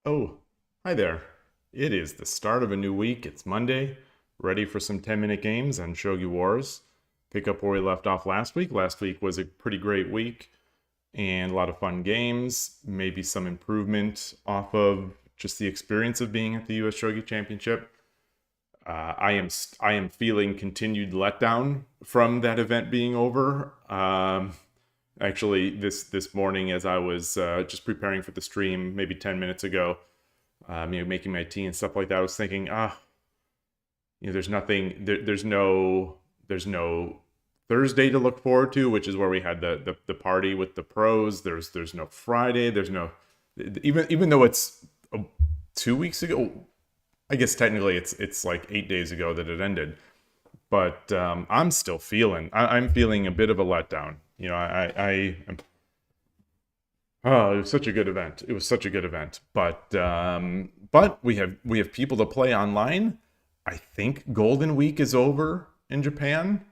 Oh, hi there. It is the start of a new week. It's Monday. Ready for some 10-minute games on Shogi Wars. Pick up where we left off last week. Last week was a pretty great week and a lot of fun games. Maybe some improvement off of just the experience of being at the US Shogi Championship. I am feeling continued letdown from that event being over. Actually, this morning, as I was just preparing for the stream, maybe 10 minutes ago, making my tea and stuff like that, I was thinking, there's nothing, there's no Thursday to look forward to, which is where we had the party with the pros. There's no Friday. There's no even though it's 2 weeks ago. I guess technically it's like 8 days ago that it ended, but I'm still I'm feeling a bit of a letdown. Oh, it was such a good event. It was such a good event, but we have people to play online. I think Golden Week is over in Japan,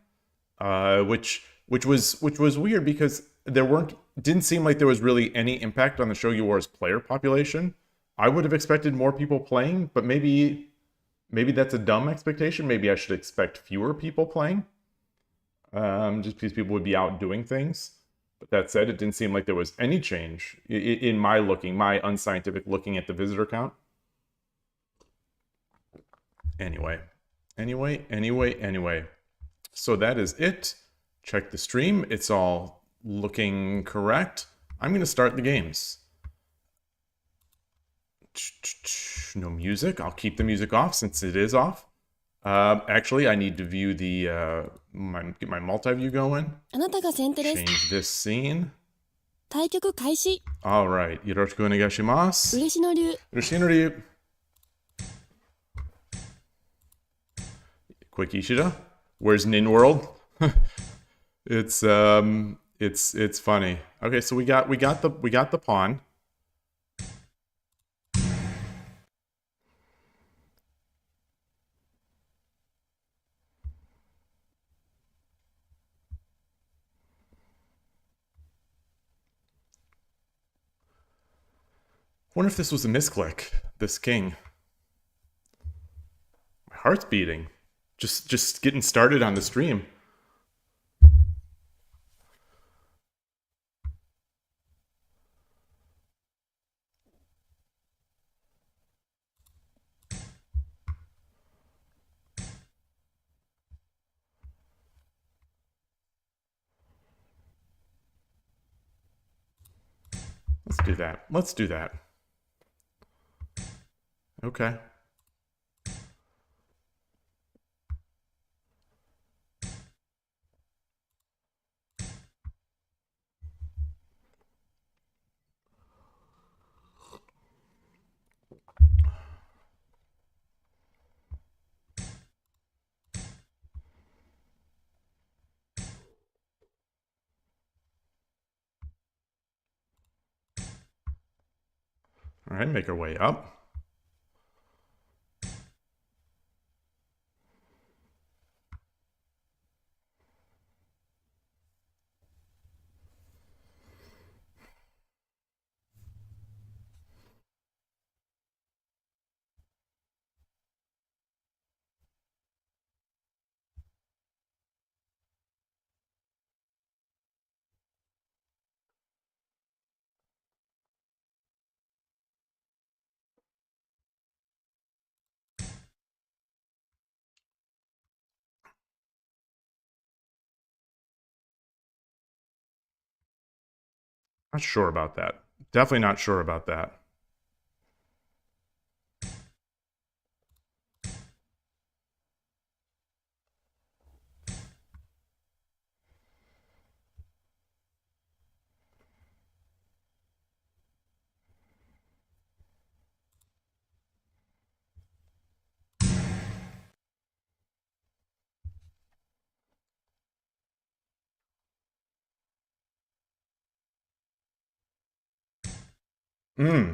which was weird because there weren't didn't seem like there was really any impact on the Shogi Wars player population. I would have expected more people playing, but maybe that's a dumb expectation. Maybe I should expect fewer people playing, just because people would be out doing things. But that said, it didn't seem like there was any change in my unscientific looking at the visitor count. Anyway. So that is it. Check the stream. It's all looking correct. I'm going to start the games. No music. I'll keep the music off since it is off. Actually, I need to view get my multi-view going. あなたが先手です。 Change this scene. 対局開始。 Alright, よろしくお願いします。嬉野流。嬉野流。Quick Ishida. Where's Nin World? It's funny. Okay, so we got the pawn. I wonder if this was a misclick. This king. My heart's beating. Just getting started on the stream. Let's do that. Okay. All right, make our way up. Not sure about that. Definitely not sure about that. Hmm.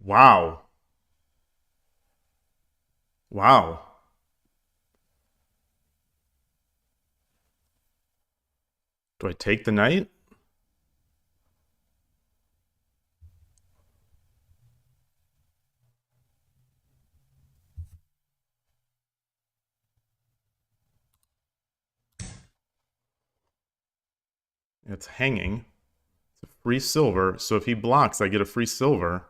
Wow. Wow. Do I take the knight? It's hanging. It's a free silver. So if he blocks, I get a free silver.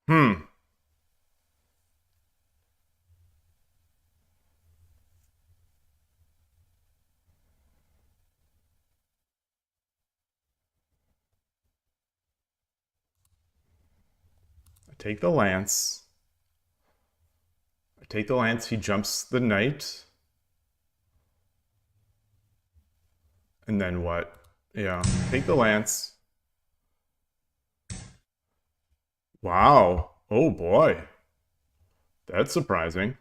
Hmm. I take the lance. I take the lance. He jumps the knight. And then what? Yeah. Take the lance. Wow. Oh boy. That's surprising.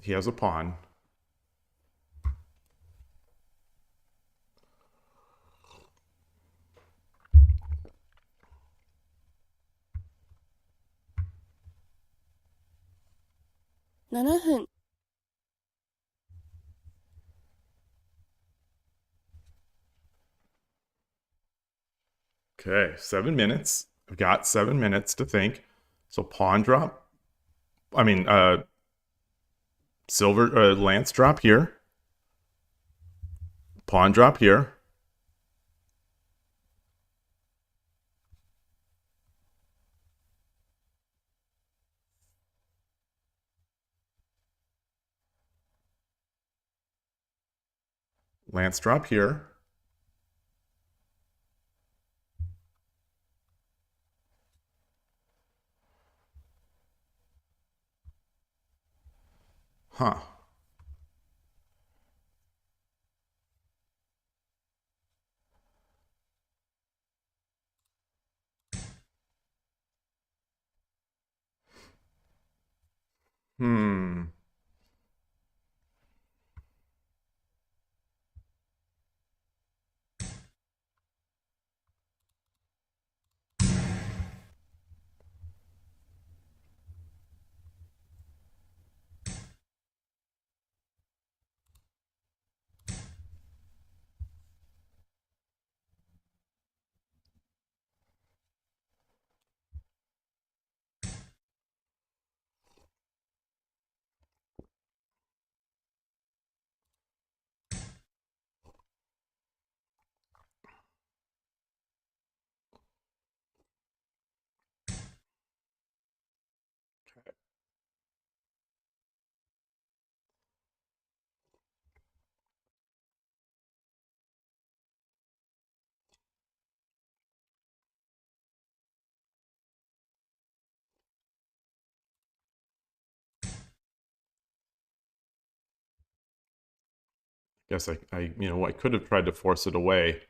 He has a pawn. $7 Okay, 7 minutes. I've got 7 minutes to think. So pawn drop. I mean, silver lance drop here. Pawn drop here. Lance drop here. Huh. Hmm. Guess I could have tried to force it away.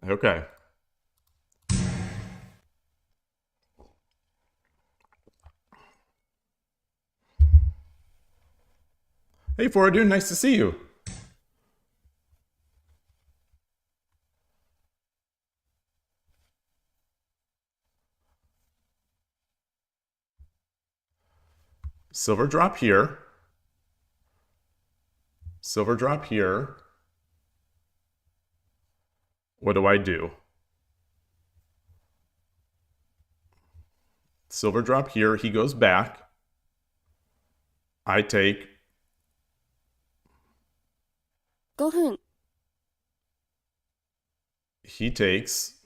Okay. Hey, Foradun, nice to see you. Silver drop here. Silver drop here. What do I do? Silver drop here. He goes back. I take. 5分 He takes.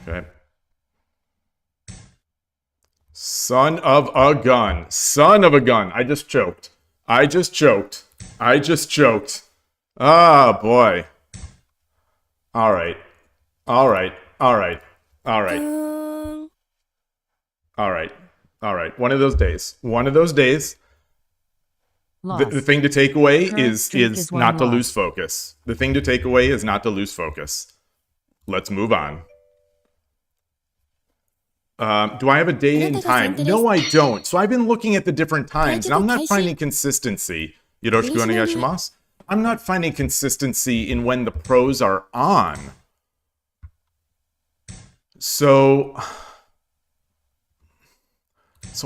Okay. Son of a gun. Son of a gun. I just choked. I just choked. I just choked. Ah, boy. All right. All right. All right. All right. ーん All right. All right. One of those days. One of those days. The thing to take away Current is streak is one not to loss. lose focus. The thing to take away is not to lose focus. Let's move on. Do I have a day and time? No, I don't. So I've been looking at the different times, and I'm not finding consistency. Yoroshiku onegaishimasu. I'm not finding consistency in when the pros are on. So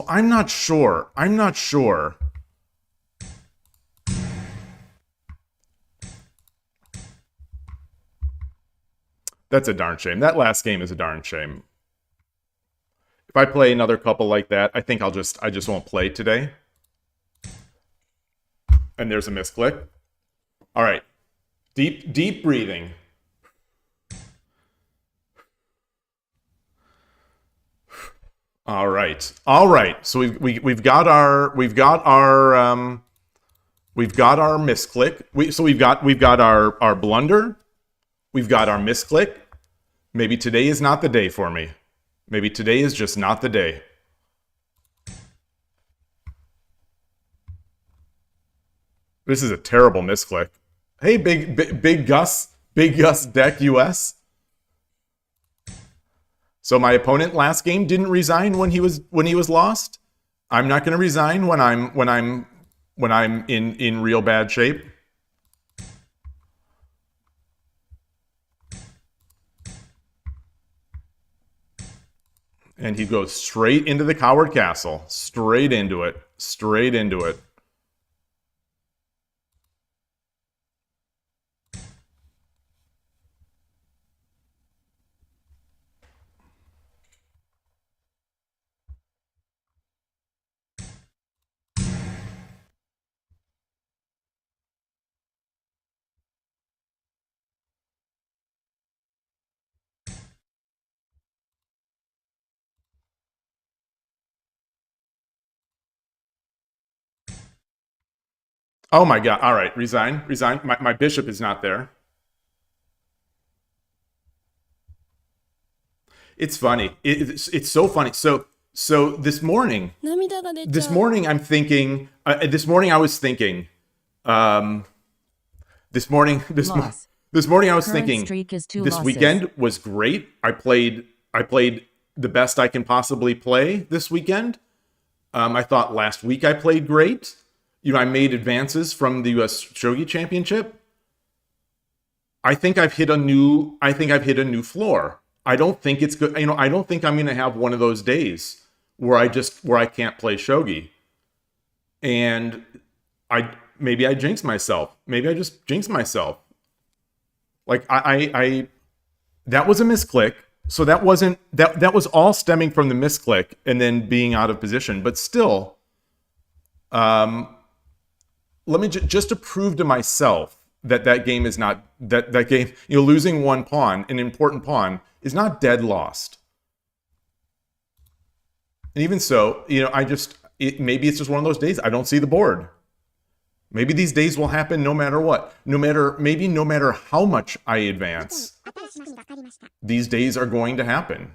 I'm not sure. I'm not sure. That's a darn shame. That last game is a darn shame. If I play another couple like that, I think I just won't play today. And there's a misclick. All right. Deep breathing. All right. All right. So we've got our misclick. We've got our blunder. We've got our misclick. Maybe today is not the day for me. Maybe today is just not the day. This is a terrible misclick. Hey, big Gus deck US. So my opponent last game didn't resign when he was lost. I'm not going to resign when I'm in real bad shape. And he goes straight into the Coward Castle. Straight into it. Straight into it. Oh my god. All right. Resign. Resign. My bishop is not there. It's funny. It's so funny. So this morning, 涙が出ちゃう this morning I'm thinking, this morning I was thinking, this morning I was Current thinking, streak is 2 this losses. weekend was great. I played the best I can possibly play this weekend. I thought last week I played great. You know, I made advances from the US Shogi Championship. I think I've hit a new floor. I don't think it's good. You know, I don't think I'm going to have one of those days where I can't play shogi. And maybe I jinx myself. Maybe I just jinx myself. Like I that was a misclick. So that was all stemming from the misclick and then being out of position. But still, let me just to prove to myself that game is not that game, you know, losing one pawn, an important pawn, is not dead lost. And even so, you know, maybe it's just one of those days I don't see the board. Maybe these days will happen no matter what. No matter how much I advance. These days are going to happen.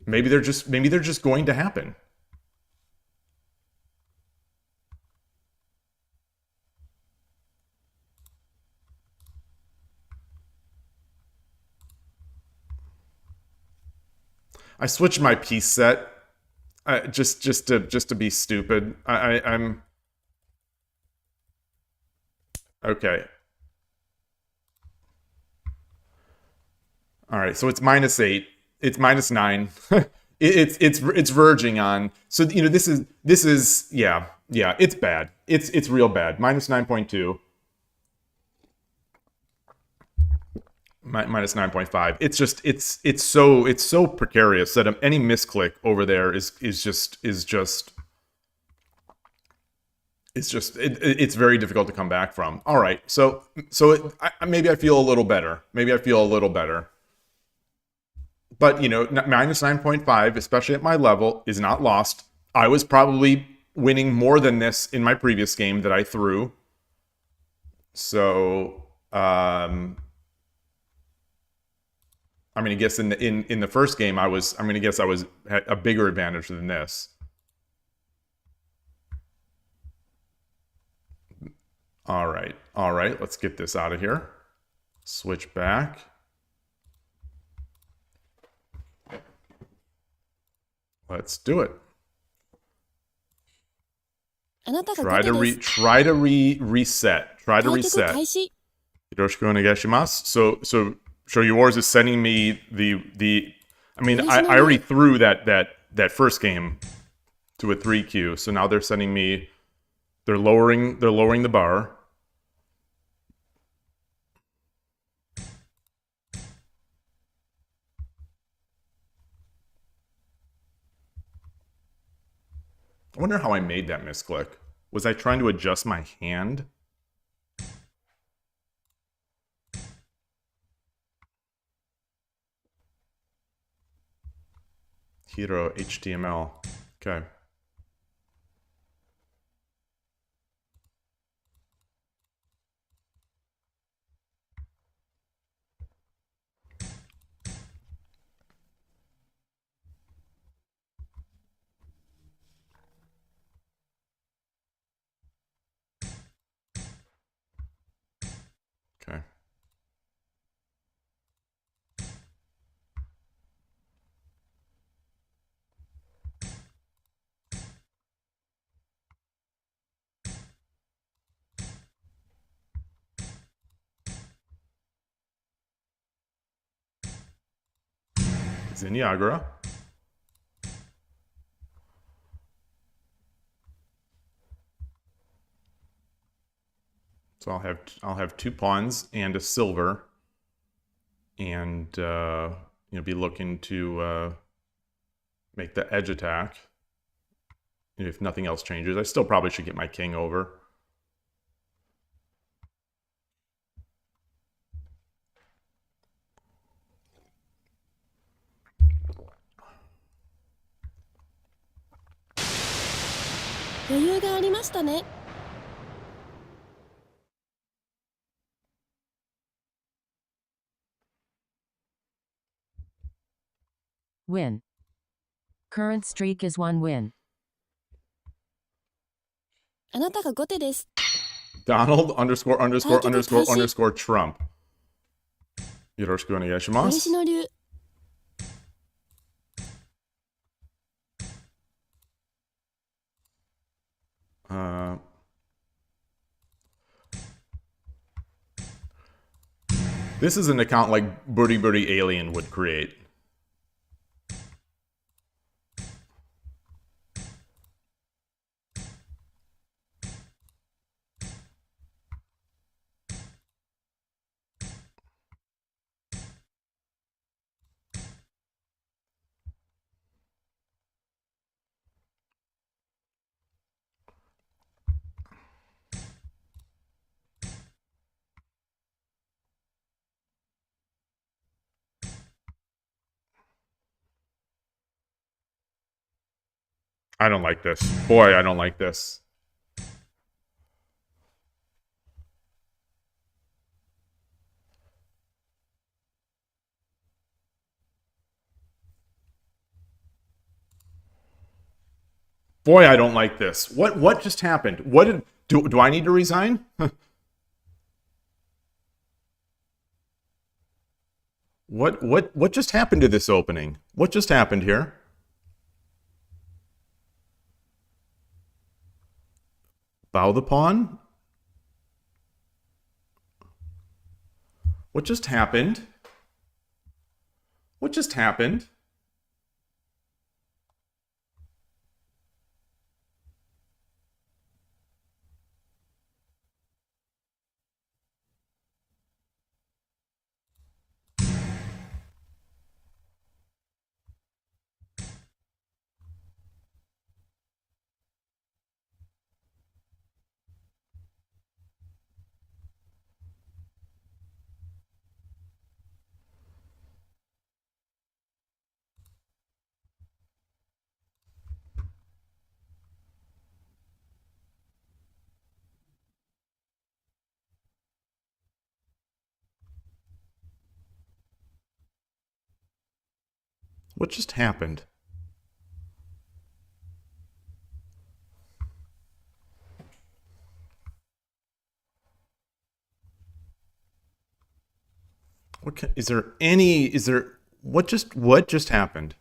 Maybe they're just going to happen. I switched my piece set just to be stupid. I'm okay. All right, so it's -8. It's -9. it's verging on. So you know this is yeah, it's bad. It's real bad. -9.2. -9.5. It's just it's so precarious that any misclick over there is it's very difficult to come back from. All right, so maybe I feel a little better. But you know, -9.5, especially at my level, is not lost. I was probably winning more than this in my previous game that I threw. So I'm gonna guess in the first game I'm gonna guess I had a bigger advantage than this. All right, let's get this out of here. Switch back. Let's do it. あなたが Try 後 to 手です。 try to reset. Try to 対局 reset. 開始。 Yoroshiku onegaishimasu. So Shogi Wars is sending me the. I mean, I already threw that first game to a 3Q. So now they're sending me. They're lowering the bar. I wonder how I made that misclick. Was I trying to adjust my hand? Hero HTML. Okay. Okay. Zenyagra. So I'll have 2 pawns and a silver, and be looking to make the edge attack. If nothing else changes, I still probably should get my king over. Win. Current streak is 1 win. あなたが後手です。 Donald _____ Trump. Yoroshiku onegaishimasu. 嬉野流。 This is an account like Birdie Alien would create. I don't like this. Boy, I don't like this. Boy, I don't like this. What just happened? What did do I need to resign? What just happened to this opening? What just happened here? Bow the pawn? What just happened? What just happened? What just happened? Is there what just happened?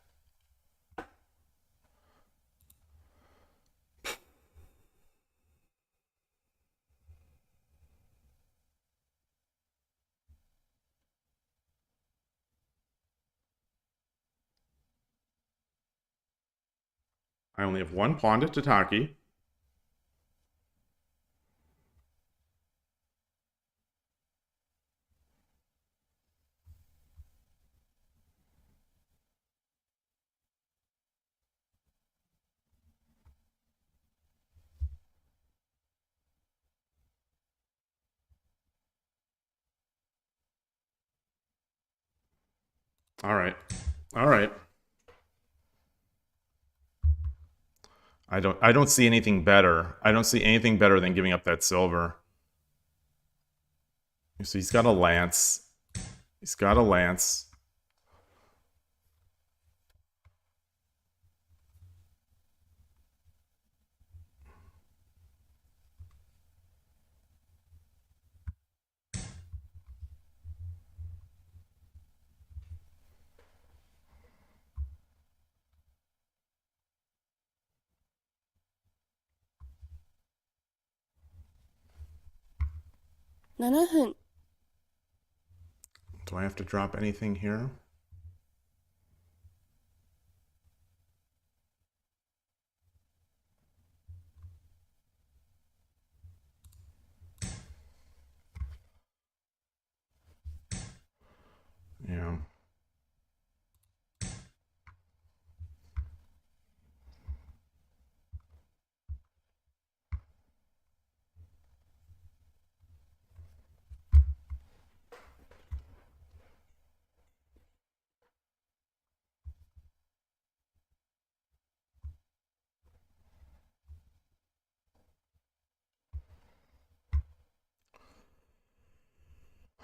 I only have one pawn to Tataki. All right. All right. I don't see anything better. I don't see anything better than giving up that silver. So he's got a lance. He's got a lance. $7 分 Do I have to drop anything here? Yeah.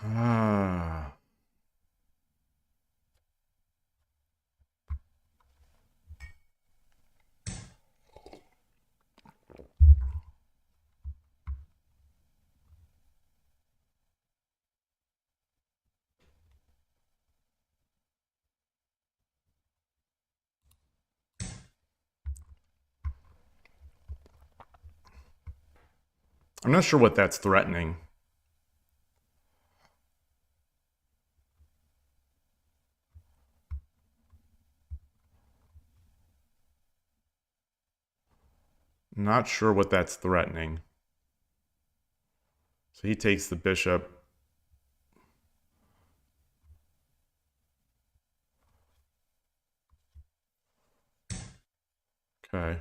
Ah. I'm not sure what that's threatening. Not sure what that's threatening. So he takes the bishop. Okay.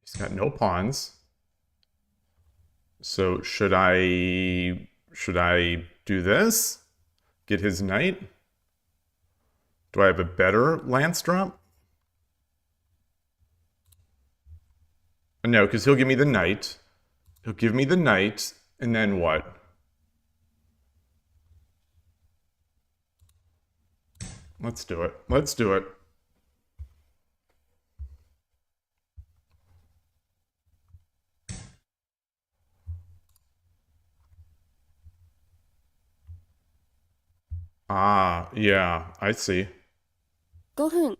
He's got no pawns. So should I do this? Get his knight? Do I have a better lance drop? No, because he'll give me the knight. He'll give me the knight, and then what? Let's do it. Let's do it. Ah, yeah, I see. 5分、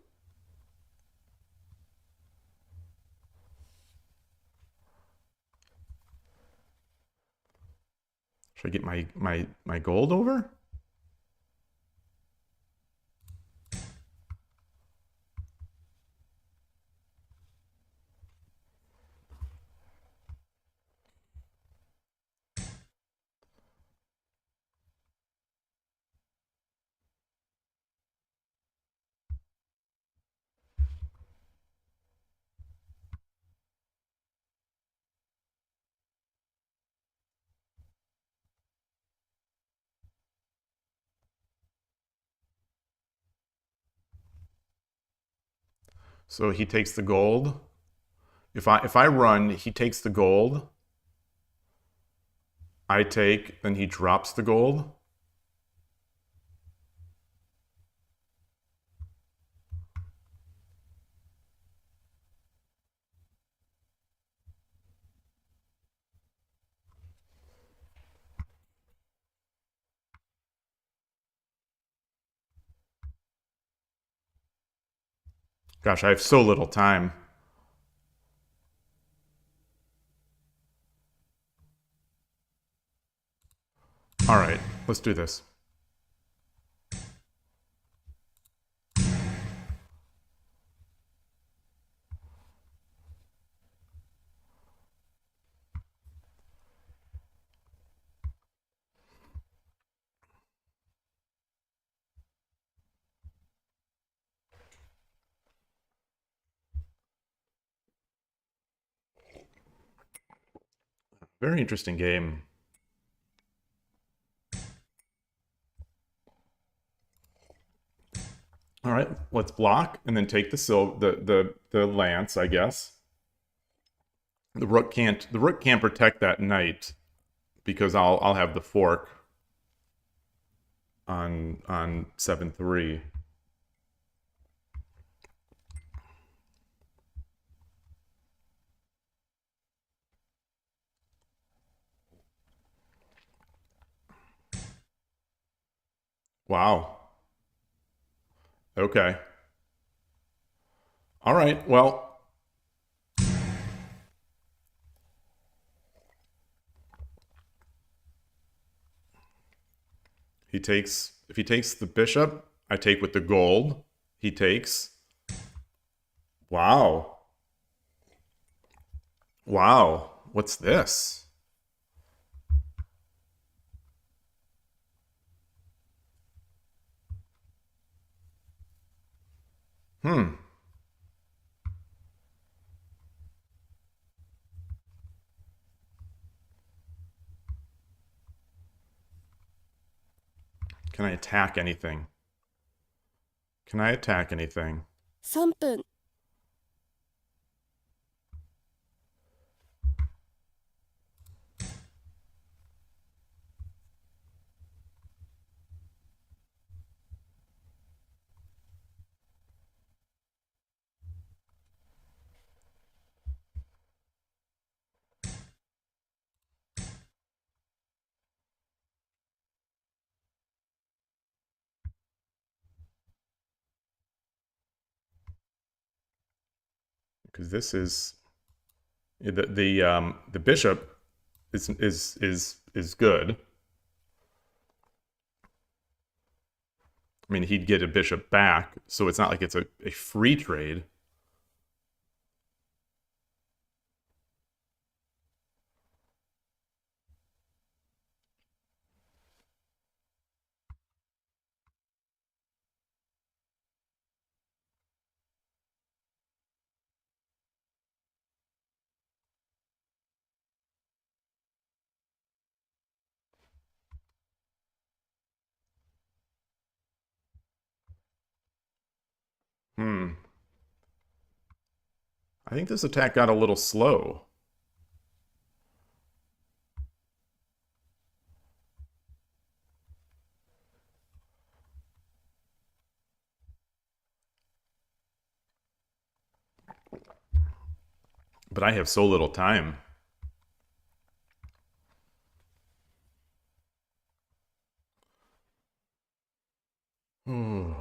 Should I get my gold over? So he takes the gold. If I run, he takes the gold. I take, then he drops the gold. Gosh, I have so little time. All right, let's do this. Very interesting game. All right, let's block and then take the lance, I guess. The rook can't protect that knight because I'll have the fork on 7-3. Wow. Okay. All right. Well, if he takes the bishop, I take with the gold. He takes. Wow. Wow. What's this? Hmm. Can I attack anything? Can I attack anything? 3分、Because this is the bishop is good. I mean, he'd get a bishop back, so it's not like it's a free trade. Hmm. I think this attack got a little slow. But I have so little time. Ooh.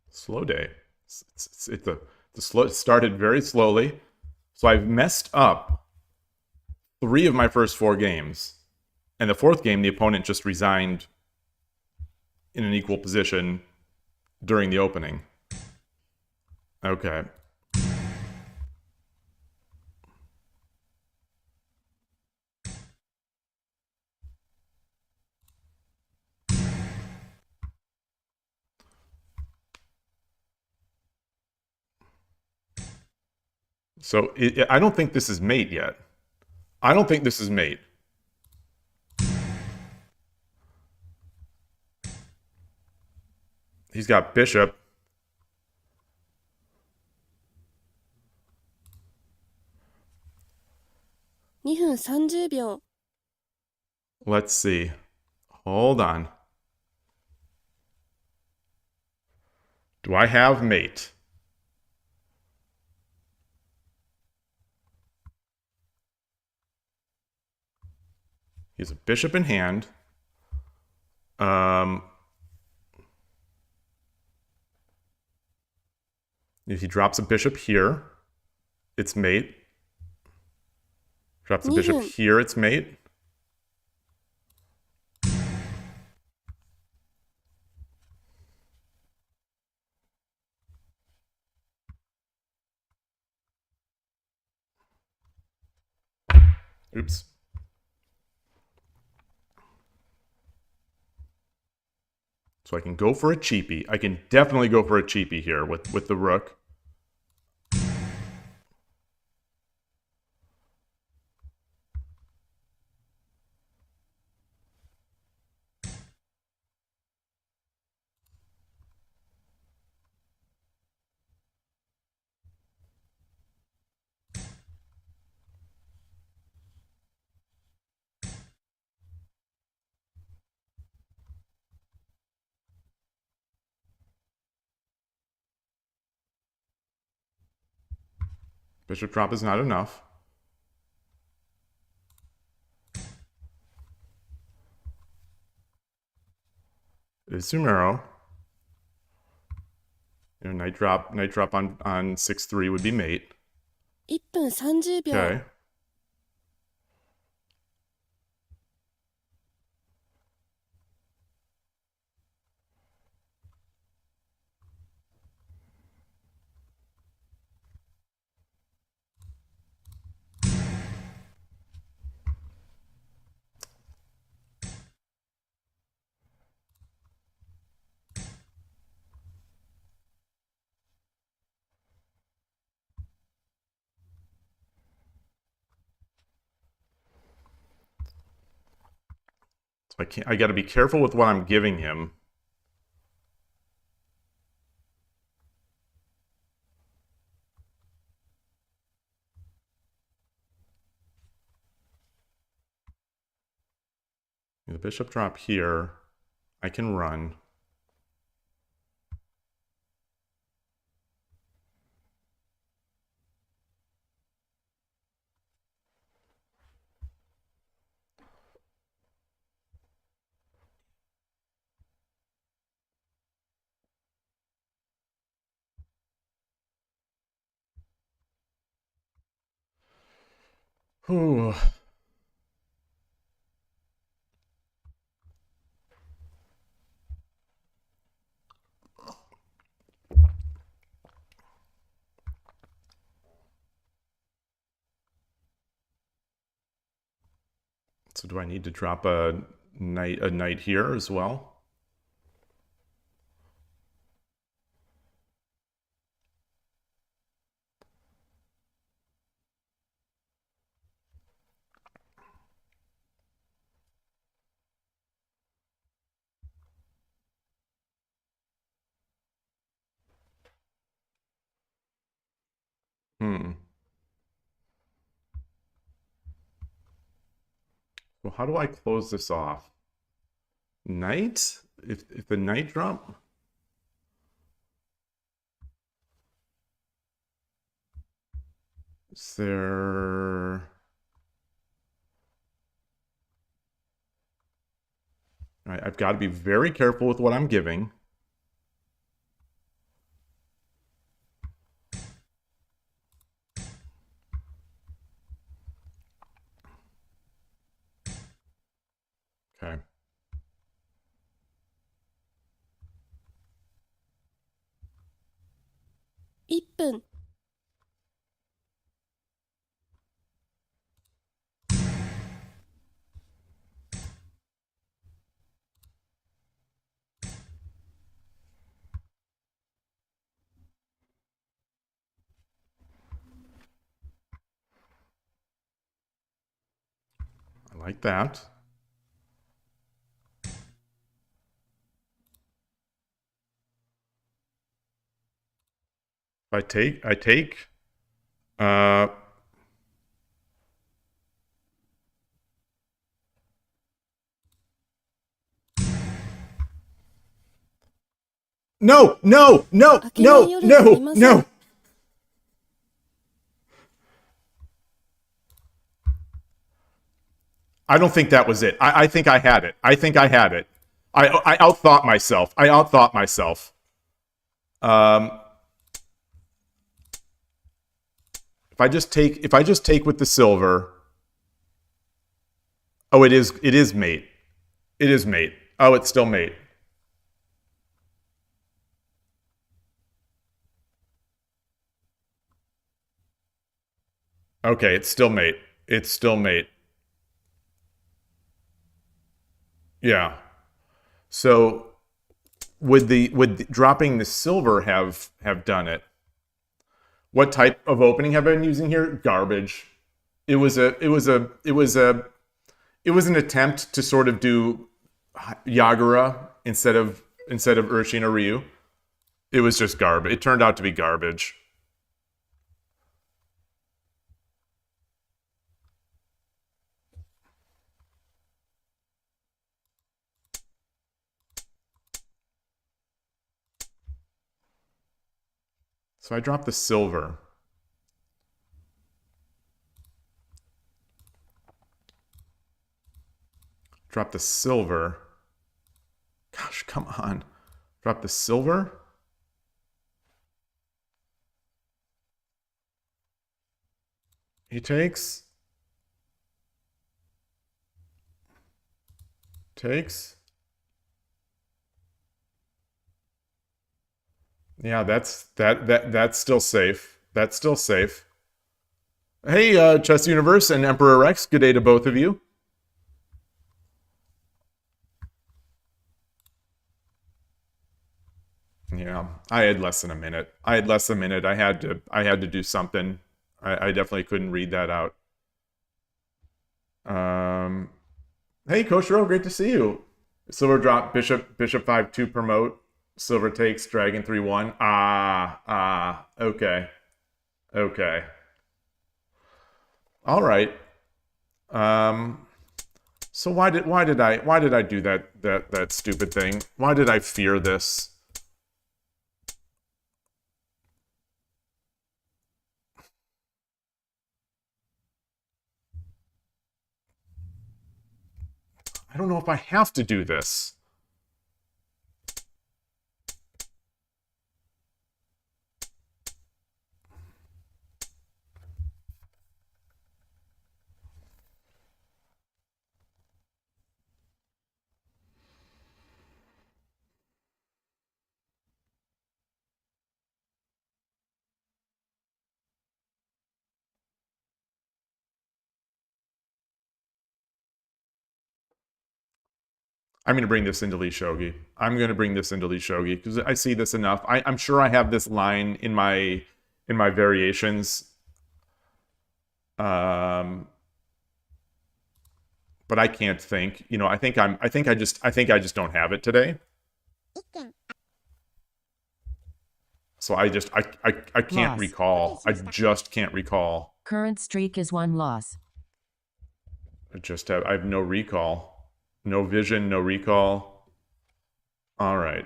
Slow day. It started very slowly. So I've messed up 3 of my first 4 games. And the 4th game, the opponent just resigned in an equal position during the opening. Okay. So I don't think this is mate yet. I don't think this is mate. He's got bishop.2分30秒 Let's see. Hold on. Do I have mate? He has a bishop in hand. If he drops a bishop here, it's mate. Drops a bishop here, it's mate. Oops. So I can go for a cheapie. I can definitely go for a cheapie here with the rook. Bishop drop is not enough. It is Sumero. You know, knight drop on 6-3 would be mate. 1分30秒 Okay. So I got to be careful with what I'm giving him. The bishop drop here. I can run. Whew. So do I need to drop a knight here as well? So how do I close this off? Knight? If the knight drop? Is there... I've got to be very careful with what I'm giving. Okay. $1. I like that. I take. No, no, no, no, no, no. I don't think that was it. I think I had it. I think I had it. I outthought myself. I outthought myself. If I just take with the silver. Oh, it is mate. It is mate. Oh, it's still mate. Okay, it's still mate. It's still mate. Yeah. So would dropping the silver have done it? What type of opening have I been using here? Garbage. It was an attempt to sort of do Yagura instead of Urshin or Ryu. It was just garbage. It turned out to be garbage. So I dropped the silver. Drop the silver. Gosh, come on. Drop the silver. He takes. Takes. Yeah, that's still safe. That's still safe. Hey, Chess Universe and Emperor Rex, good day to both of you. Yeah, I had less than a minute. I had to do something. I definitely couldn't read that out. Hey, Koshiro, great to see you. Silver drop, Bishop 5-2 promote. Silver takes, Dragon 3-1. Okay. Okay. All right. So why did I do that stupid thing? Why did I fear this? I don't know if I have to do this. I'm going to bring this into Lee Shogi. I'm going to bring this into Lee Shogi because I see this enough. I'm sure I have this line in my variations. But I can't think. You know, I think I just don't have it today. So I can't recall. I just can't recall. Current streak is 1 loss. I have no recall. No vision, no recall. All right.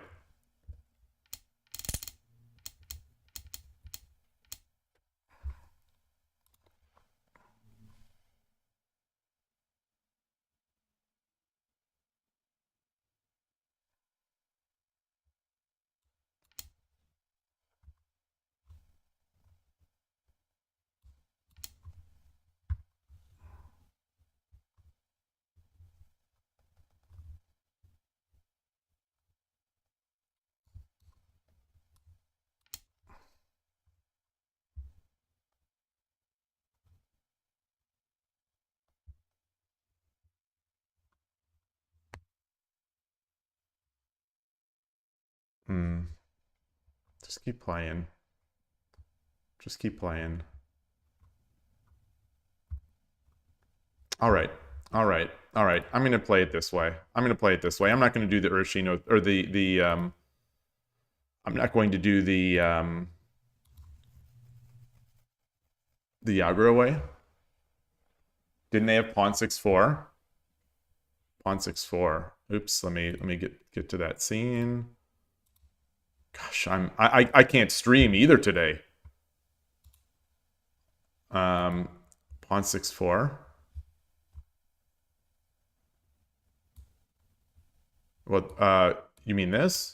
Just keep playing. Just keep playing. All right. All right. All right. I'm going to play it this way. I'm going to play it this way. I'm not going to do the Urshino or I'm not going to do the aggro way. Didn't they have pawn 6-4? Pawn 6-4. Oops, let me get to that scene. Gosh, I can't stream either today. Pawn 6-4. What you mean this?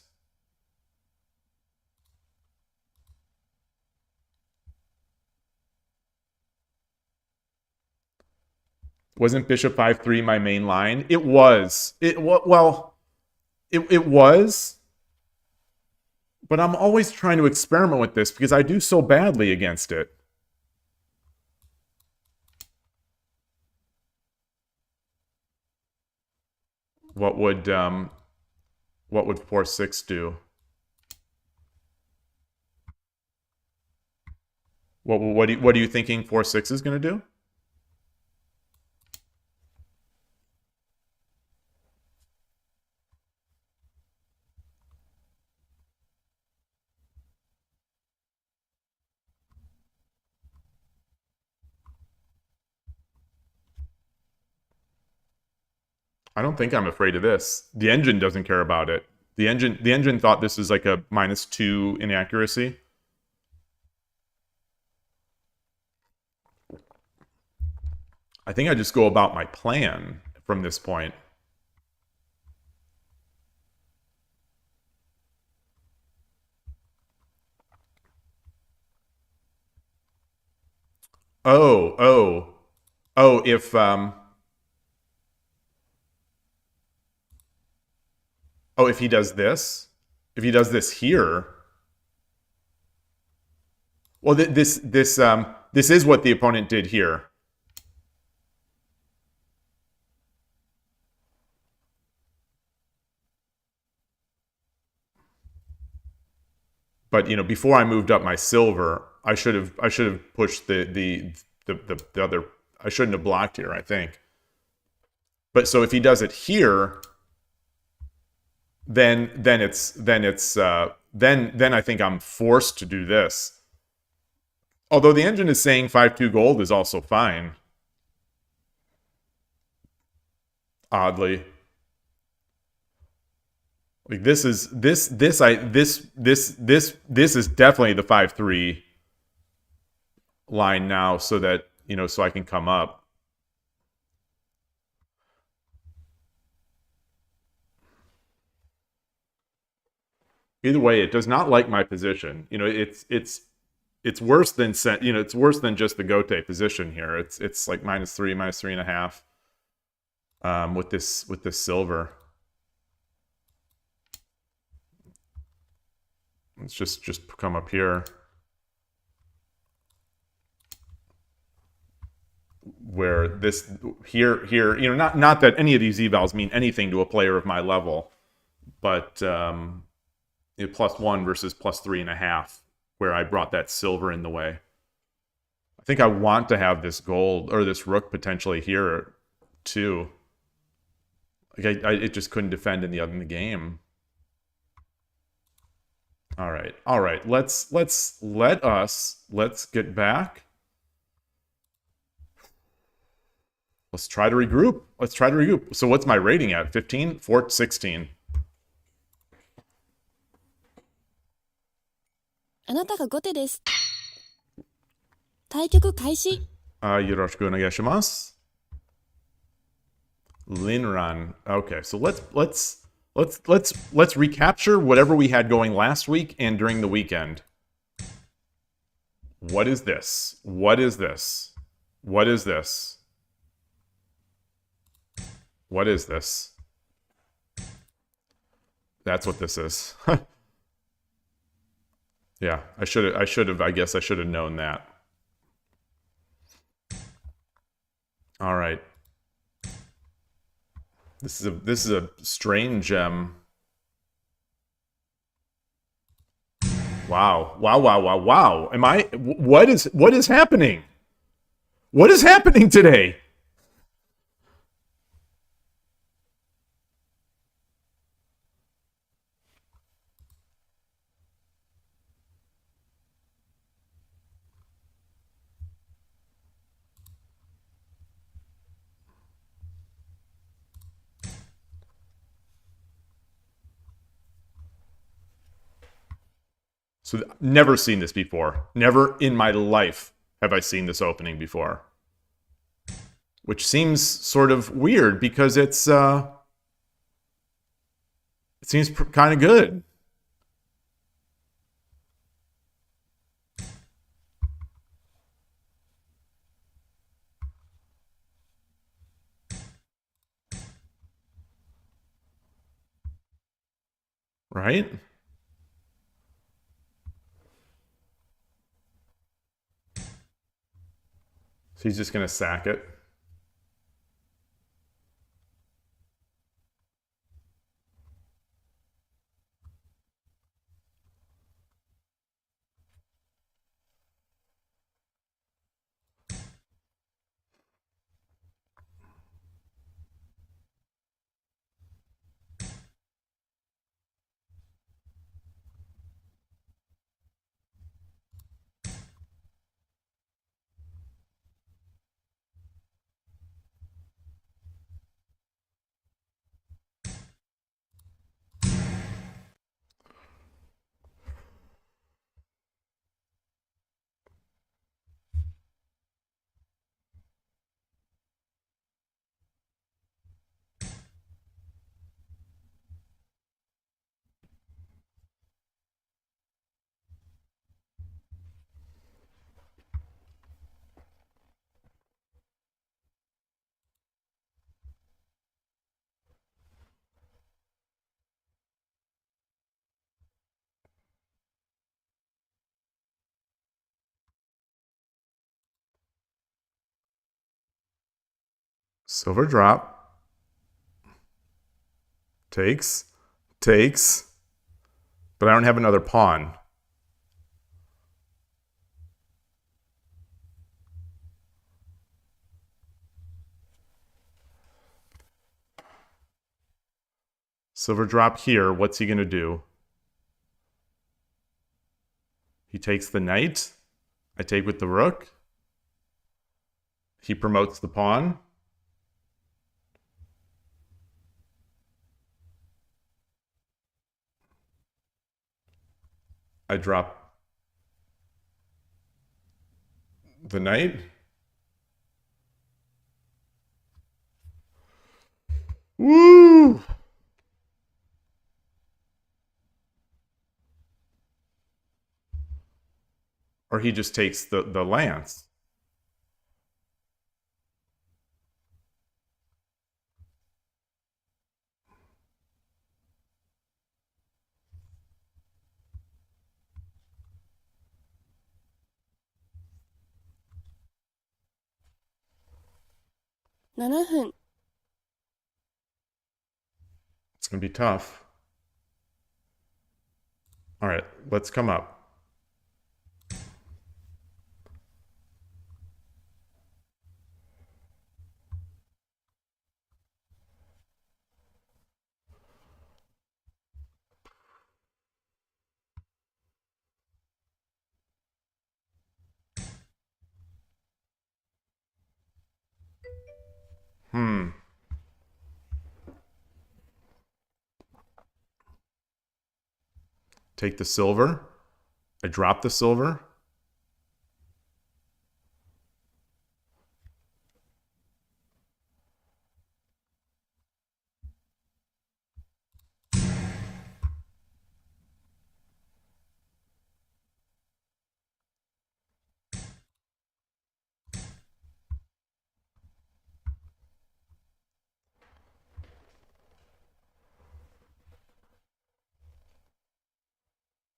Wasn't bishop 5-3 my main line? It was. It was. But I'm always trying to experiment with this because I do so badly against it. What would 4-6 do? What are you thinking 4-6 is going to do? I don't think I'm afraid of this. The engine doesn't care about it. The engine thought this is like a -2 inaccuracy. I think I just go about my plan from this point. Oh, if oh, if he does this here. Well, this is what the opponent did here. But before I moved up my silver, I should have pushed the other. I shouldn't have blocked here, I think. But so if he does it here, then I think I'm forced to do this. Although the engine is saying 5-2 gold is also fine. Oddly. Like this is definitely the 5-3 line now, so that so I can come up. Either way, it does not like my position. It's worse than it's worse than just the Gote position here. It's like -3, -3.5 with this silver. Let's just come up here. Where this here, not that any of these evals mean anything to a player of my level, but +1 versus +3.5, where I brought that silver in the way. I think I want to have this gold or this rook potentially here too. Like it just couldn't defend in the game. All right. Let's get back. Let's try to regroup. So what's my rating at? 15? 16. あなたが後手です。対局開始。Yoroshiku onegaishimasu. Linran. Okay, so let's recapture whatever we had going last week and during the weekend. What is this? What is this? What is this? What is this? That's what this is. Yeah, I guess I should have known that. All right. This is a strange Wow. Wow, wow, wow, wow. What is happening? What is happening today? So never seen this before. Never in my life have I seen this opening before. Which seems sort of weird because it seems kind of good. Right? So he's just going to sack it. Silver drop. Takes. But I don't have another pawn. Silver drop here. What's he going to do? He takes the knight. I take with the rook. He promotes the pawn. I drop the knight. Woo! Or he just takes the lance. $7 分 It's going to be tough. All right, let's come up. Take the silver. I drop the silver.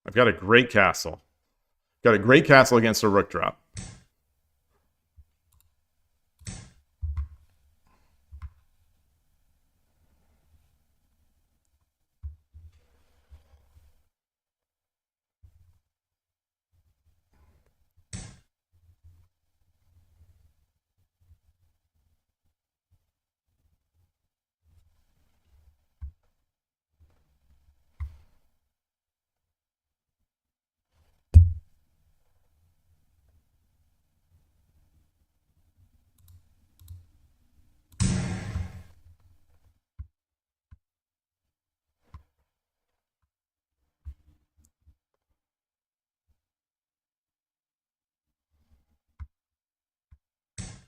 I've got a great castle. Got a great castle against a rook drop.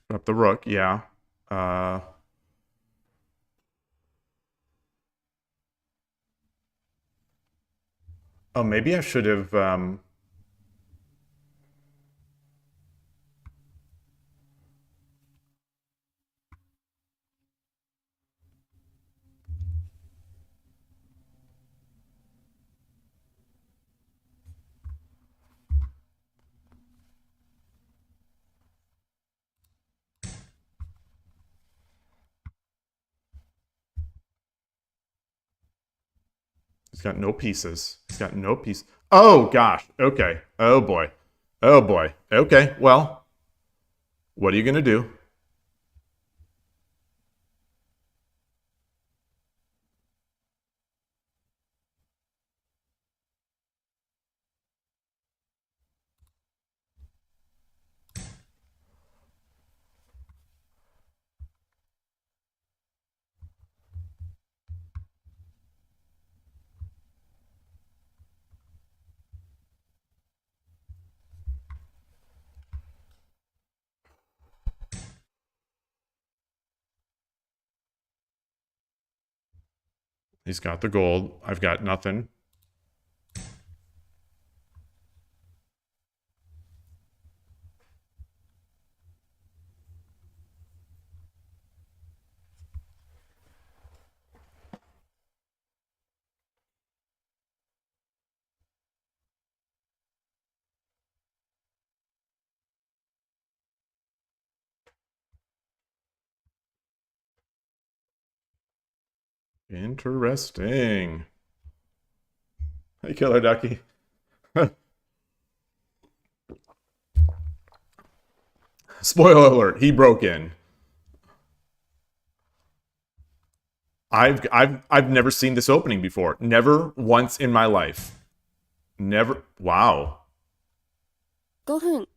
Up the rook, yeah. Oh, maybe I should have. He's got no pieces. He's got no piece. Oh gosh. Okay. Oh boy. Oh boy. Okay. Well, what are you gonna do? He's got the gold. I've got nothing. Interesting. Hey, Killer Ducky. Spoiler alert, he broke in. I've never seen this opening before. Never once in my life. Never. Wow. 5分。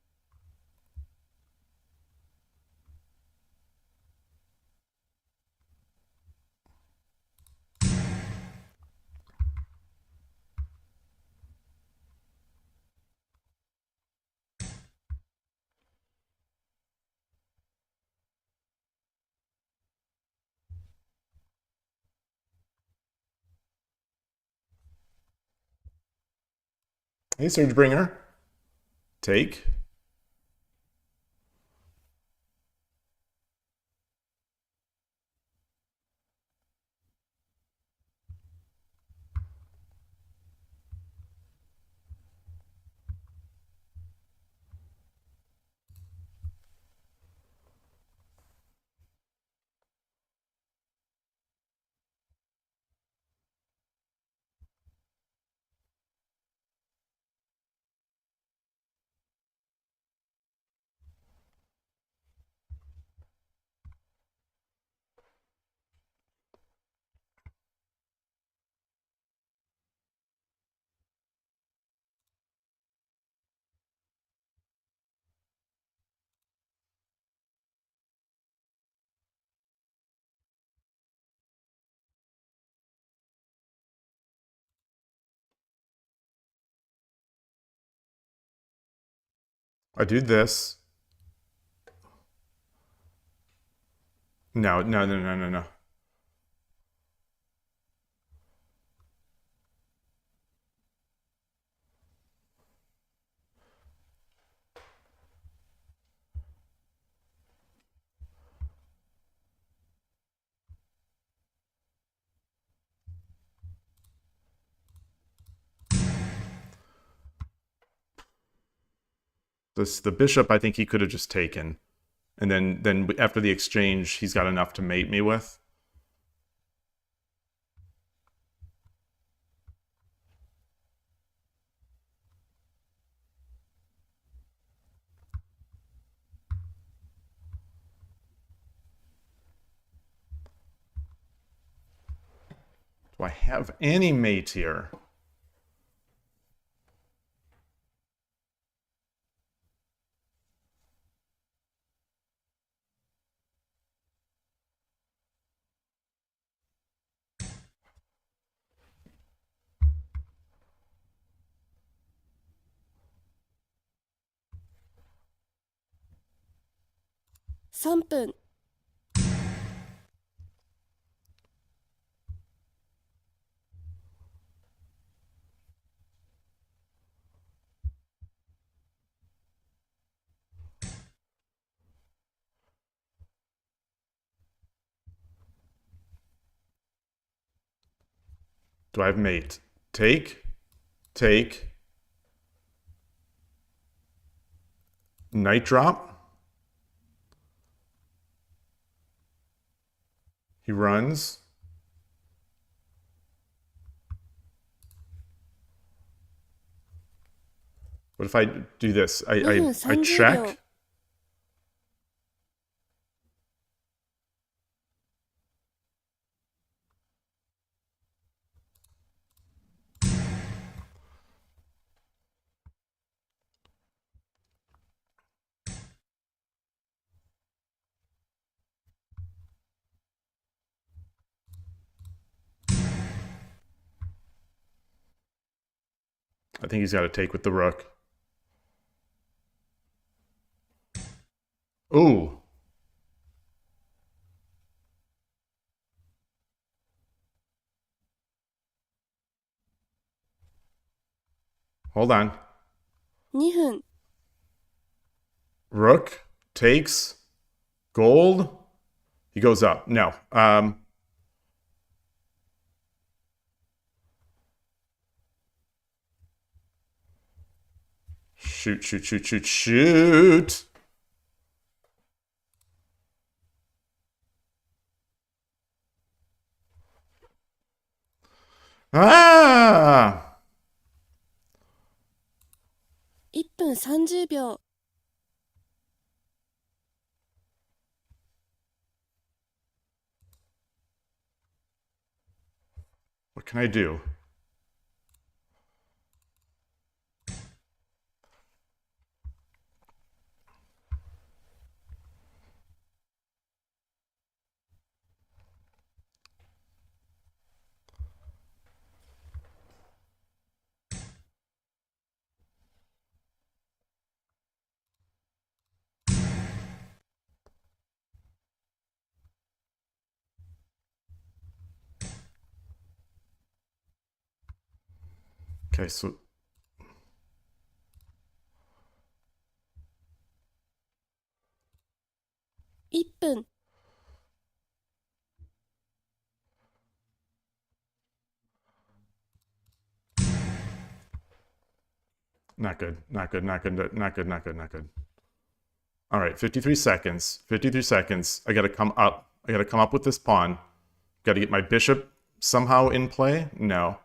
Hey, Surgebringer. Take. I do this. No, no, no, no, no, no. The bishop, I think he could have just taken, and then after the exchange, he's got enough to mate me with. Do I have any mate here? 3分 Do I have mate? Take. Night drop. He runs. What if I do this? I 2分30秒 check. I think he's got to take with the rook. Ooh. Hold on. 2分 Rook takes gold. He goes up. No. Shoot. Ah! 1分30秒 What can I do? Okay, so 1分 not good. All right, 53 seconds. 53 seconds. I got to come up. I got to come up with this pawn. Got to get my bishop somehow in play? No.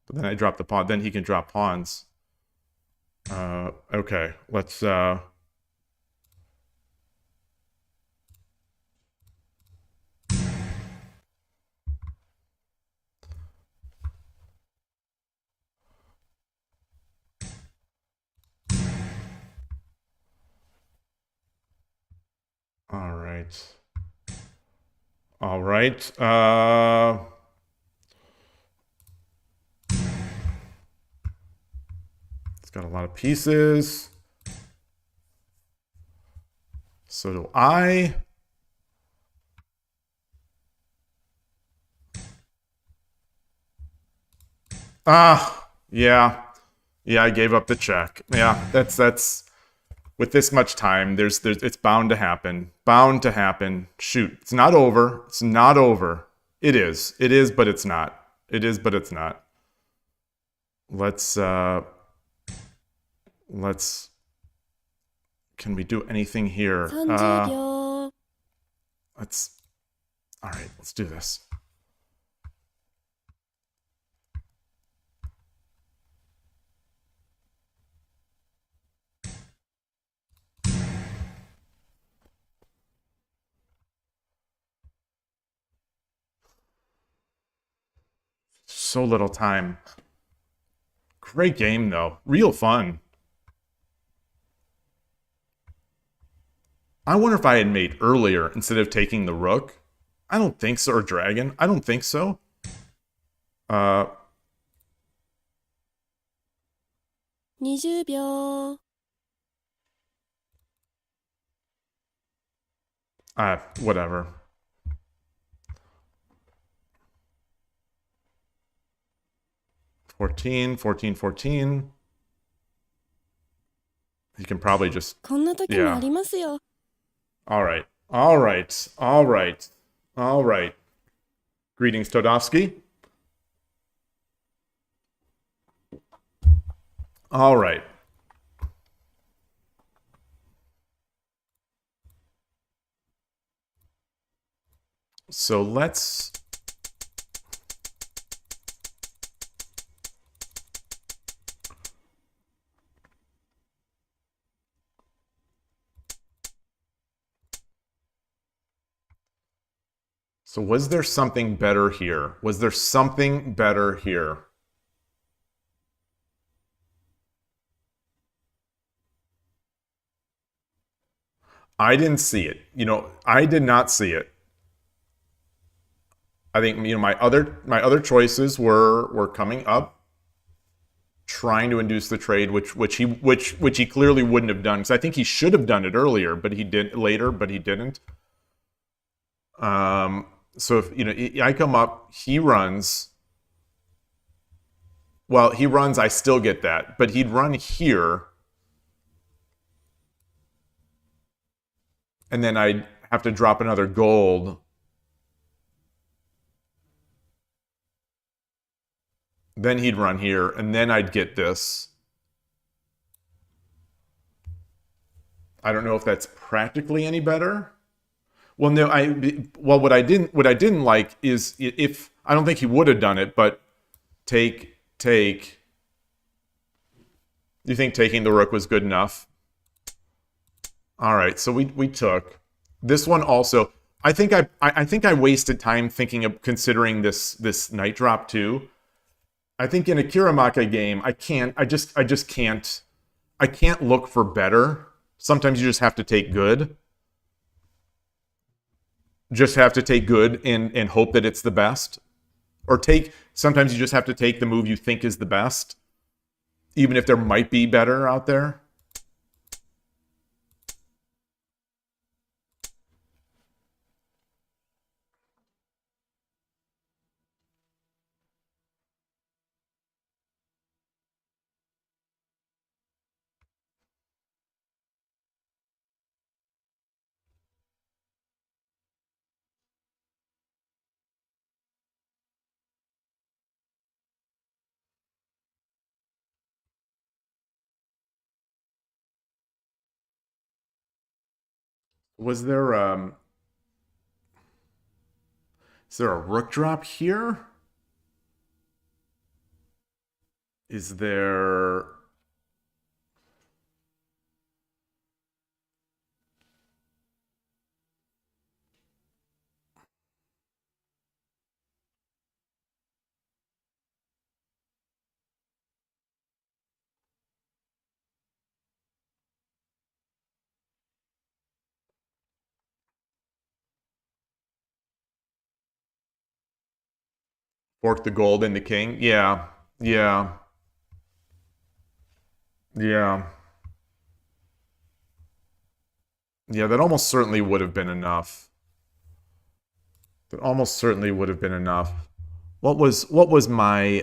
But then I drop the pawn. Then he can drop pawns. Okay, let's... All right. All right. It's got a lot of pieces. So do I. Yeah. Yeah, I gave up the check. Yeah, that's with this much time, there's it's bound to happen. Bound to happen. Shoot. It's not over. It's not over. It is. It is, but it's not. It is, but it's not. Let's can we do anything here? 30秒 Let's all right, let's do this. So little time. Great game though. Real fun. I wonder if I had mate earlier instead of taking the rook. I don't think so. Or dragon. I don't think so. 20秒。 Whatever. $14, $14. You can probably just... こんな時もありますよ。All right. Greetings, Todovsky. All right. So let's... So was there something better here? Was there something better here? I didn't see it. I did not see it. I think my other choices were coming up, trying to induce the trade, which he clearly wouldn't have done, because I think he should have done it earlier, but he did later, but he didn't. So if I come up, he runs. Well, he runs, I still get that, but he'd run here, and then I'd have to drop another gold. Then he'd run here, and then I'd get this. I don't know if that's practically any better. Well, no, what I didn't like is if I don't think he would have done it, but take. You think taking the rook was good enough? All right, so we took this one also. I think I wasted time thinking of considering this knight drop too. I think in a Kiramaka game, I just can't look for better. Sometimes you just have to take good. Just have to take good and hope that it's the best. Or sometimes you just have to take the move you think is the best, even if there might be better out there. Was there is there a rook drop here? Is there... Fork the gold into king? Yeah. Yeah. Yeah. Yeah, that almost certainly would have been enough. That almost certainly would have been enough. What was my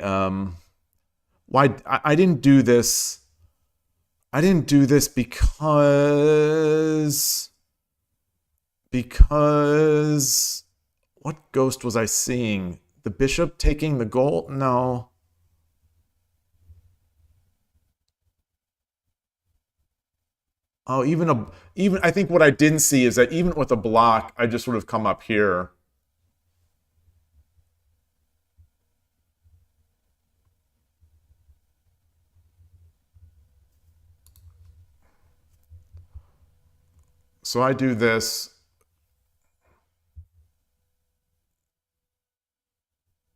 why I didn't do this. I didn't do this because what ghost was I seeing? The bishop taking the gold? No. Oh, even I think what I didn't see is that even with a block, I just sort of come up here. So I do this.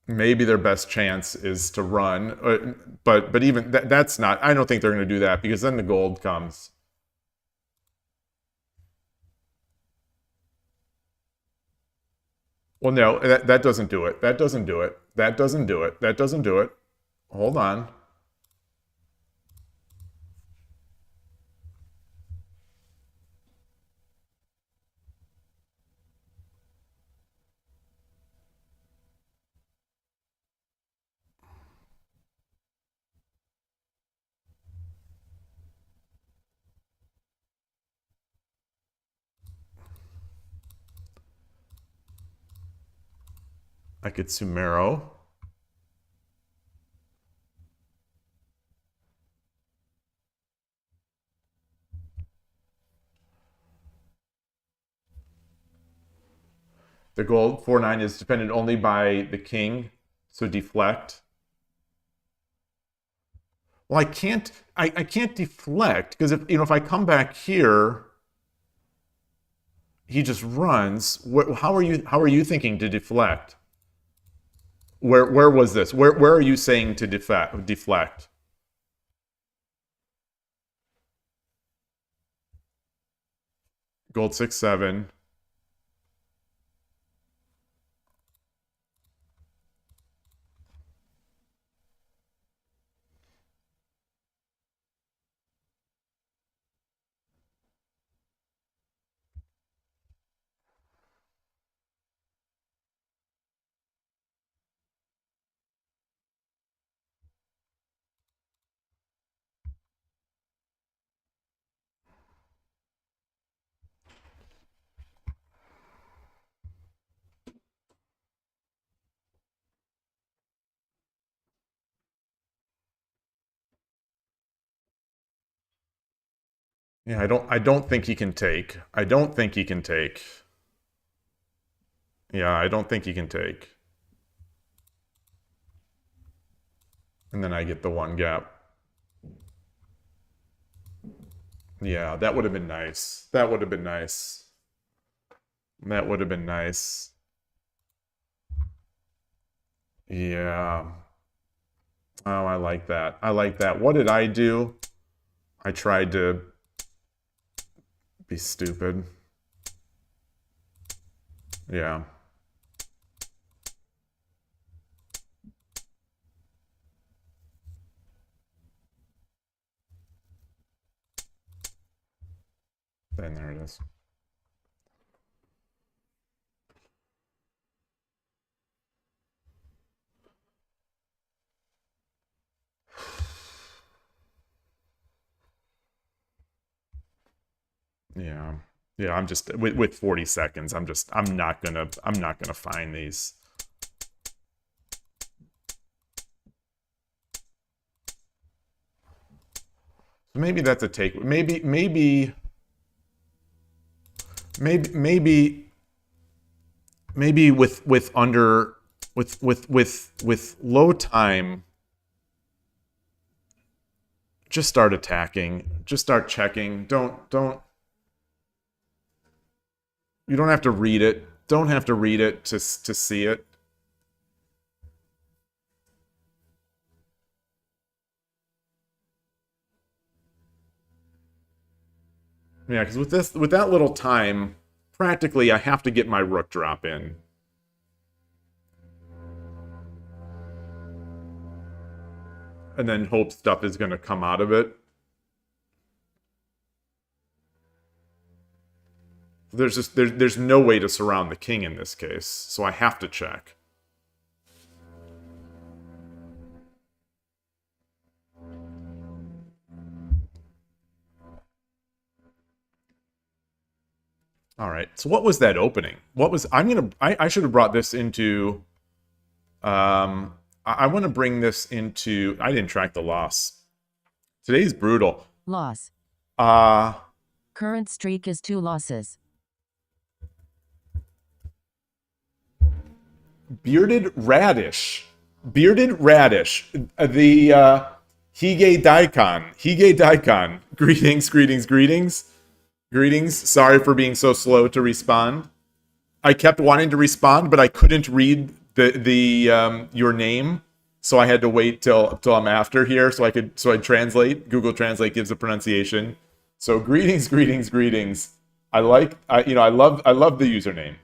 Maybe their best chance is to run, but even that's not. I don't think they're going to do that because then the gold comes. Well, no, that doesn't do it. That doesn't do it. That doesn't do it. That doesn't do it. Hold on. I could Sumero. The gold 4/9 is dependent only by the king, so deflect. Well, I can't deflect because if I come back here, he just runs. How are you thinking to deflect? Where was this? Where are you saying to deflect? Gold 6/7. Yeah, I don't think he can take. I don't think he can take. Yeah, I don't think he can take. And then I get the one gap. Yeah, that would have been nice. That would have been nice. That would have been nice. Yeah. Oh, I like that. I like that. What did I do? I tried to be stupid. Yeah. And there it is. Yeah. Yeah, I'm just with 40 seconds, I'm not gonna find these. So maybe that's a take. Maybe with low time, just start attacking. Just start checking. Don't you don't have to read it. Don't have to read it to see it. Yeah, because with that little time, practically I have to get my rook drop in. And then hope stuff is going to come out of it. There's no way to surround the king in this case, so I have to check. All right. So what was that opening? What was I should have brought this into I want to bring this into I didn't track the loss. Today's brutal. Loss. Current streak is 2 losses. Bearded Radish. Bearded Radish. The Hige Daikon. Greetings. Sorry for being so slow to respond. I kept wanting to respond, but I couldn't read the your name, so I had to wait till I'm after here so I translate. Google Translate gives a pronunciation. So greetings. I love the username.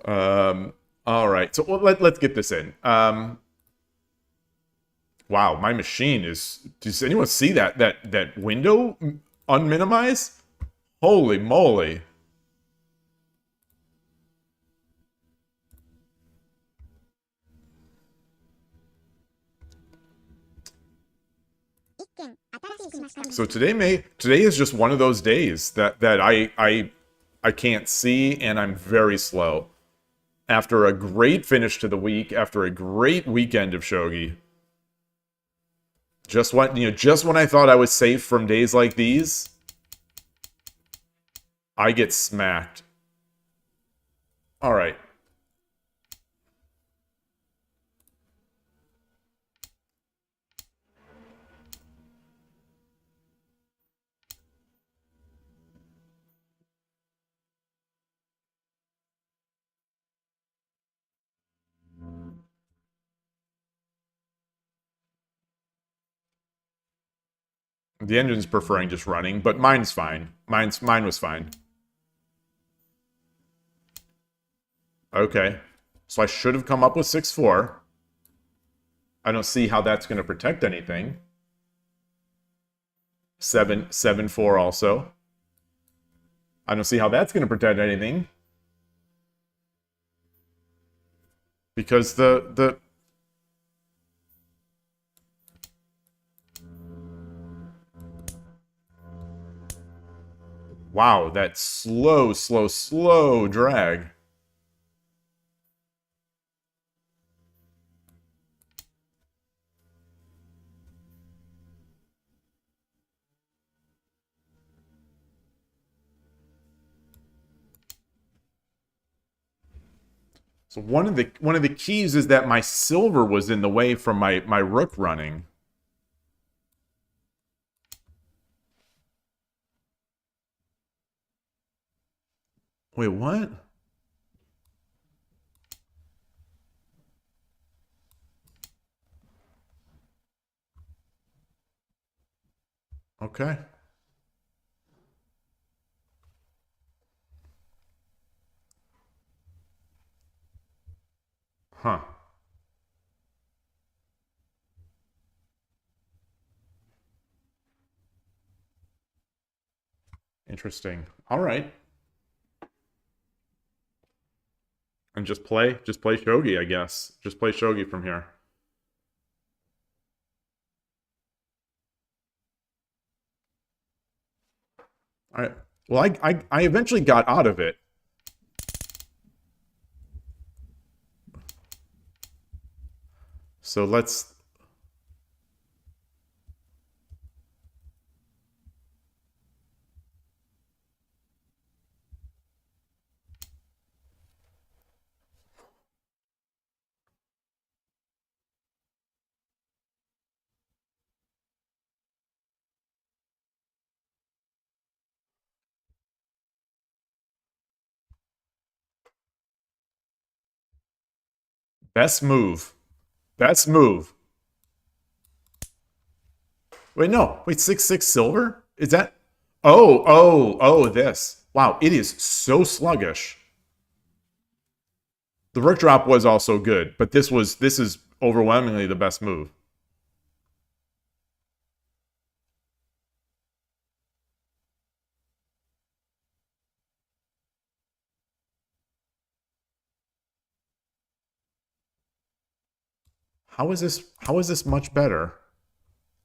All right. So let's get this in. Wow, my machine is. Does anyone see that window unminimize? Holy moly! So today is just one of those days that I can't see, and I'm very slow. After a great finish to the week, after a great weekend of shogi, just when I thought I was safe from days like these, I get smacked. All right. The engine's preferring just running, but mine's fine. Mine was fine. Okay. So I should have come up with 6-4. I don't see how that's going to protect anything. 7-4 also. I don't see how that's going to protect anything. Because the wow, that slow drag. So one of the keys is that my silver was in the way from my rook running. Wait, what? Okay. Huh. Interesting. All right. And just play shogi, I guess. Just play shogi from here. All right. Well, I eventually got out of it. So let's... Best move. Best move. Wait, no. Wait, 6-6 silver? Is that... Oh, this. Wow, it is so sluggish. The rook drop was also good, but this is overwhelmingly the best move. How is this much better?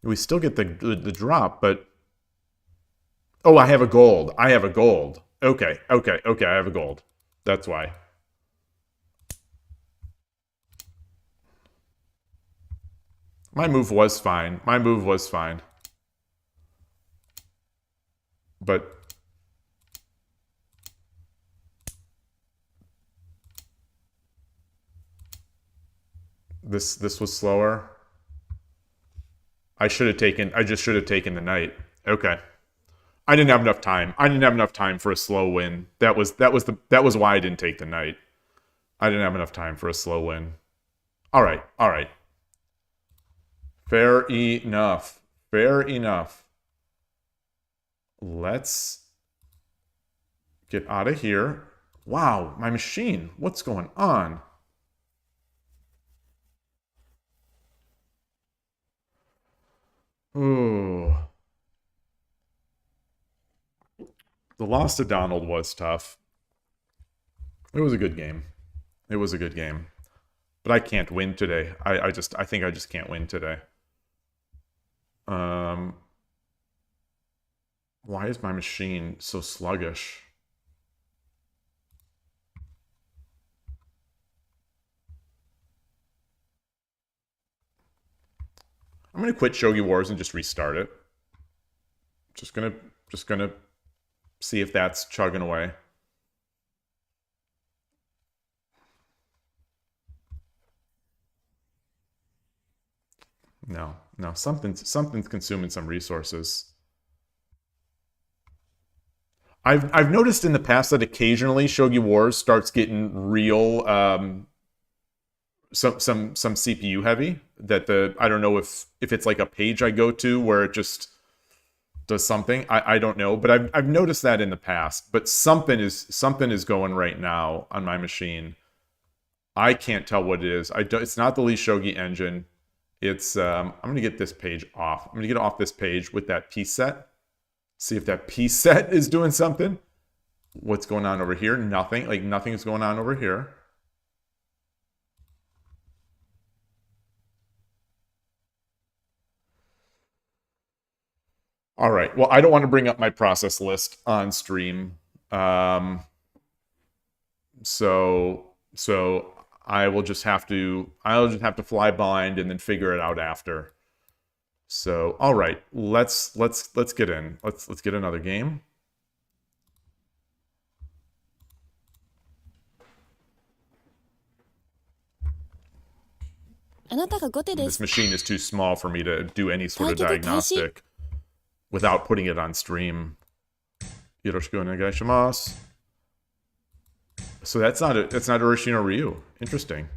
We still get the drop, but oh, I have a gold. I have a gold. Okay, I have a gold. That's why. My move was fine. But this was slower. I just should have taken the knight. Okay. I didn't have enough time. I didn't have enough time for a slow win. That was why I didn't take the knight. I didn't have enough time for a slow win. All right. Fair enough. Let's get out of here. Wow, my machine. What's going on? Ooh. The loss to Donald was tough. It was a good game. It was a good game. But I can't win today. I think I just can't win today. Why is my machine so sluggish? I'm gonna quit Shogi Wars and just restart it. Just gonna see if that's chugging away. No, something's consuming some resources. I've noticed in the past that occasionally Shogi Wars starts getting real some CPU heavy. That I don't know if it's like a page I go to where it just does something. I don't know, but I've noticed that in the past. But something is going right now on my machine. I can't tell what it is. It's not the Lee Shogi engine. It's I'm gonna get this page off. I'm gonna get off this page with that piece set. See if that piece set is doing something. What's going on over here? Nothing. Like nothing is going on over here. All right. Well, I don't want to bring up my process list on stream. So I'll just have to fly blind and then figure it out after. So, all right, let's get in. Let's get another game. This machine is too small for me to do any sort of diagnostic without putting it on stream. Yoroshiku onegaishimasu. So that's not Urashino Ryu. Interesting.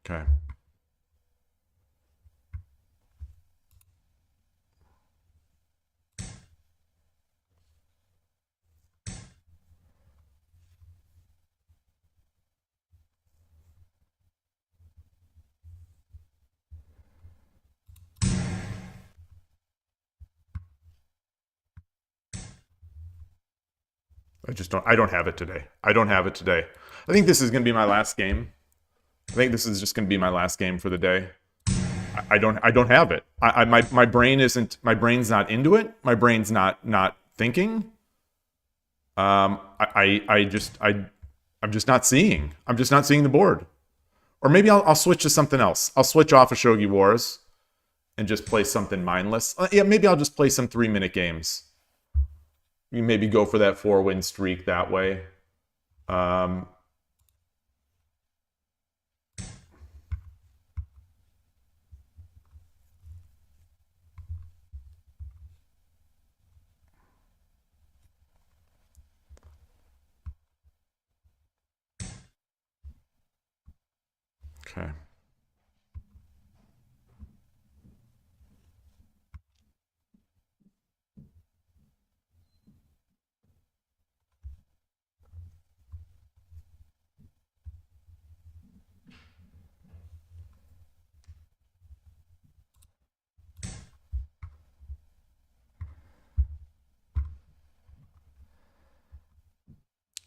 Okay. I don't have it today. I don't have it today. I think this is going to be my last game. I think this is just going to be my last game for the day. I don't have it. My brain's not into it. My brain's not thinking. I'm just not seeing. I'm just not seeing the board. Or maybe I'll switch to something else. I'll switch off of Shogi Wars and just play something mindless. Yeah, maybe I'll just play some 3-minute games. You maybe go for that 4-win streak that way. Okay.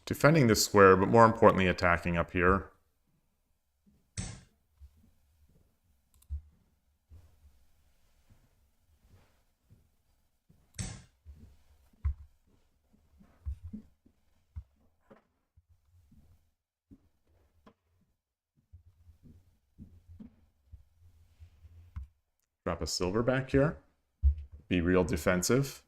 Defending this square, but more importantly, attacking up here. Drop a silver back here. Be real defensive.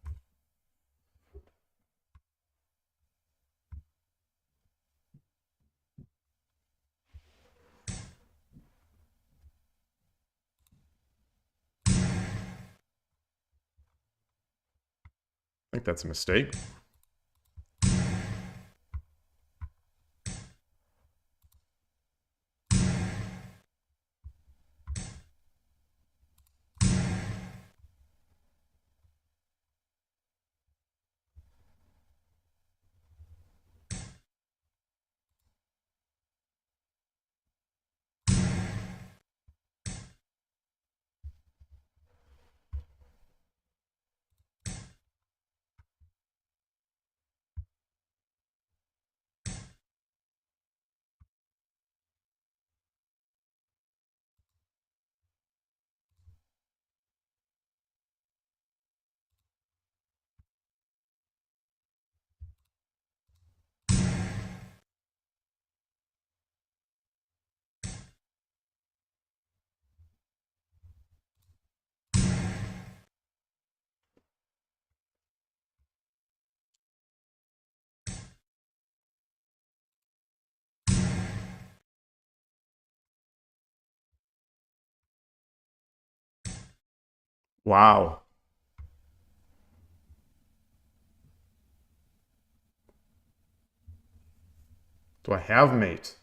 I think that's a mistake. Wow. Do I have mate?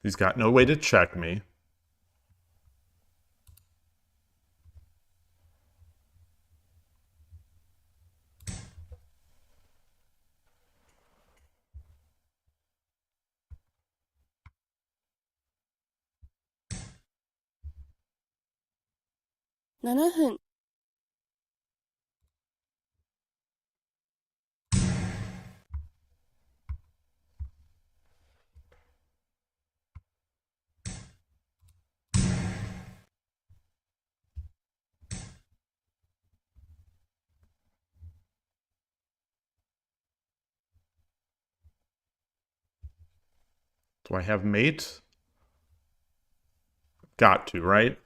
He's got no way to check me. $7. Do I have mate? Got to, right?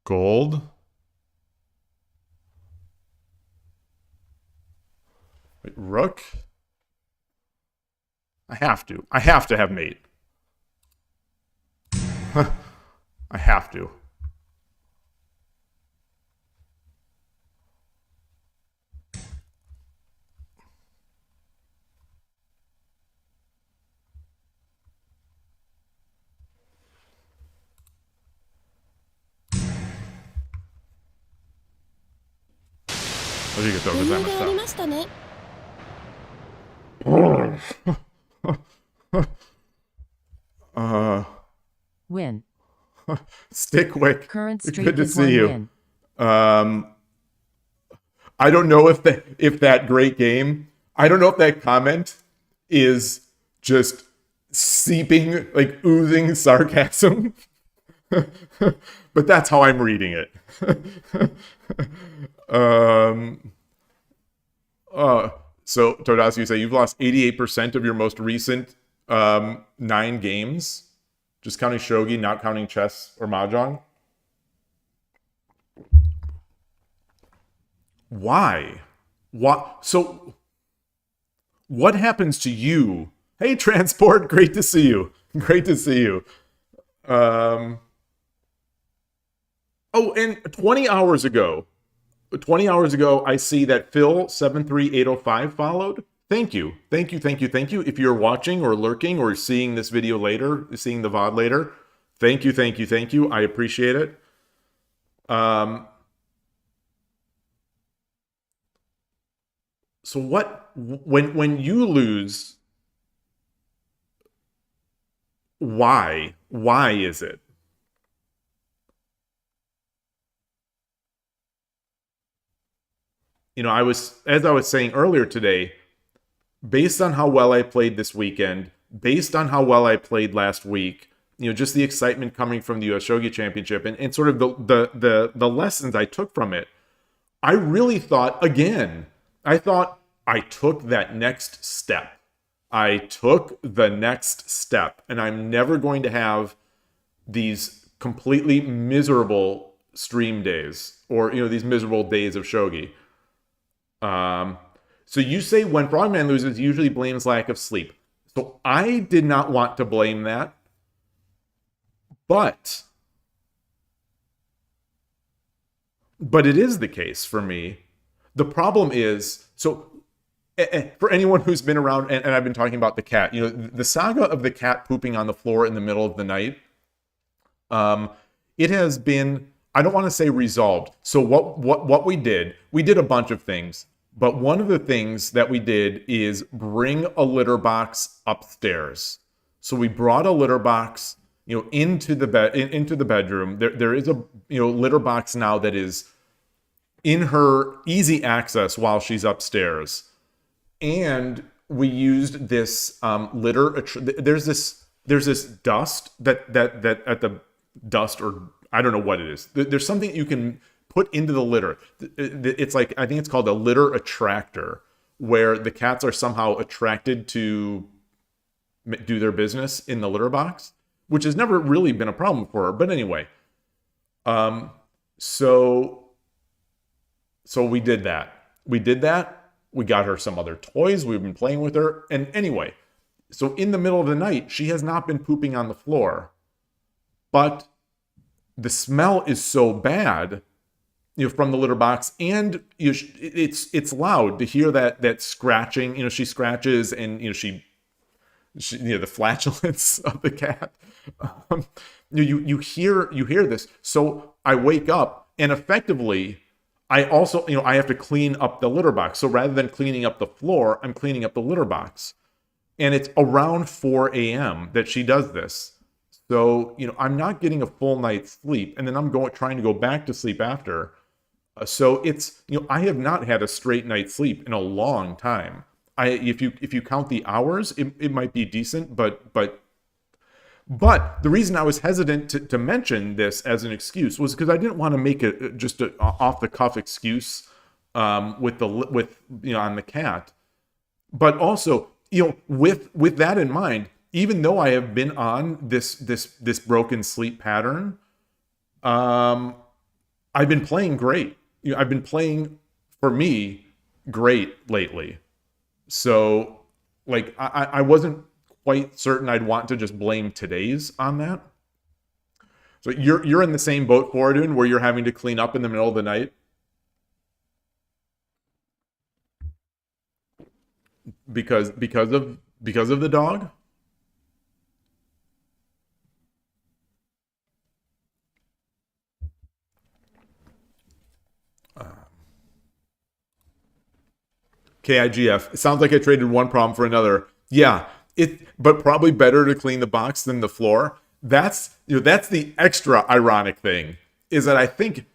Gold. Wait, rook? I have to. I have to have mate. I have to. Win. Stickwick. Current streak Good to is see 1 you. win. I don't know if that great game. I don't know if that comment is just seeping, like oozing sarcasm. But that's how I'm reading it. So Todas, you say you've lost 88% of your most recent 9 games, just counting shogi, not counting chess or mahjong. Why? What? So, what happens to you? Hey, Transport, great to see you. Great to see you. Oh, and 20 hours ago, I see that Phil73805 followed. Thank you. If you're watching or lurking or seeing this video later, seeing the VOD later, thank you. I appreciate it. So what, when you lose, why is it? You know, as I was saying earlier today, based on how well I played this weekend, based on how well I played last week, just the excitement coming from the US Shogi Championship and sort of the lessons I took from it, I really thought, again, I thought I took that next step. I took the next step, and I'm never going to have these completely miserable stream days or, these miserable days of Shogi. So you say when Frogman loses, he usually blames lack of sleep. So I did not want to blame that. But it is the case for me. The problem is, so for anyone who's been around, and I've been talking about the cat, the saga of the cat pooping on the floor in the middle of the night, it has been, I don't want to say resolved. So what we did a bunch of things, but one of the things that we did is bring a litter box upstairs. So we brought a litter box, into the bedroom. There is a litter box now that is in her easy access while she's upstairs. And we used this litter. There's this dust that at the dust, or I don't know what it is. There's something you can put into the litter. It's like, I think it's called a litter attractor, where the cats are somehow attracted to do their business in the litter box, which has never really been a problem for her. But anyway, so we did that. We got her some other toys. We've been playing with her. And anyway, so in the middle of the night, she has not been pooping on the floor. But the smell is so bad, from the litter box, and it's loud to hear that scratching. She scratches, and she the flatulence of the cat. You hear this. So I wake up, and effectively, I also, I have to clean up the litter box. So rather than cleaning up the floor, I'm cleaning up the litter box. And it's around 4 a.m. that she does this. So, I'm not getting a full night's sleep. And then I'm trying to go back to sleep after. So it's, I have not had a straight night's sleep in a long time. If you count the hours, it might be decent, but the reason I was hesitant to mention this as an excuse was because I didn't want to make it just an off the cuff excuse on the cat. But also, with that in mind, even though I have been on this broken sleep pattern, I've been playing great. I've been playing, for me, great lately. So, I wasn't quite certain I'd want to just blame today's on that. So you're in the same boat, Foradun, where you're having to clean up in the middle of the night? Because of the dog? KIGF. It sounds like I traded one problem for another. Yeah, but probably better to clean the box than the floor. That's the extra ironic thing, is that I think,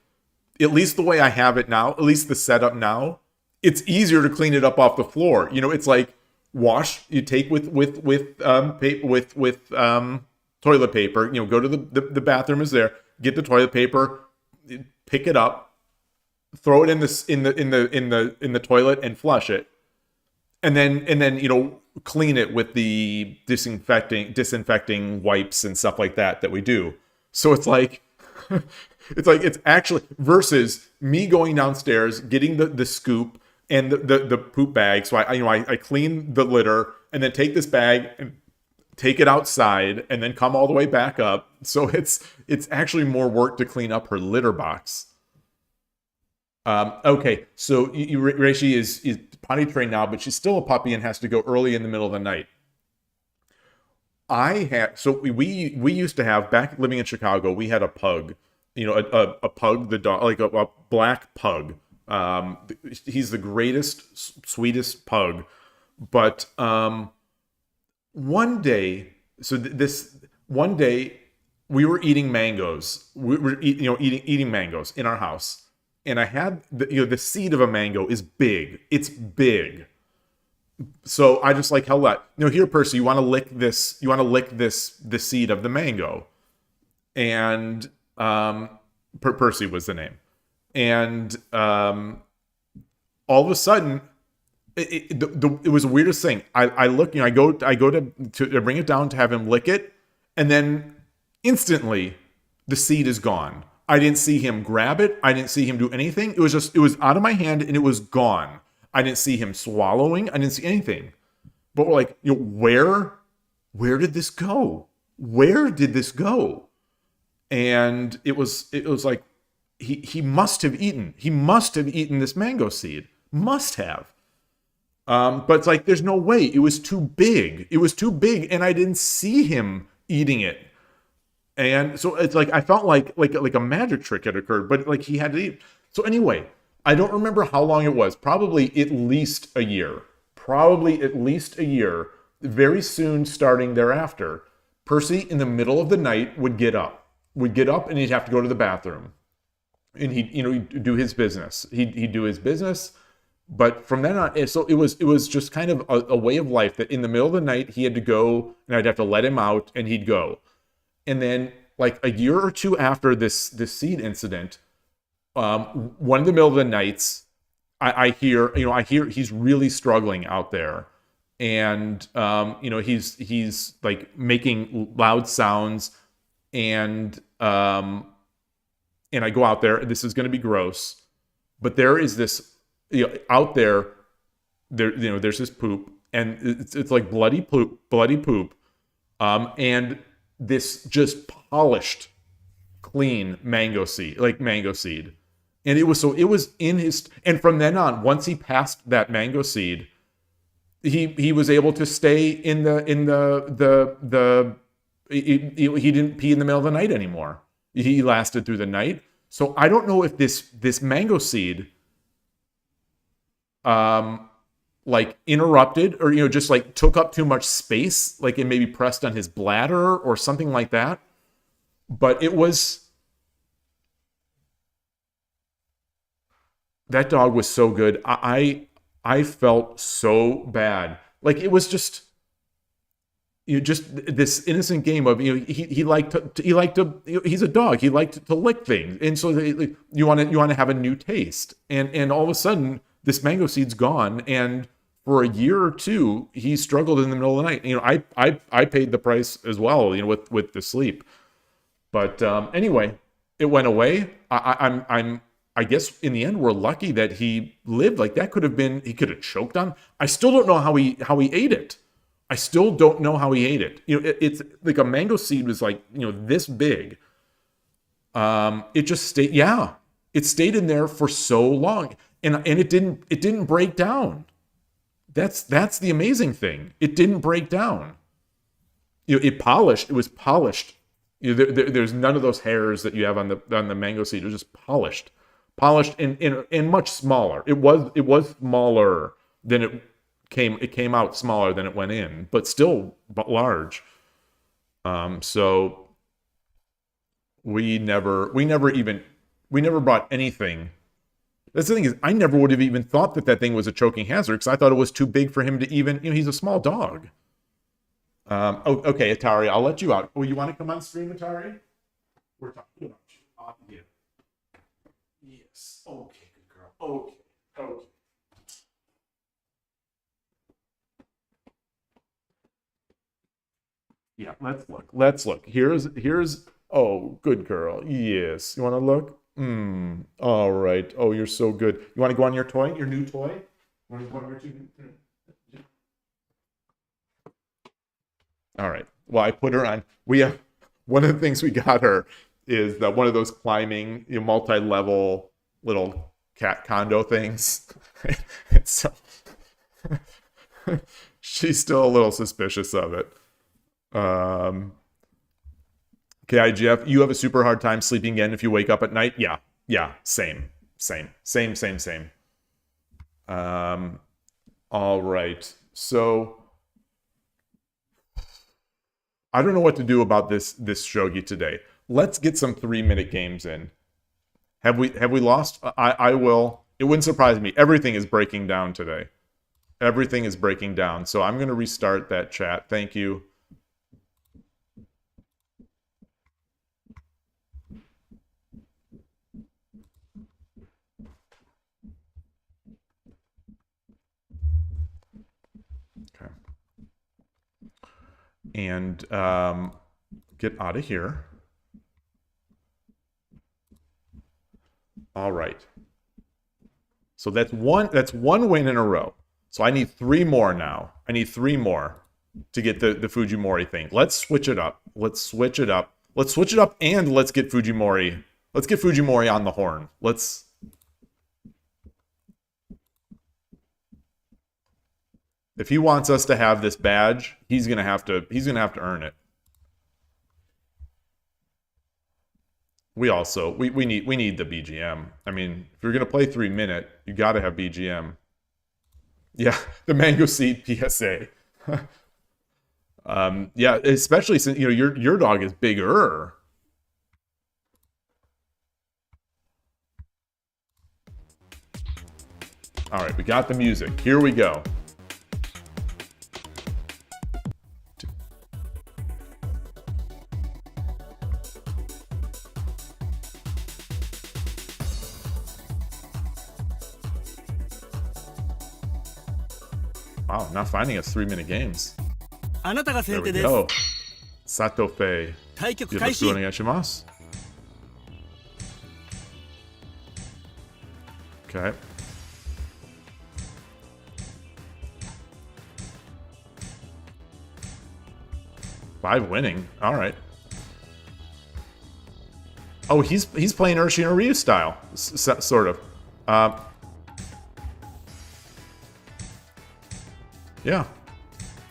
at least the way I have it now, at least the setup now, it's easier to clean it up off the floor. It's like wash. You take with toilet paper. Go to the bathroom is there. Get the toilet paper, pick it up, throw it in the toilet and flush it, and then clean it with the disinfecting wipes and stuff like that we do. So it's like it's actually, versus me going downstairs, getting the scoop and the poop bag. So I clean the litter and then take this bag and take it outside and then come all the way back up. So it's actually more work to clean up her litter box. Okay, so Reishi is potty trained now, but she's still a puppy and has to go early in the middle of the night. We used to have, back living in Chicago, we had a pug, a pug, the dog, like a black pug. He's the greatest, sweetest pug. But one day we were eating mangoes. We were eating mangoes in our house. And I had the seed of a mango is big. It's big. So I just like held that. Here, Percy, you want to lick this? You want to lick the seed of the mango? And Percy was the name. And all of a sudden, it was the weirdest thing. I look, I go to bring it down to have him lick it, and then instantly the seed is gone. I didn't see him grab it. I didn't see him do anything. It was out of my hand and it was gone. I didn't see him swallowing. I didn't see anything. But we're like, where did this go? Where did this go? And it was like he must have eaten. He must have eaten this mango seed. Must have. But it's like there's no way. It was too big. It was too big, and I didn't see him eating it. And so it's like I felt like a magic trick had occurred, but like he had to eat. So anyway, I don't remember how long it was. Probably at least a year. Very soon, starting thereafter, Percy in the middle of the night would get up, and he'd have to go to the bathroom, and he'd do his business. He'd do his business. But from then on, so it was just kind of a way of life that in the middle of the night he had to go, and I'd have to let him out, and he'd go. And then, like a year or two after this seed incident, one of the middle of the nights, I hear he's really struggling out there, and he's like making loud sounds, and I go out there. This is going to be gross, but there is this out there. There's this poop, and it's like bloody poop, and this just polished, clean mango seed. And it was in his, and from then on, once he passed that mango seed, he was able to stay in the he didn't pee in the middle of the night anymore. He lasted through the night. So I don't know if this mango seed like interrupted or just like took up too much space, like it maybe pressed on his bladder or something like that. But it was, that dog was so good. I felt so bad. Like it was just this innocent game of he liked to he's a dog. He liked to lick things, and so you want to have a new taste, and all of a sudden this mango seed's gone, and for a year or two he struggled in the middle of the night. I paid the price as well, with the sleep. But anyway, it went away. I guess in the end we're lucky that he lived. Like that could have been, he could have choked on. I still don't know how he ate it. I still don't know how he ate it. It's like a mango seed was like this big. It just stayed. Yeah, it stayed in there for so long, and it didn't break down. That's the amazing thing. It didn't break down. It polished. It was polished. There's none of those hairs that you have on the mango seed. It was just polished and much smaller. It was smaller than it came out smaller than it went in, but still large. So we never bought anything. That's the thing, is I never would have even thought that thing was a choking hazard, because I thought it was too big for him to even, he's a small dog. Okay, Atari, I'll let you out. Oh, you want to come on stream, Atari? We're talking about you. Yeah. Yes. Okay, good girl. Okay. Yeah, let's look. Here's, oh, good girl. Yes. You want to look? All right. Oh, you're so good. You want to go on your new toy? You want to go on your All right. Well, I put her on. We have one of the things we got her is one of those climbing, multi-level little cat condo things. And so she's still a little suspicious of it. KIGF, you have a super hard time sleeping again if you wake up at night? Yeah, same. All right. So I don't know what to do about this shogi today. Let's get some 3-minute games in. Have we lost? I will. It wouldn't surprise me. Everything is breaking down today. Everything is breaking down. So I'm going to restart that chat. Thank you. Okay. And get out of here. All right. So that's one win in a row. So I need 3 more now. I need 3 more to get the Fujimori thing. Let's switch it up. Let's switch it up. Let's switch it up and let's get Fujimori. Let's get Fujimori on the horn. Let's... If he wants us to have this badge, he's gonna have to earn it. We need the BGM. I mean, if you're gonna play 3 minute, you gotta have BGM. Yeah, the mango seed PSA. Yeah, especially since your dog is bigger. All right, we got the music. Here we go. Wow, not finding us 3-minute games. There we go. Satofe. Yoroshiku onegaishimasu. Okay. Five winning. All right. Oh, he's playing Urshin or Ryu style, sort of. Yeah,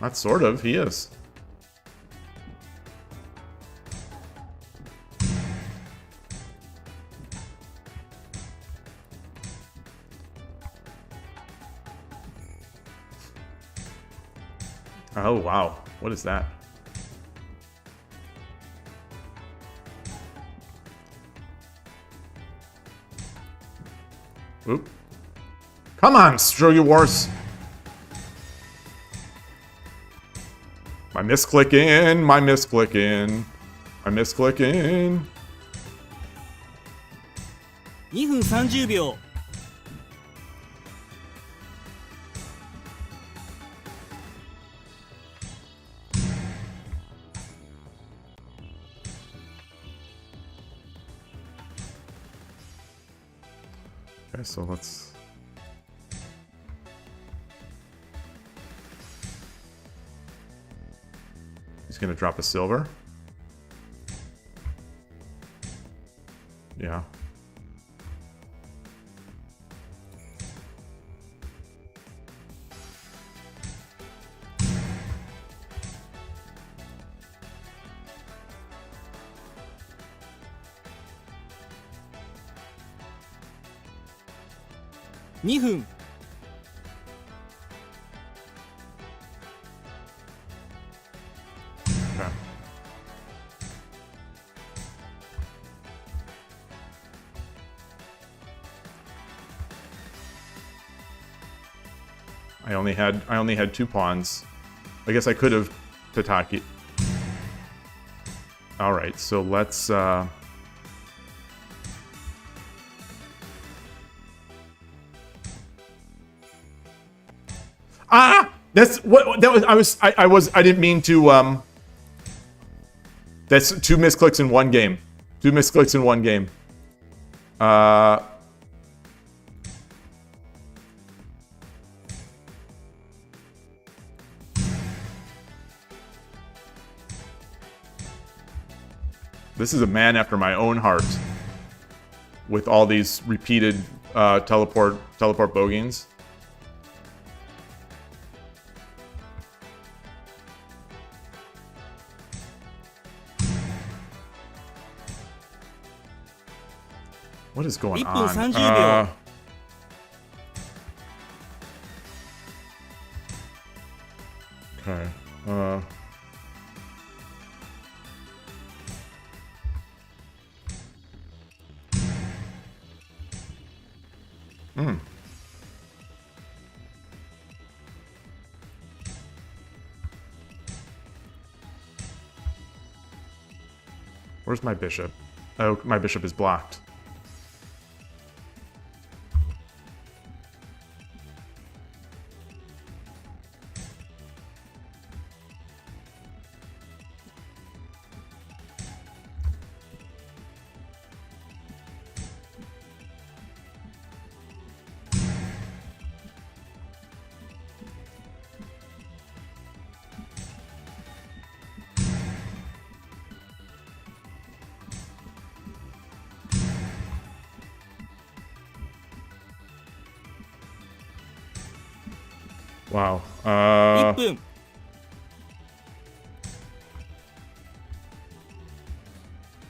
not sort of. He is. Oh wow, what is that? Oop. Come on, Shogi Wars. My misclicking, my misclicking, my misclicking. 2分30秒 Okay, so let's... He's gonna drop a silver. Yeah.2分 Okay. I only had 2 pawns. I guess I could have Tataki. All right, so let's Ah! That's what that was. I didn't mean to. That's 2 misclicks in one game. 2 misclicks in one game. This is a man after my own heart. With all these repeated teleport bogeys. What is going on? 1分30秒 Okay. Where's my bishop? Oh, my bishop is blocked. Wow. 1分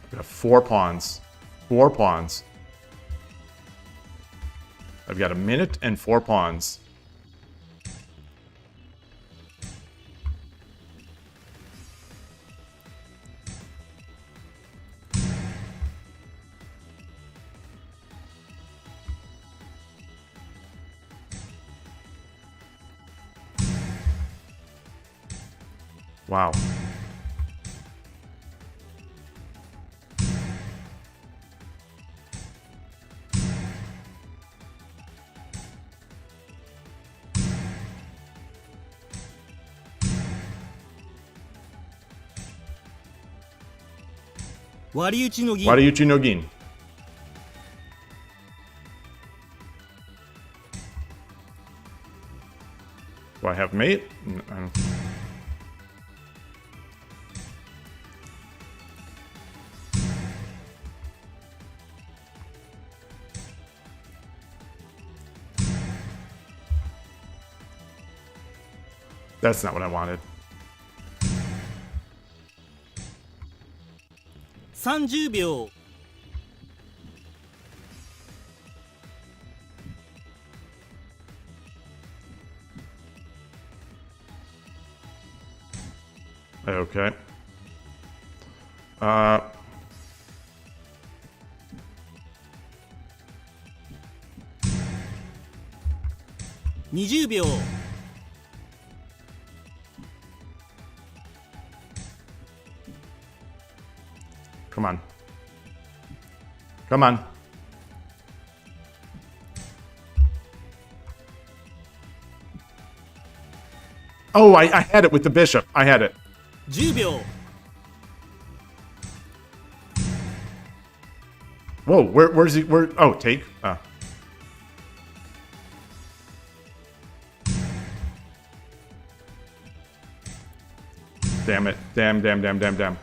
I've got 4 pawns. 4 pawns. I've got a minute and 4 pawns. Wow. Wariuchi no Gin. Wariuchi no Gin. Do I have mate? I don't... That's not what I wanted. 30秒 Okay. 20秒 Come on. Come on. Oh, I had it with the bishop. I had it. 10秒 Whoa, where's he? Where? Oh, take. Damn it. Damn.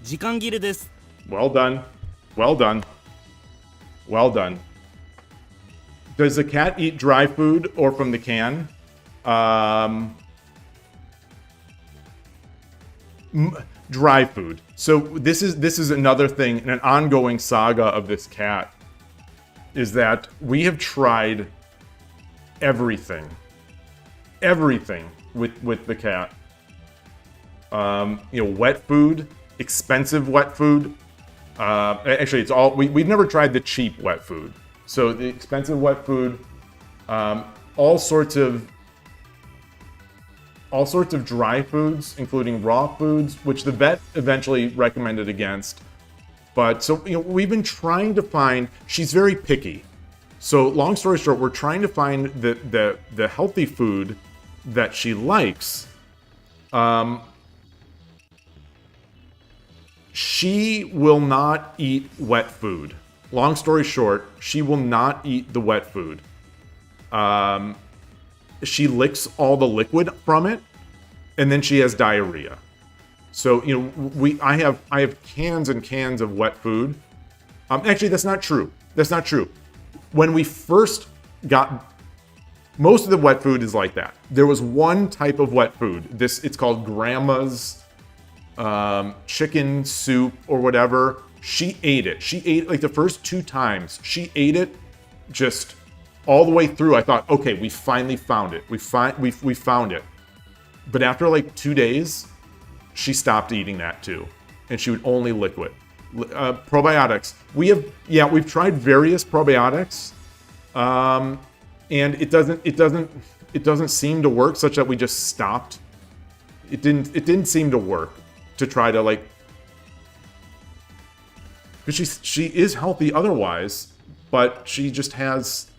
時間切れです Well done. Well done. Well done. Does the cat eat dry food or from the can? Dry food. So this is another thing, an ongoing saga of this cat, is that we have tried everything with the cat. Wet food, expensive wet food. Actually, it's all we've never tried the cheap wet food. So the expensive wet food, all sorts of dry foods, including raw foods, which the vet eventually recommended against. But so we've been trying to find. She's very picky. So long story short, we're trying to find the healthy food that she likes. She will not eat wet food. Long story short, she will not eat the wet food. She licks all the liquid from it, and then she has diarrhea. So I have cans and cans of wet food. Actually, that's not true. That's not true. When we first got, most of the wet food is like that. There was one type of wet food. It's called Grandma's chicken soup or whatever. She ate it. She ate like the first 2 times. She ate it just all the way through. I thought, okay, we finally found it. We found it. But after like 2 days, she stopped eating that too, and she would only lick it. Probiotics. We've tried various probiotics, and it doesn't seem to work, such that we just stopped. It didn't seem to work to try to, like, because she is healthy otherwise, but she just has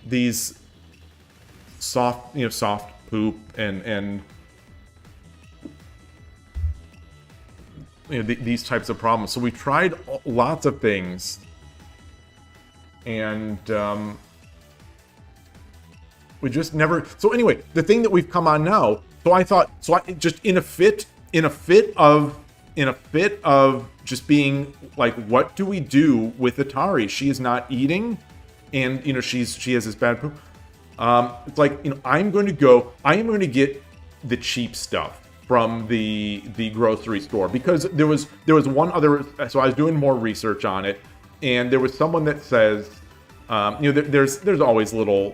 these soft poop and these types of problems. So we tried lots of things, and we just never. So anyway, the thing that we've come on now. So I just in a fit of just being like, what do we do with Atari? She is not eating, and she has this bad poop. It's like, I am going to get the cheap stuff from the grocery store, because there was one other. So I was doing more research on it, and there was someone that says, there's always little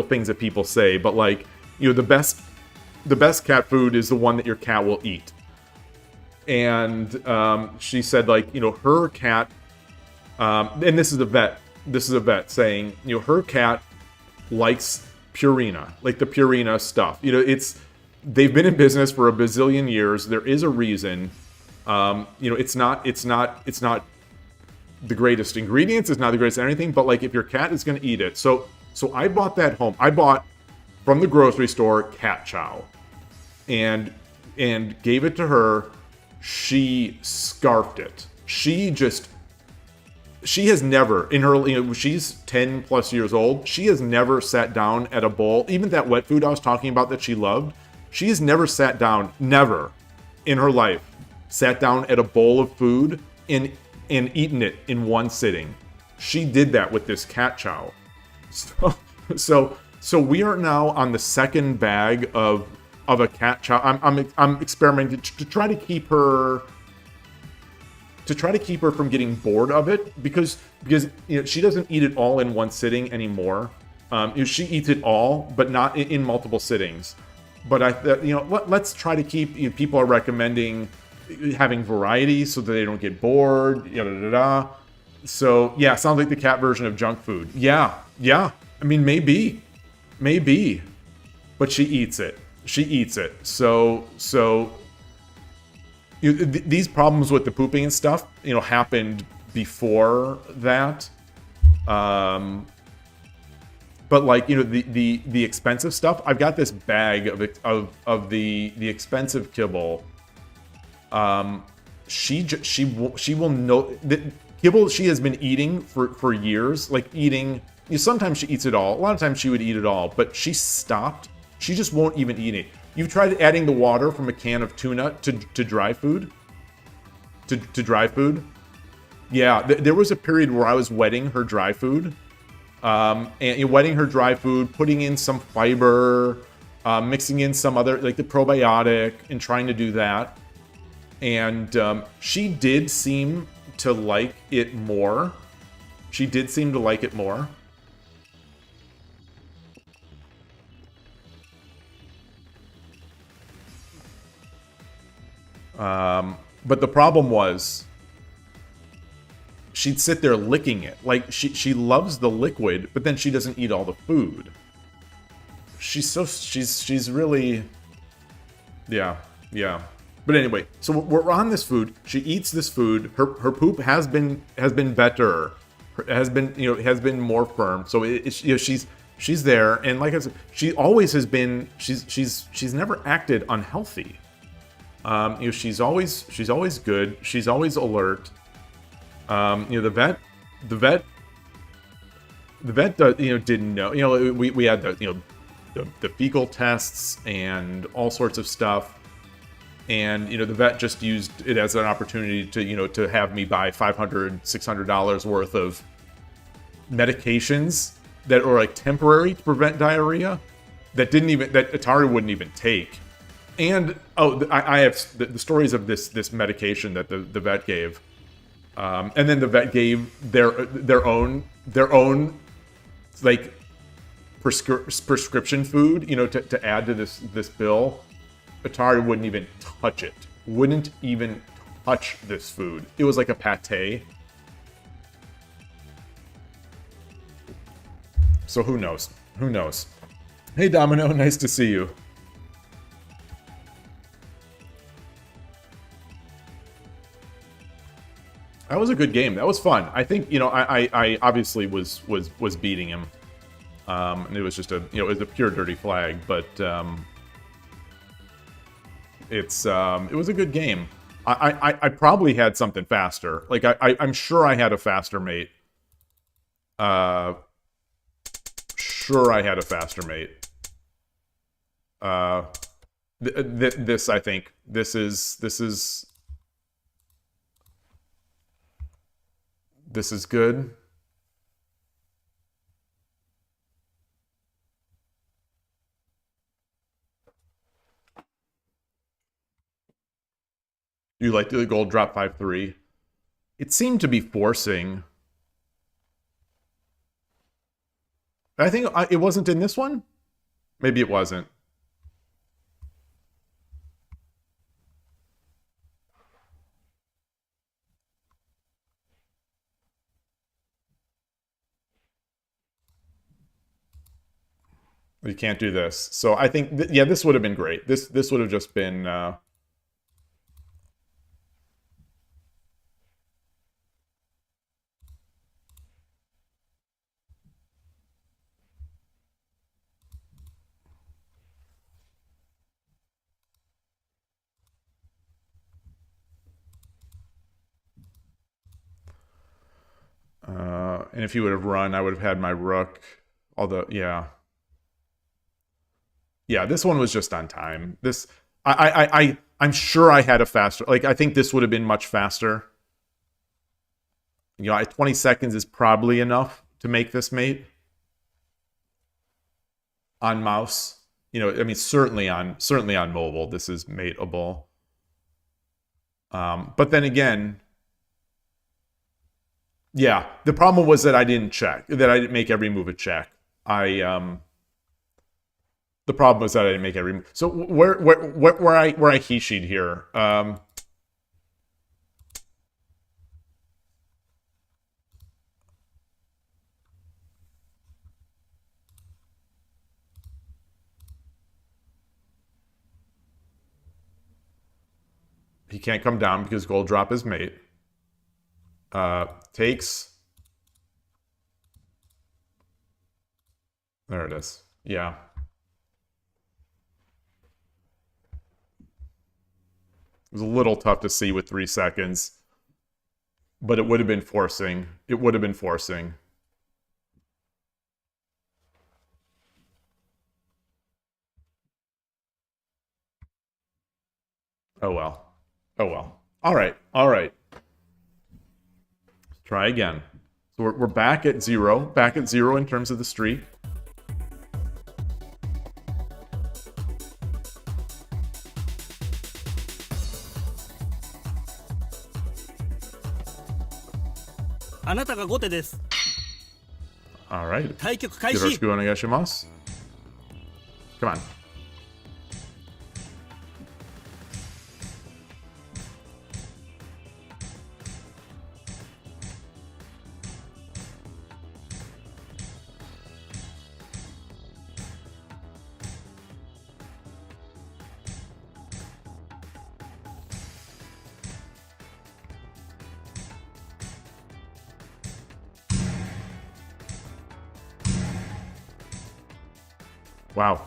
things that people say, but like, the best cat food is the one that your cat will eat. And she said, like, her cat, and this is a vet saying, her cat likes Purina, like the Purina stuff. They've been in business for a bazillion years. There is a reason. It's not the greatest ingredients. It's not the greatest anything. But like, if your cat is going to eat it, so I bought that home. I bought from the grocery store cat chow, and gave it to her. She scarfed it. She has never, in her, she's 10 plus years old. She has never sat down at a bowl. Even that wet food I was talking about that she loved, she has never sat down, never in her life, sat down at a bowl of food and eaten it in one sitting. She did that with this cat chow. So we are now on the second bag of a cat chow. I'm experimenting to try to keep her from getting bored of it, because she doesn't eat it all in one sitting anymore. She eats it all, but not in multiple sittings. But let's try to keep. People are recommending having variety so that they don't get bored. Yada da da. So yeah, sounds like the cat version of junk food. Yeah. I mean, maybe, but she eats it. So these problems with the pooping and stuff, happened before that. But like, the expensive stuff, I've got this bag of the expensive kibble. She will know the kibble she has been eating for years, like eating. Sometimes she eats it all. A lot of times she would eat it all, but she stopped. She just won't even eat it. You've tried adding the water from a can of tuna to dry food? To dry food? Yeah, there was a period where I was wetting her dry food. And wetting her dry food, putting in some fiber, mixing in some other, like the probiotic, and trying to do that. And she did seem to like it more. But the problem was, she'd sit there licking it. Like, she loves the liquid, but then she doesn't eat all the food. She's really, yeah. But anyway, so we're on this food. She eats this food. Her poop has been better. Has been more firm. So she's there, and like I said, she always has been. She's never acted unhealthy. She's always good. She's always alert. The vet didn't know. We had the fecal tests and all sorts of stuff, and the vet just used it as an opportunity to have me buy $500-$600 worth of medications that are like temporary to prevent diarrhea that Atari wouldn't even take. And I have the stories of this medication that the vet gave, and then the vet gave their own like prescription food, to add to this bill. Atari wouldn't even touch it. touch this food. It was like a pate. So who knows? Who knows? Hey Domino, nice to see you. That was a good game. That was fun. I think, you know, I obviously was beating him. And it was just a, you know, it was a pure dirty flag, but it was a good game. I probably had something faster. Like I'm sure I had a faster mate. Sure I had a faster mate. This I think this is good. You like the gold drop 5-3? It seemed to be forcing. I think it wasn't in this one. Maybe it wasn't. You can't do this. So I think, yeah, this would have been great. This would have just been... and if he would have run, I would have had my rook. Although, yeah. Yeah, this one was just on time. This, I'm sure I had a faster... Like, I think this would have been much faster. You know, 20 seconds is probably enough to make this mate. On mouse. You know, I mean, certainly on mobile, this is mateable. But then again... Yeah, the problem was that I didn't check. That I didn't make every move a check. The problem was that I didn't make every move. So where I Hishi'd here. He can't come down because gold drop is mate. Takes. There it is. Yeah. It was a little tough to see with 3 seconds. But it would have been forcing. It would have been forcing. Oh well. Oh well. All right. All right. Let's try again. So we're back at 0. Back at 0 in terms of the streak. All right. 対局開始。 Yoroshiku onegaishimasu. Come on. Wow.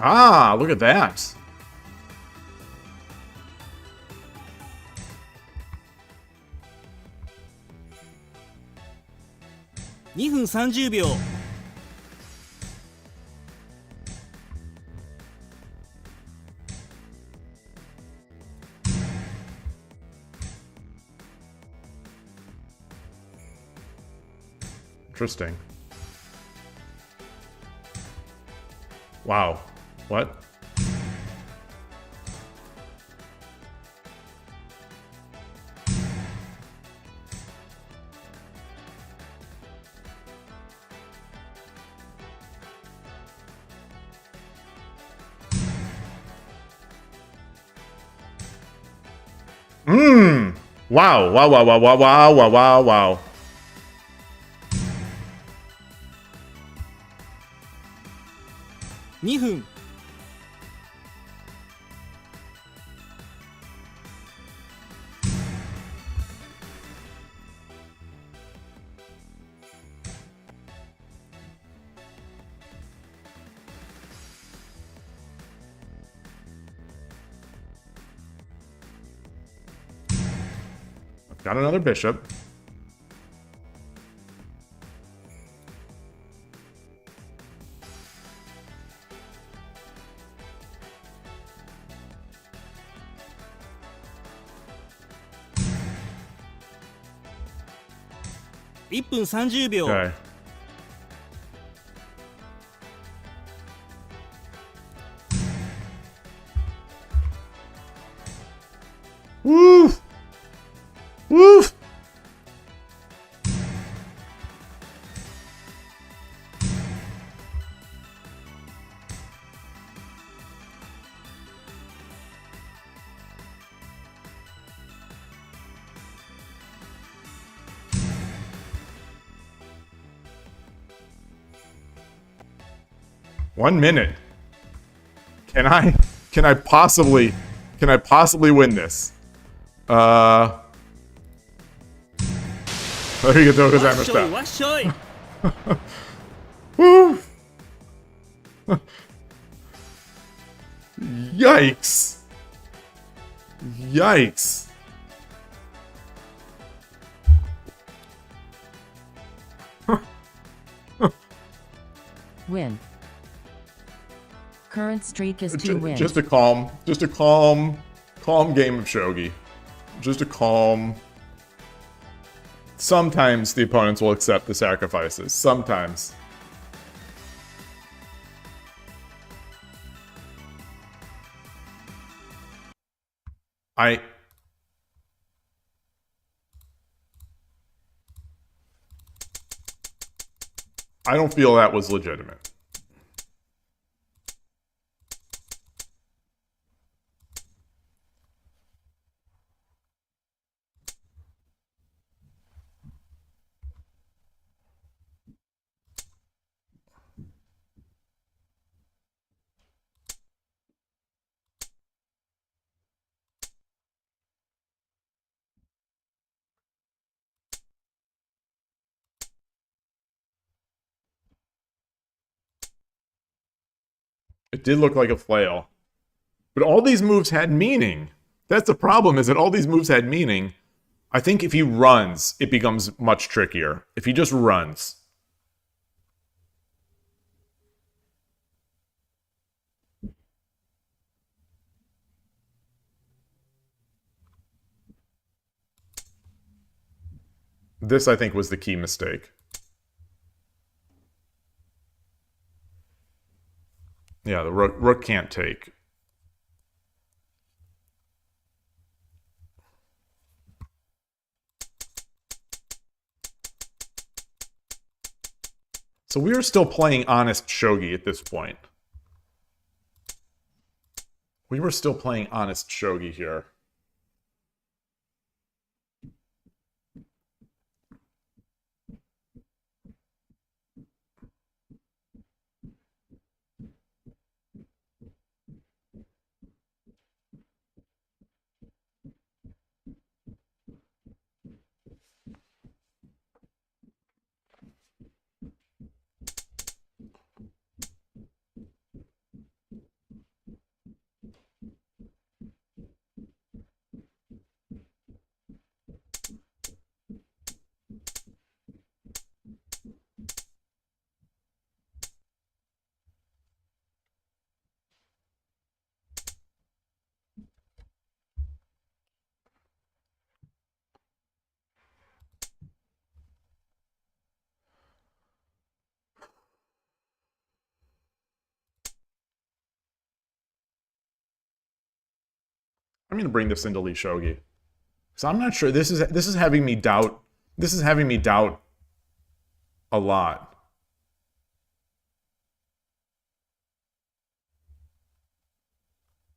Ah, look at that.2分30秒。 Interesting. Wow. What? Mmm. Wow. Wow, wow, wow, wow, wow, wow, wow, wow. $2 分 Got another bishop. $1分30秒 Okay. Woo! Woo! One minute. Can I possibly win this? There you go, わっしょいわっしょい Woo! Yikes! Yikes! Win. Current streak is 2 wins. Just a calm game of shogi. Just a calm. Sometimes the opponents will accept the sacrifices. Sometimes. I don't feel that was legitimate. It did look like a flail. But all these moves had meaning. That's the problem, is that all these moves had meaning. I think if he runs, it becomes much trickier. If he just runs. This, I think, was the key mistake. Yeah, the rook can't take. So we are still playing honest shogi at this point. We were still playing honest shogi here. I'm gonna bring this into Lee Shogi. So I'm not sure. This is having me doubt. This is having me doubt a lot.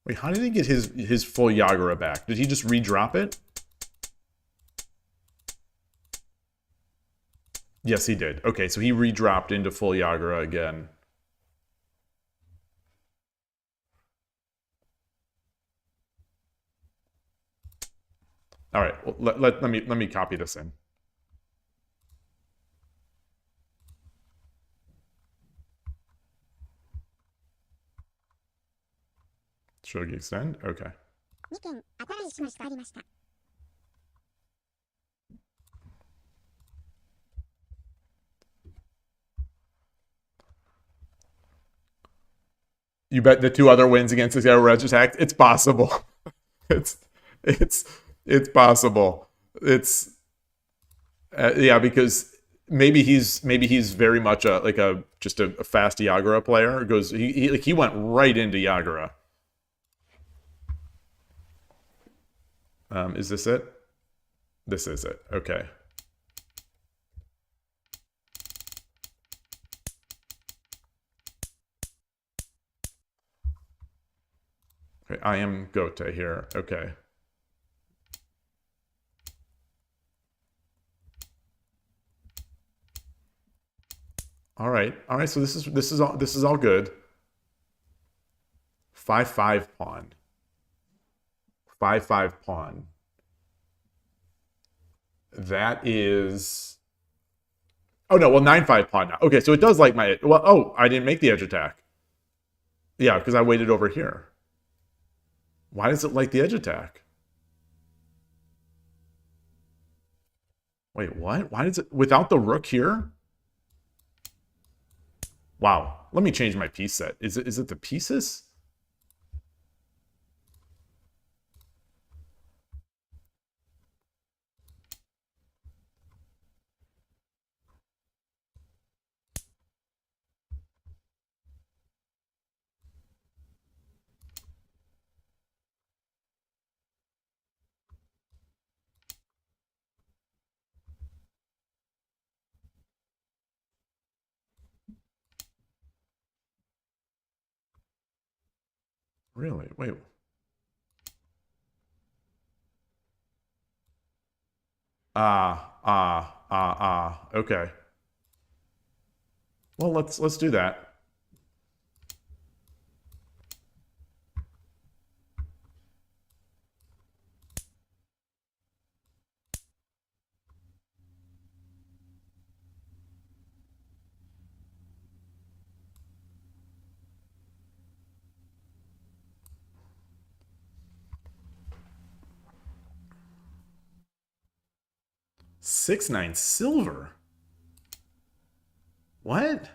Wait, how did he get his full Yagura back? Did he just redrop it? Yes, he did. Okay, so he redropped into full Yagura again. All right, well, let me copy this in. Shogi extend? Okay. You bet the 2 other wins against this guy were edge attacked? It's possible. it's possible. It's yeah, because maybe he's very much just a fast Yagura player. He went right into Yagura. Is this it? This is it. Okay. Okay, I am Gote here. Okay. All right. So this is all good. 5/5 pawn. 5/5 pawn. That is. Oh no! Well, 9/5 pawn now. Okay, so it does like my. Well, oh, I didn't make the edge attack. Yeah, because I waited over here. Why does it like the edge attack? Wait, what? Why does it without the rook here? Wow. Let me change my piece set. Is it the pieces? Really? Wait. Okay. Well, let's do that. $6-9 silver. What?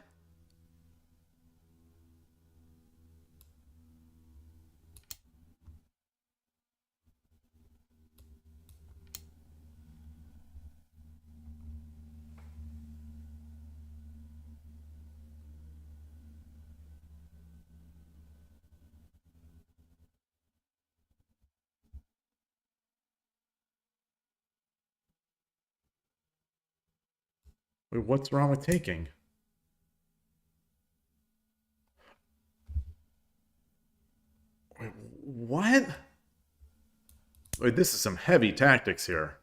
Wait, what's wrong with taking? Wait, what? Wait, this is some heavy tactics here.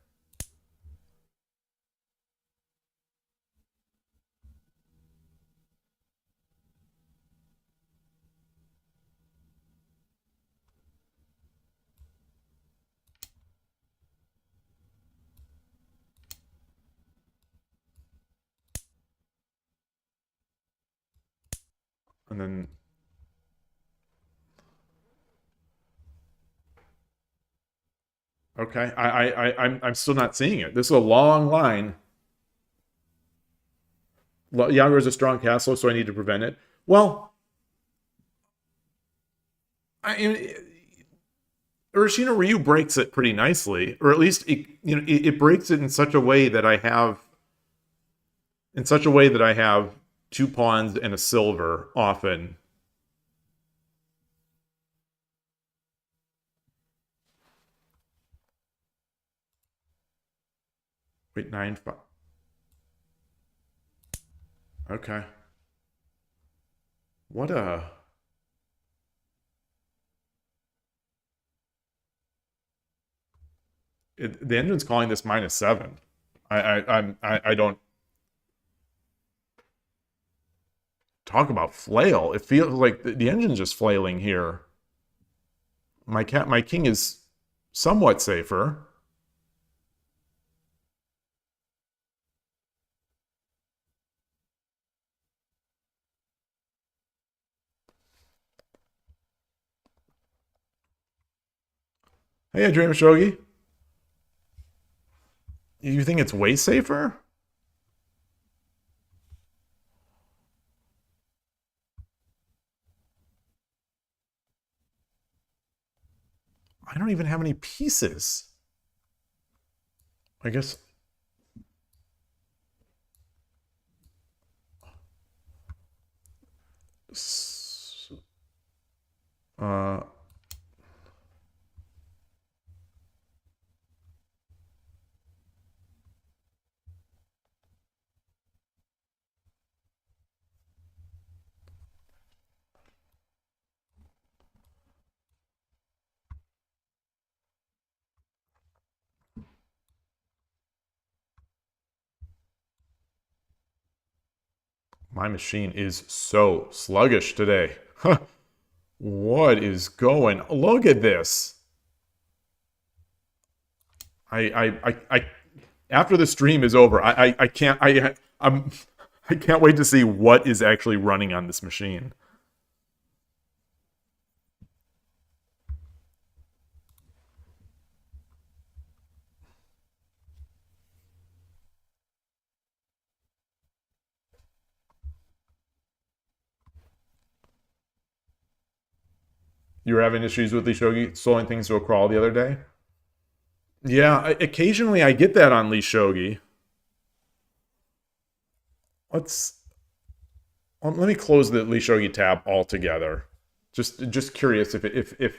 And then okay, I'm still not seeing it. This is a long line. Yagura is a strong castle, so I need to prevent it. Well, Urashino Ryu breaks it pretty nicely, or at least it breaks it in such a way that I have 2 pawns and a silver often. Wait, 9-5. Okay. What a... the engine's calling this -7. I don't talk about flail. It feels like the engine's just flailing here. My king is somewhat safer. Hey, Dream of Shogi. You think it's way safer? I don't even have any pieces. I guess... my machine is so sluggish today. What is going? Look at this. I after the stream is over, I can't I can't wait to see what is actually running on this machine. You were having issues with the Shogi slowing things to a crawl the other day? Yeah, occasionally I get that on Lee Shogi. Let me close the Lee Shogi tab altogether. Just curious if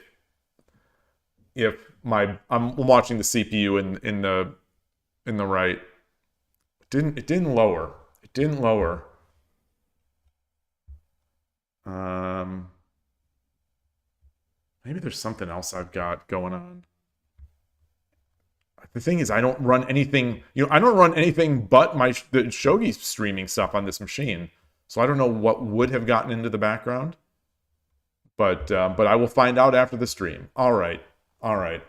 I'm watching the CPU in the right. It didn't lower. It didn't lower. Maybe there's something else I've got going on. The thing is, I don't run anything, I don't run anything but the Shogi streaming stuff on this machine. So I don't know what would have gotten into the background. But I will find out after the stream. All right. All right.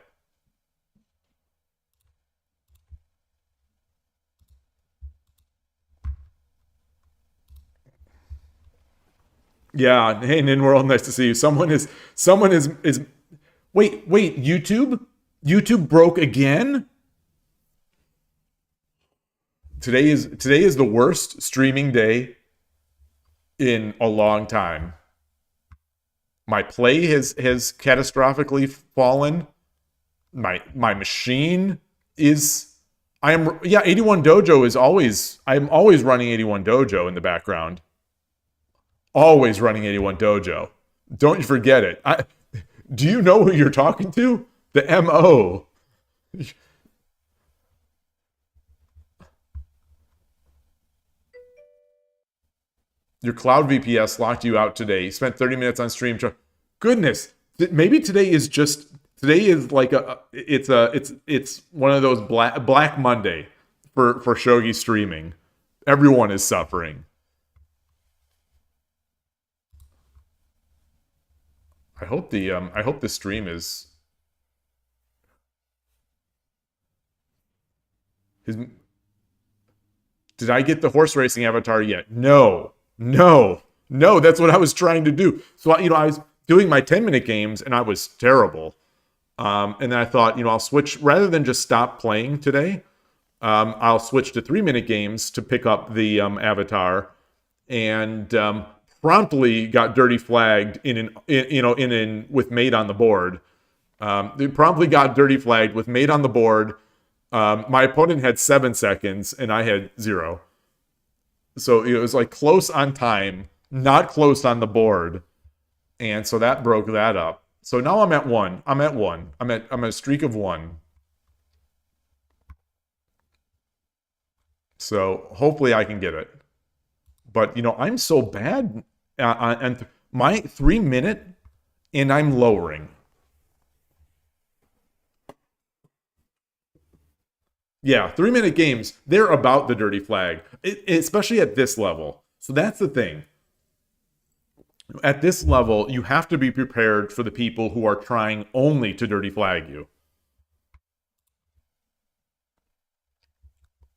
Yeah, hey Ninworld, nice to see you. Someone is wait, YouTube? YouTube broke again? Today is the worst streaming day in a long time. My play has catastrophically fallen. My machine is 81 Dojo is I'm always running 81 Dojo in the background. Always running 81 Dojo. Don't you forget it. Do you know who you're talking to? The MO. Your cloud VPS locked you out today. You spent 30 minutes on stream. Goodness, maybe today is like it's one of those Black Monday for Shogi streaming. Everyone is suffering. I hope the stream is Did I get the horse racing avatar yet? No. That's what I was trying to do. So I was doing my 10-minute games and I was terrible. And then I thought, I'll switch rather than just stop playing today. I'll switch to 3-minute games to pick up the avatar, and promptly got dirty flagged with mate on the board. They promptly got dirty flagged with mate on the board. My opponent had 7 seconds and I had 0. So it was like close on time, not close on the board. And so that broke that up. So now I'm at 1. I'm at a streak of 1. So hopefully I can get it. But, you know, I'm so bad. And my 3 minute, and I'm lowering. Yeah, 3 minute games, they're about the dirty flag, especially at this level. So that's the thing. At this level, you have to be prepared for the people who are trying only to dirty flag you.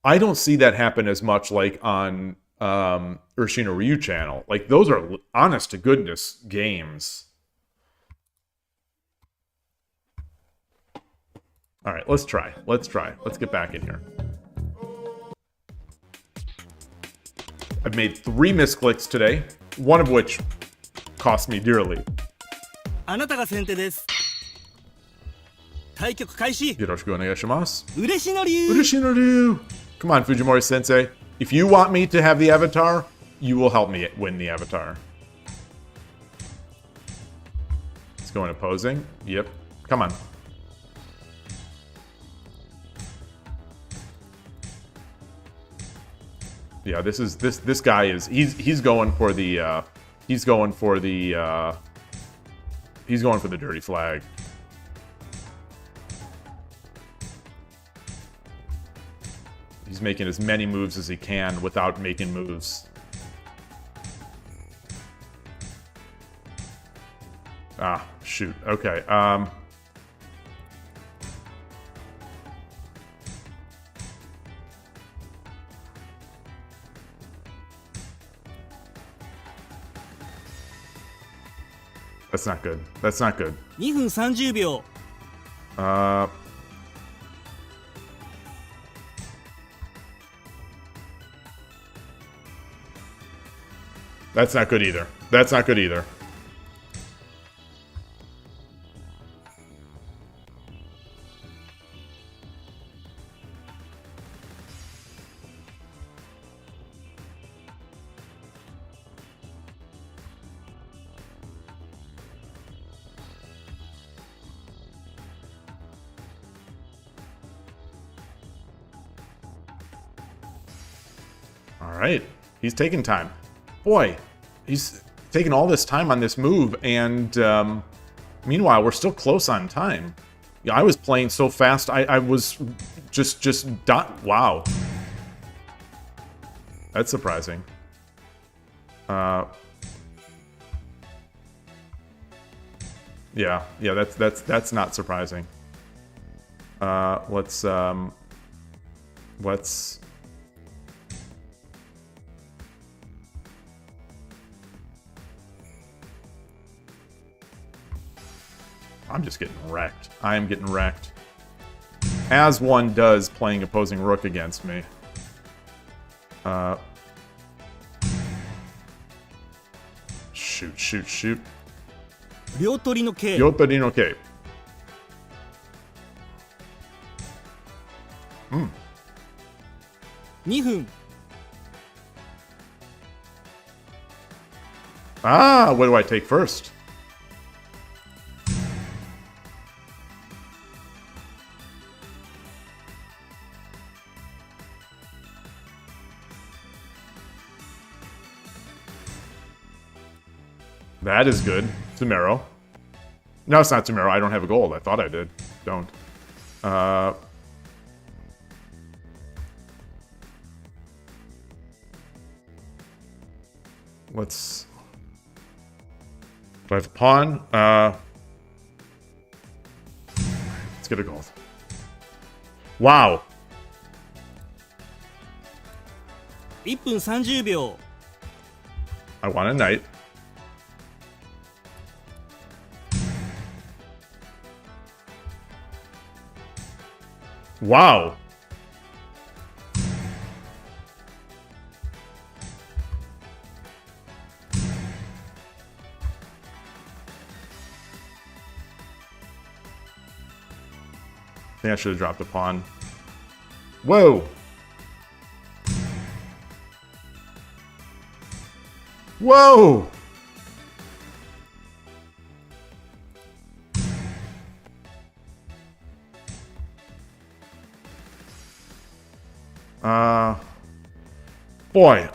I don't see that happen as much like on Urshino Ryu channel. Like, those are honest to goodness games. All right, let's try. Let's get back in here. I've made 3 misclicks today, one of which cost me dearly. あなたが先手です。対局開始。Yoroshiku onegaishimasu. 嬉しの竜。 Urishino Ryu. Come on, Fujimori Sensei. If you want me to have the avatar, you will help me win the avatar. Let's go in opposing. Yep. Come on. Yeah, this guy is he's going for the he's going for the dirty flag. He's making as many moves as he can without making moves. Ah, shoot. Okay. That's not good. That's not good. 2分30秒。 That's not good either. That's not good either. All right. He's taking time. Boy, he's taking all this time on this move, and meanwhile, we're still close on time. Yeah, I was playing so fast, I was just wow. That's surprising. Yeah, that's not surprising. Let's I'm just getting wrecked. I am getting wrecked. As one does playing opposing rook against me. Shoot. 両取りの桂。 Yotori no Kei. 2分。 Ah, what do I take first? That is good. Tumero. No, it's not Tumero. I don't have a gold. I thought I did. Don't. Let's... Do I have a pawn? Let's get a gold. Wow. 1分30秒。 I want a knight. Wow. I think I should have dropped a pawn. Whoa. Whoa. Boy.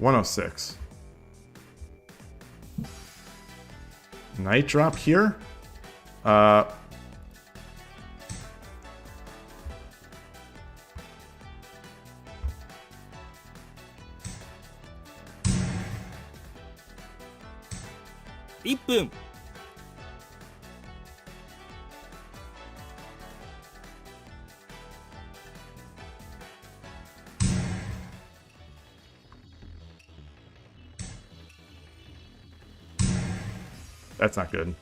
$106. Night drop here?1分 That's not good.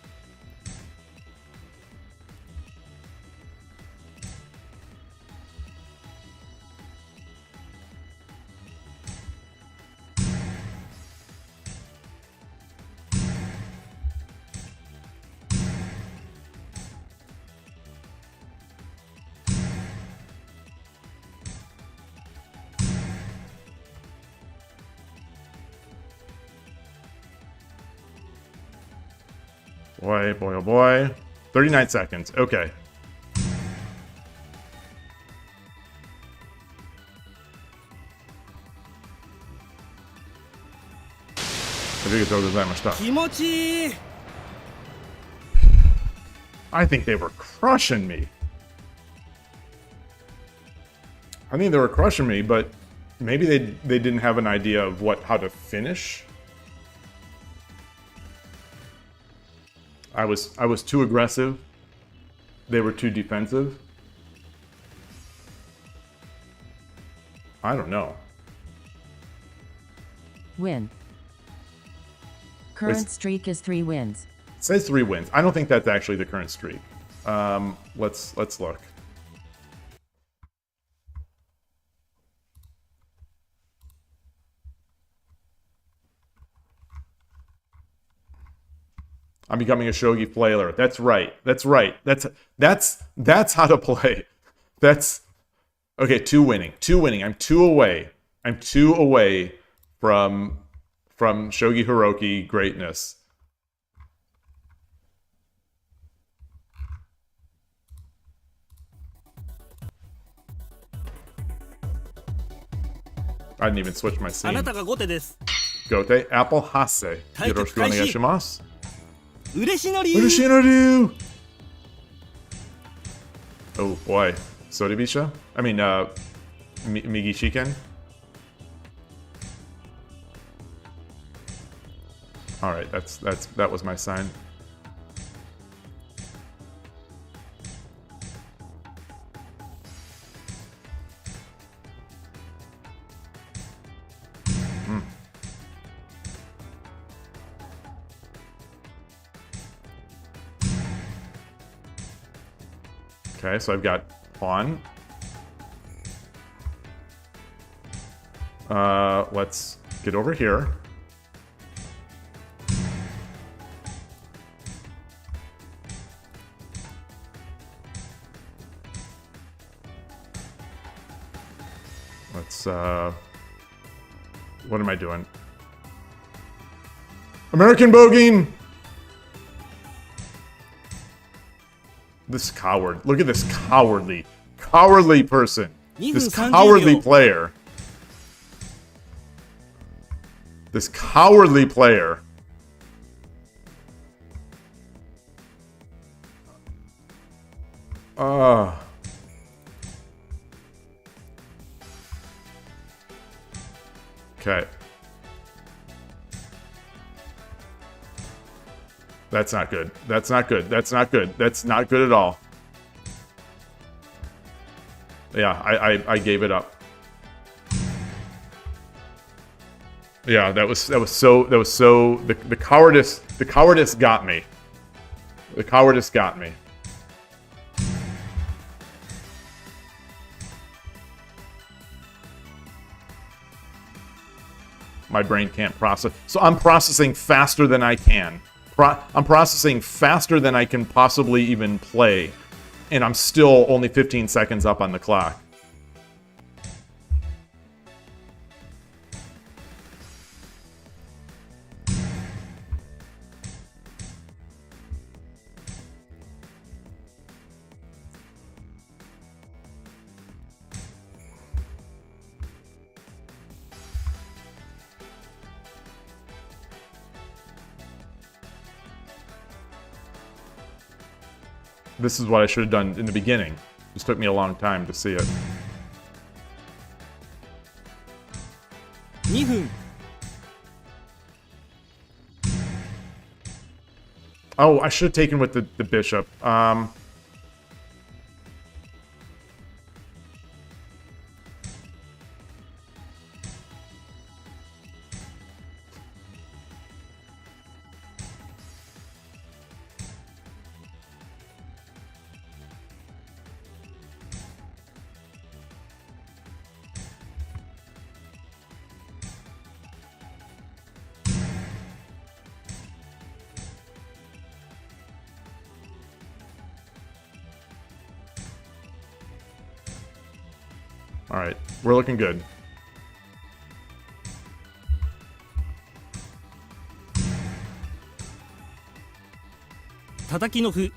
Boy, boy, oh boy. 39 seconds. Okay. I think it's over that much stuff. 気持ちいい I think they were crushing me. I think they were crushing me, but maybe they didn't have an idea of how to finish. I was too aggressive. They were too defensive. I don't know. Win. Current It's- streak is 3 wins. It says 3 wins. I don't think that's actually the current streak. Let's look. I'm becoming a shogi player. That's right. That's right. That's how to play. That's okay. 2 winning. 2 winning. I'm 2 away. I'm 2 away from shogi hiroki greatness. I didn't even switch my あ scene. なたが後手です Gote Apple Hase. Yoroshiku onegaishimasu. 嬉しのり Urushinaryu! Oh boy. Soribisha? I mean, Migi Shiken? Alright, that was my sign. Okay, so I've got pawn. Let's get over here. Let's, what am I doing? American bogeying! This coward. Look at this cowardly person. This cowardly player. This cowardly player. Okay. That's not good. That's not good. That's not good. That's not good at all. Yeah, I gave it up. Yeah, that was so the cowardice got me. The cowardice got me. My brain can't process. So I'm processing faster than I can. I'm processing faster than I can possibly even play. And I'm still only 15 seconds up on the clock. This is what I should have done in the beginning. This took me a long time to see it. 2分 Oh, I should have taken with the bishop. All right, we're looking good. Tataki no fu.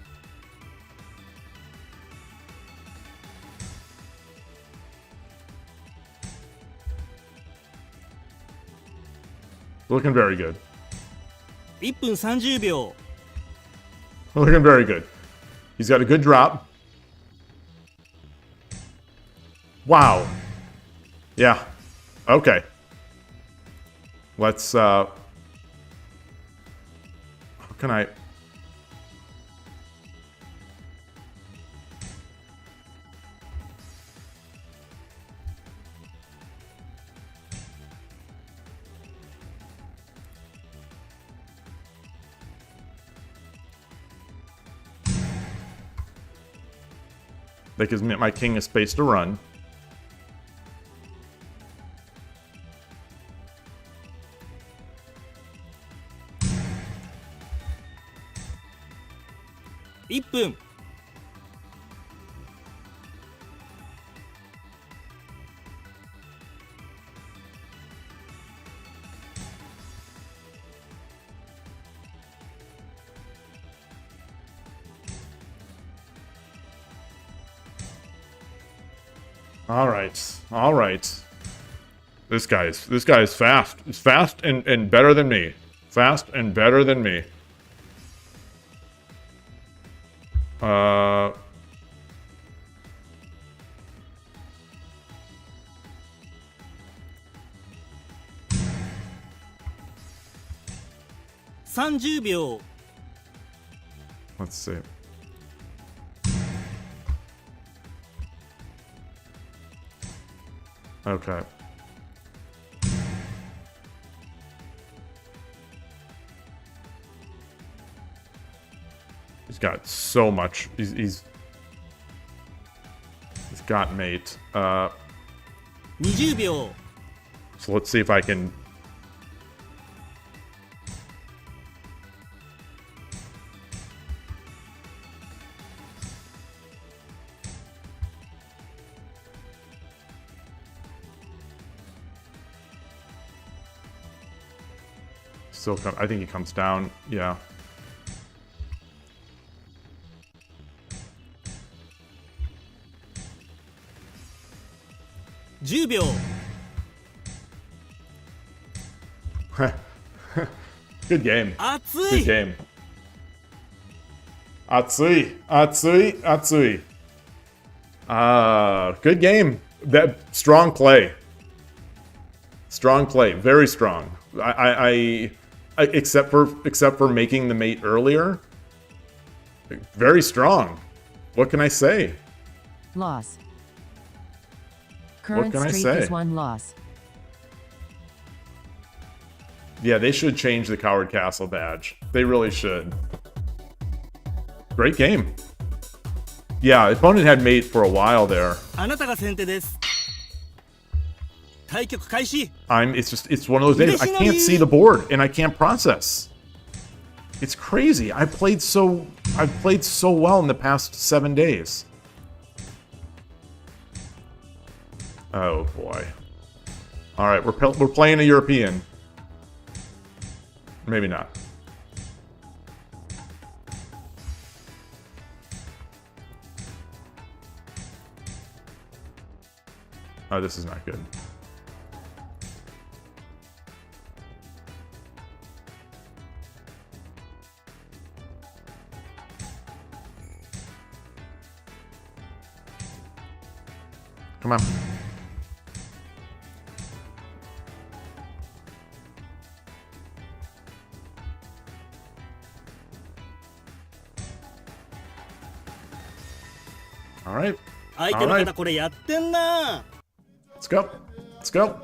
Looking very good. 1分30秒 Looking very good. He's got a good drop. Wow. Yeah. Okay. Let's, how can I... That gives me my king a space to run.1分 All right. All right. This guy is fast. He's fast and better than me. Fast and better than me. Uh 30秒 let's see. Okay. He's got so much. He's got mate. 20秒 So let's see if I can. Still come. I think he comes down. Yeah. $10 秒 Good game. 熱 Good い game. Atsui. Atsui. Atsui. Good game. That strong play. Strong play. Very strong. I except for making the mate earlier. Very strong. What can I say? Loss. Current can I streak say? is 1 loss. Yeah, they should change the Coward Castle badge. They really should. Great game. Yeah, opponent had mate for a while there. あなたが先手です。対局開始 It's one of those days I can't see the board and I can't process. It's crazy. I've played so well in the past 7 days. Oh boy. All right, we're playing a European. Maybe not. Oh, this is not good. Come on. All right. 相手の方これやってんな。 Let's go. Let's go.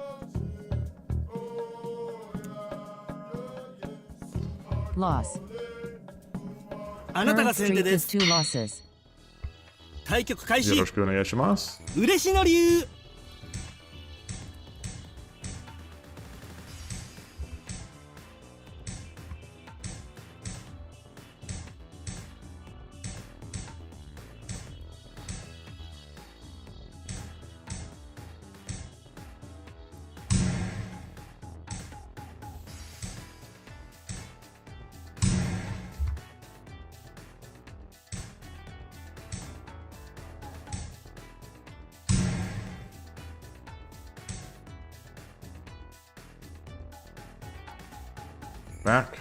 Loss. あなた Current が先手 streak で is す。 2 losses. 対局開始。 Yoroshiku onegaishimasu. 嬉しの流。 Back.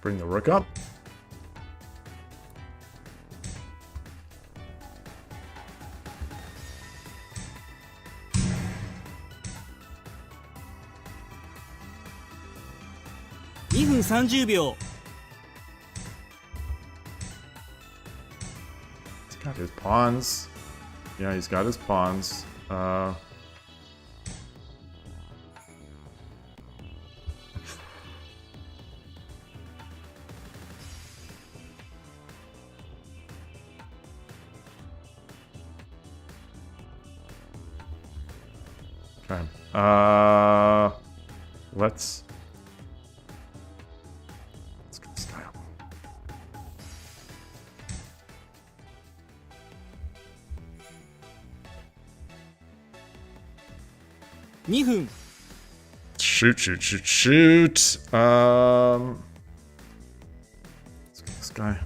Bring the rook up.2分30秒。 He's got his pawns. Yeah, he's got his pawns. Okay. Let's get this guy up. 2分。 Shoot, shoot, shoot, shoot. Let's get this guy.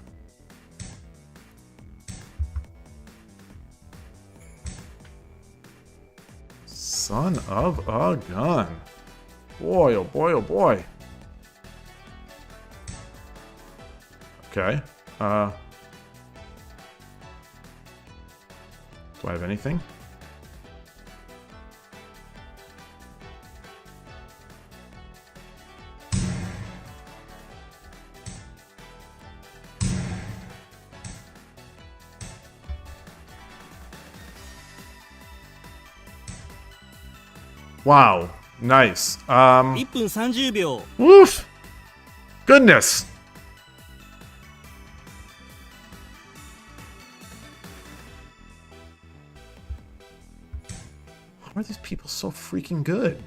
Son of a gun. Boy, oh boy, oh boy. Okay. Do I have anything? Wow. Nice. 1分30秒。 Woof. Goodness. How are these people so freaking good?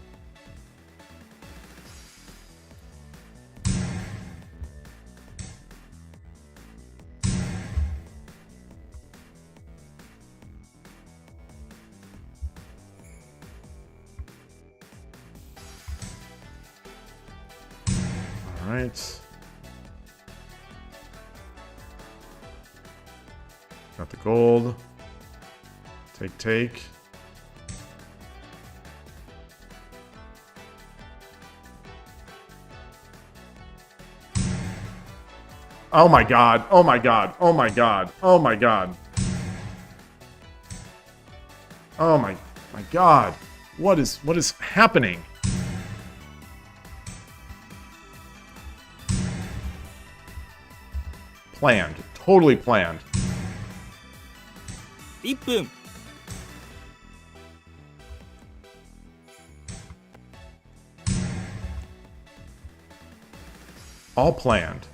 All right. Got the gold. Take, take. Oh my god. Oh my god. Oh my god. Oh my god. Oh my god. What is happening? Planned. Totally planned. 1分。 All planned.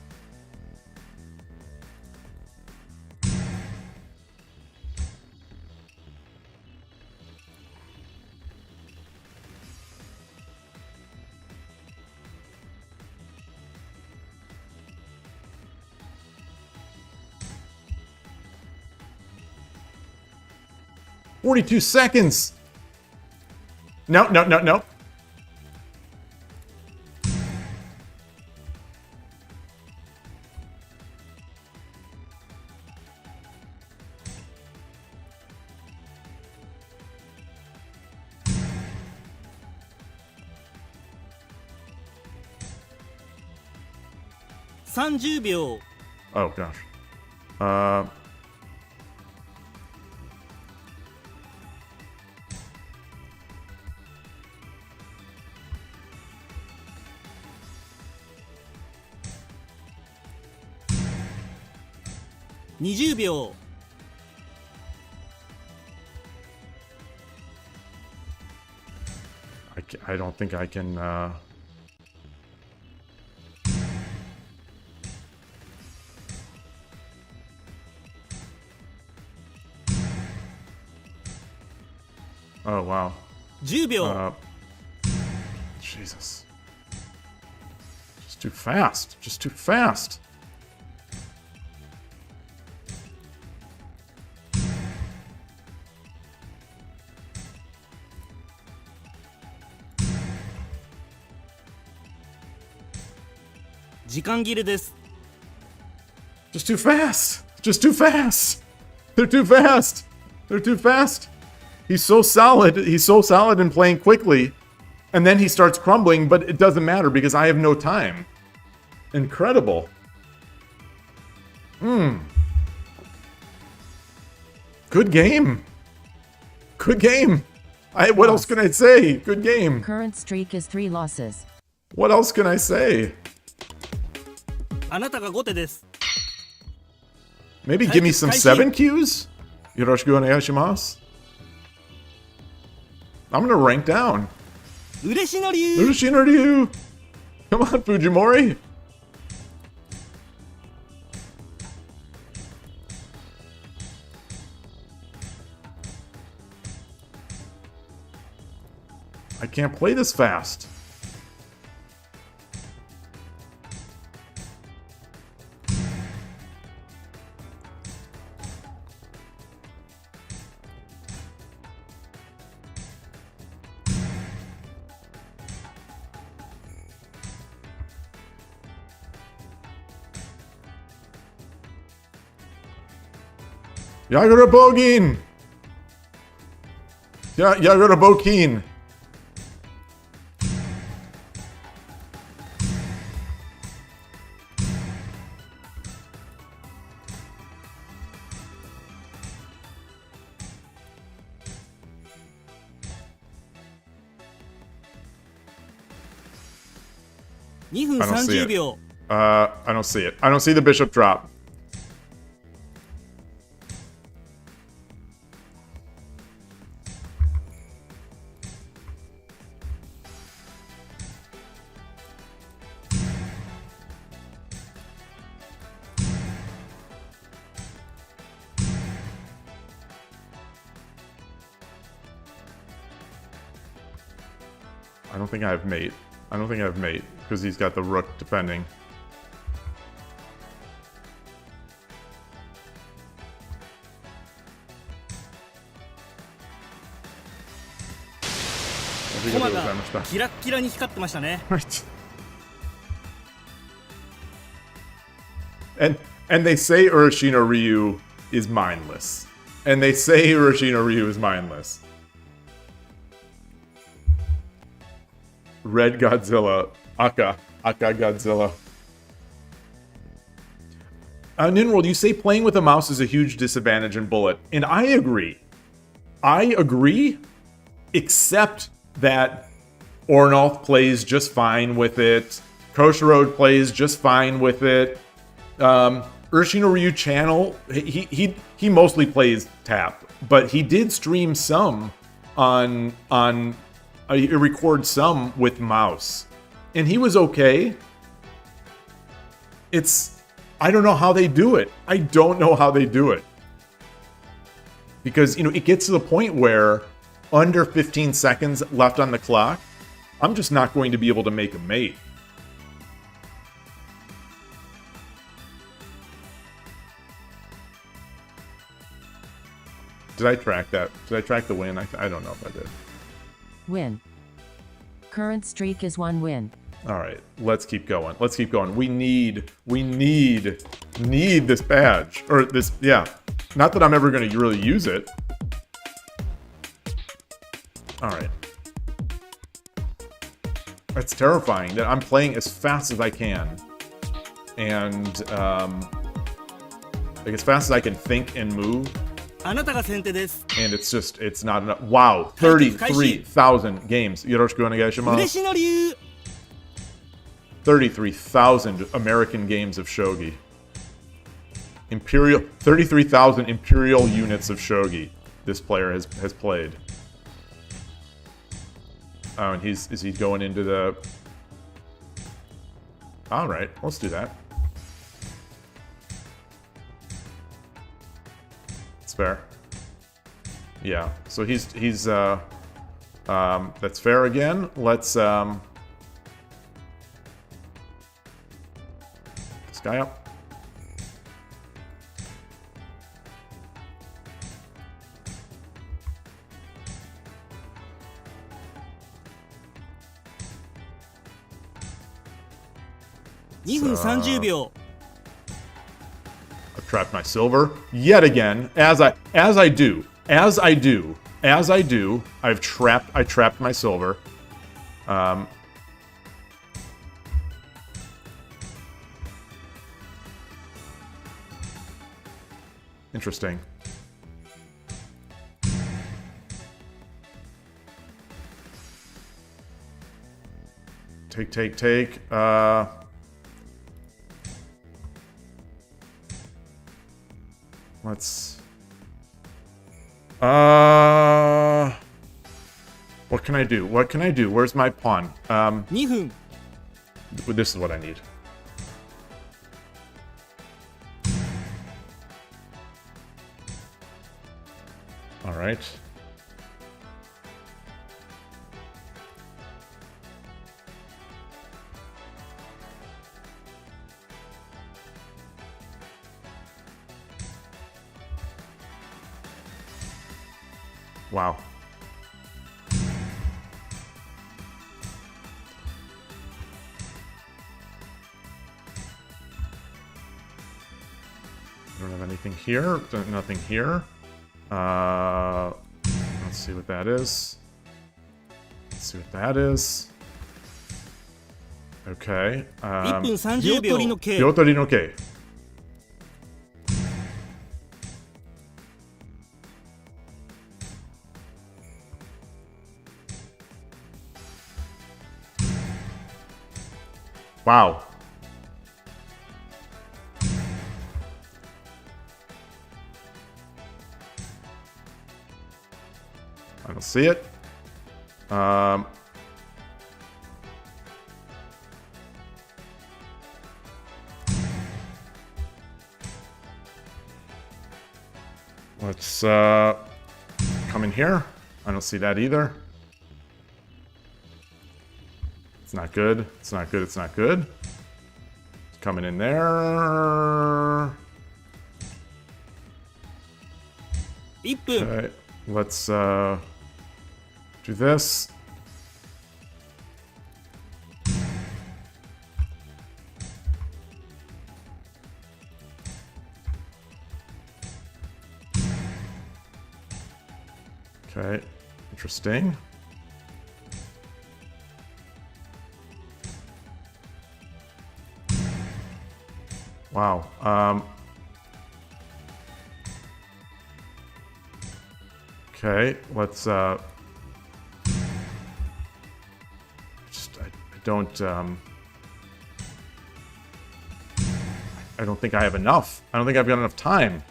"42 seconds." No, no, no, no. 30秒 Oh gosh. 20秒 I don't think I can. Oh wow. 10秒 Jesus. Just too fast. Just too fast.時間切れです Just too fast. Just too fast. They're too fast. They're too fast. He's so solid. He's so solid in playing quickly. And then he starts crumbling, but it doesn't matter because I have no time. Incredible. Good game. Good game. What else can I say? Good game. Current streak is 3 losses. What else can I say? あなたが後手です Maybe give me some 7 Qs? Yoroshiku onegaishimasu. I'm gonna rank down. 嬉しのり Urushinaryu! Come on, Fujimori! I can't play this fast. Yagura Bogin! Yagura Bokin!2分 I don't see 30 it. 秒 I don't see it. I don't see the bishop drop. I don't think I have mate. I don't think I have mate because he's got the rook defending. I think 駒 I が do damage キラッキラに光ってましたね Right. And they say Urashino Ryu is mindless. And they say Urashino Ryu is mindless. Red Godzilla. Aka Godzilla. Ninworld, you say playing with a mouse is a huge disadvantage in Bullet. And I agree. I agree, except that Ornolf plays just fine with it. Koshirode plays just fine with it. Urashino Ryu channel, he mostly plays tap, but he did stream some on record some with mouse, and he was okay. I don't know how they do it. I don't know how they do it. Because, it gets to the point where under 15 seconds left on the clock, I'm just not going to be able to make a mate. Did I track that? Did I track the win? I don't know if I did. Win. Current streak is 1 win. All right, let's keep going. Let's keep going. We need this badge. Or this, yeah. Not that I'm ever going to really use it. All right. That's terrifying that I'm playing as fast as I can. and like as fast as I can think and move, あなたが先手です and it's not enough. Wow, 33,000 games. よろしくお願いします。嬉しの流 33,000 American games of Shogi. 33,000 Imperial units of Shogi this player has played. Oh, and is he going into the... Alright, let's do that. It's fair. Yeah, so he's that's fair again. Let's this guy up.2分30秒 I've trapped my silver yet again, as I do. I trapped my silver. Interesting. Take. Let's... What can I do? Where's my pawn? 2分 This is what I need. Alright. Wow. Don't have anything here. Nothing here. Let's see what that is. Okay. 1分30秒 Yotori no Kei. Wow. I don't see it. Let's come in here. I don't see that either. It's not good. It's coming in there. 1分 Okay, let's do this. Okay, interesting. Wow. Okay, let's I don't think I have enough. I don't think I've got enough time.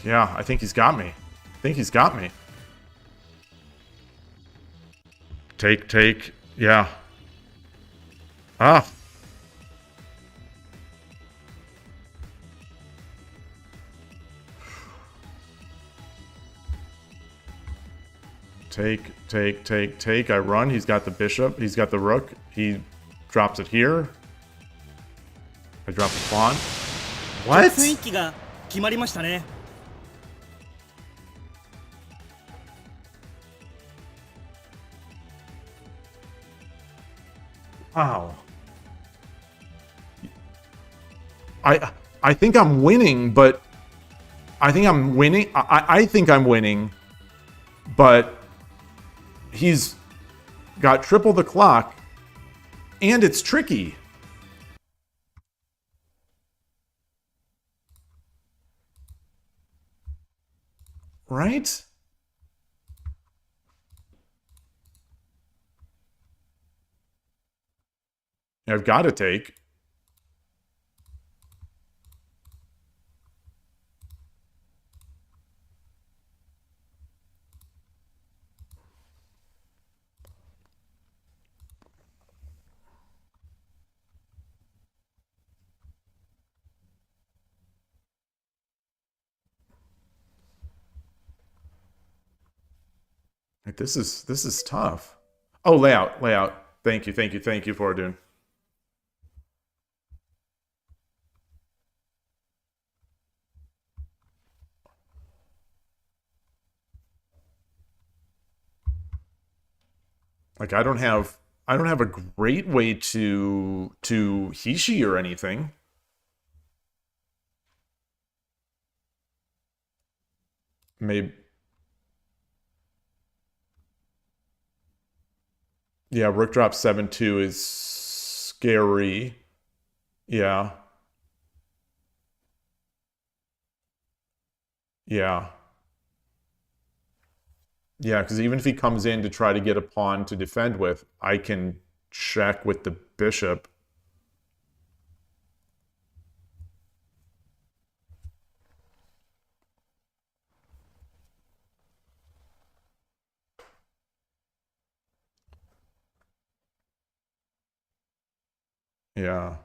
Yeah, I think he's got me. Take. Yeah. Ah. Take. I run. He's got the bishop. He's got the rook. He drops it here. I drop the pawn. What? 雰囲気が決まりましたね Wow. I think I'm winning, but I think I'm winning, but he's got triple the clock, and it's tricky. Right? I've got to take. Like, this is tough. Oh, layout. Thank you, Fortune. Like, I don't have a great way to Hishi or anything. Maybe. Yeah, rook drop 7-2 is scary. Yeah. Yeah. Yeah, because even if he comes in to try to get a pawn to defend with, I can check with the bishop. Yeah.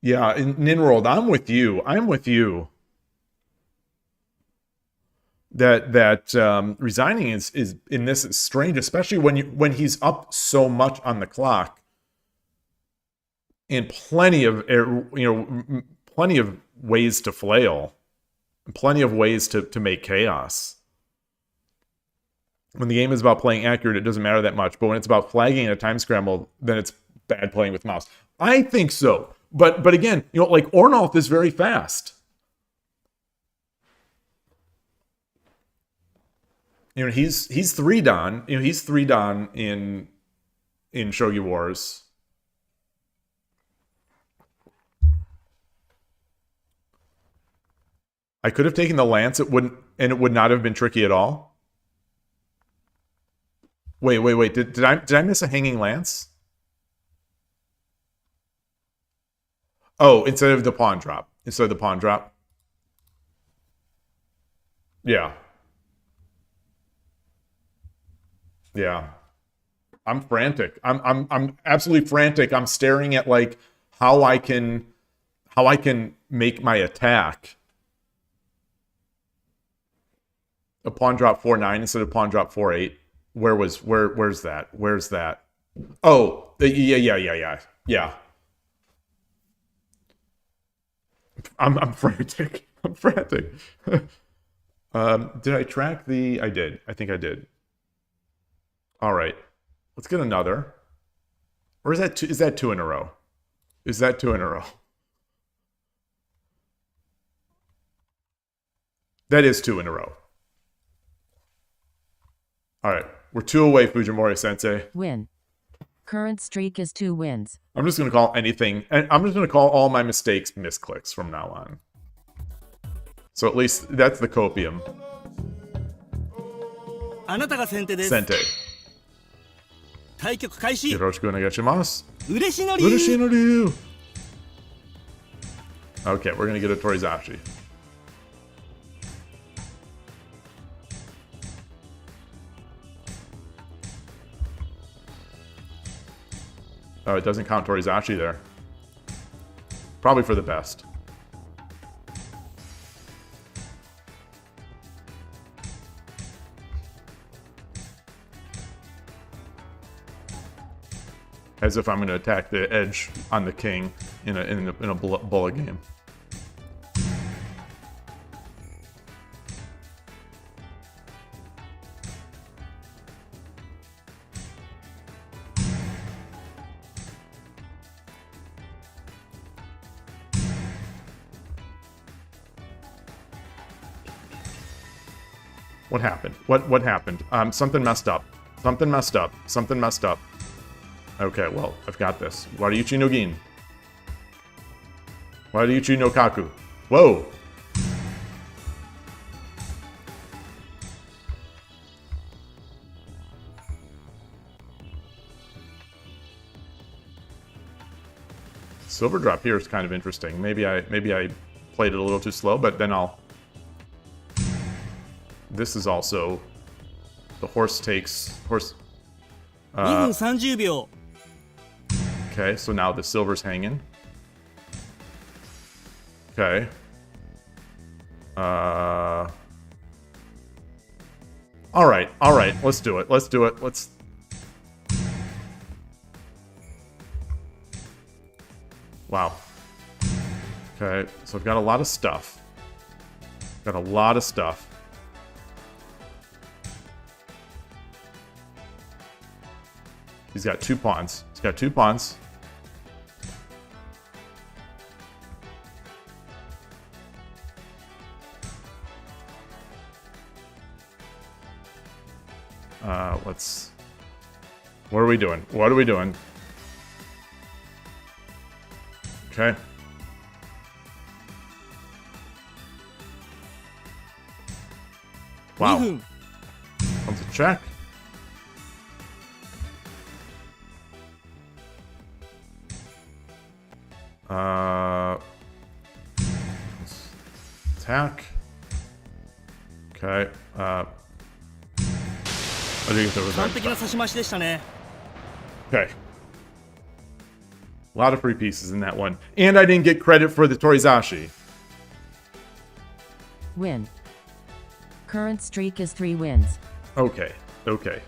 Yeah, in Ninworld, I'm with you. That resigning is in this is strange, especially when he's up so much on the clock, and plenty of plenty of ways to flail, plenty of ways to make chaos. When the game is about playing accurate, it doesn't matter that much, but when it's about flagging a time scramble, then it's bad playing with mouse. I think so, but again, like Ornolf is very fast. He's 3 Dan. He's 3 Dan in Shogi Wars. I could have taken the lance. It would not have been tricky at all. Wait. Did I miss a hanging lance? Oh, instead of the pawn drop. Yeah. Yeah. I'm frantic. I'm absolutely frantic. I'm staring at like how I can make my attack. A pawn drop 4-9 instead of pawn drop 4-8. Where's that? Oh, yeah. I'm frantic. Did I track the? I did. I think I did. All right, let's get another. Or is that two? Is that 2 in a row? That is 2 in a row. All right, we're 2 away, Fujimori Sensei. Win. Current streak is 2 wins. I'm just gonna call anything, and I'm just gonna call all my mistakes misclicks from now on. So at least that's the copium. あなたが先手です。 Sente. 対局開始。 Yoroshiku onegaishimasu. 嬉しのり。 Urushinori. Okay, we're gonna get a Torizashi. Oh, it doesn't count Torizashi there. Probably for the best. As if I'm going to attack the edge on the king in a bullet game. What happened? What happened? Something messed up. Something messed up. Something messed up. Okay, well, I've got this. Wariuchi no Gin. Wariuchi no Kaku. Whoa! Silver drop here is kind of interesting. Maybe I played it a little too slow, but then I'll... This is also... The horse takes... Horse... 2分30秒 Okay, so now the silver's hanging. Okay. Alright, let's do it. Let's do it. Let's... Wow. Okay, so I've got a lot of stuff. Got a lot of stuff. He's got 2 pawns. He's got 2 pawns. Let's... What are we doing? What are we doing? Okay. Wow. 2分 Comes a check. Attack. Okay. I think there was 完璧な差し増しでしたね Okay. A lot of free pieces in that one. And I didn't get credit for the Torizashi. Win. Current streak is 3 wins. Okay. Okay.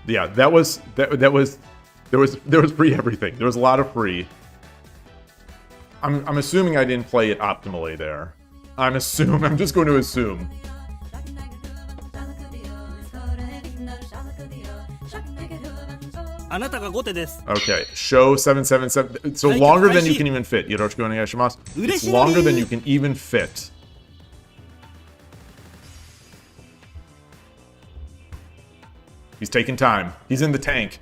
Yeah, that was there was free everything. There was a lot of free. I'm assuming I didn't play it optimally there. I'm just going to assume. Okay, show 777. So longer than you can even fit. Yoroshiku onegaishimasu. It's longer than you can even fit. He's taking time. He's in the tank.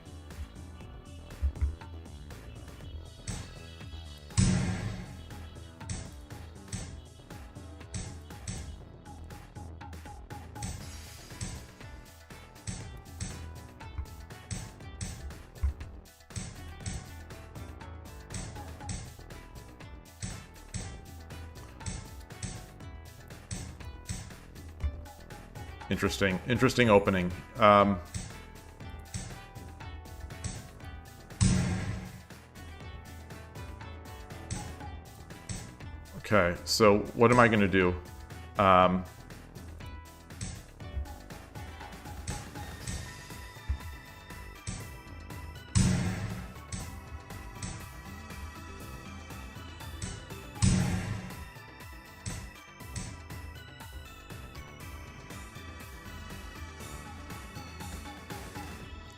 Interesting opening. Okay, so what am I going to do?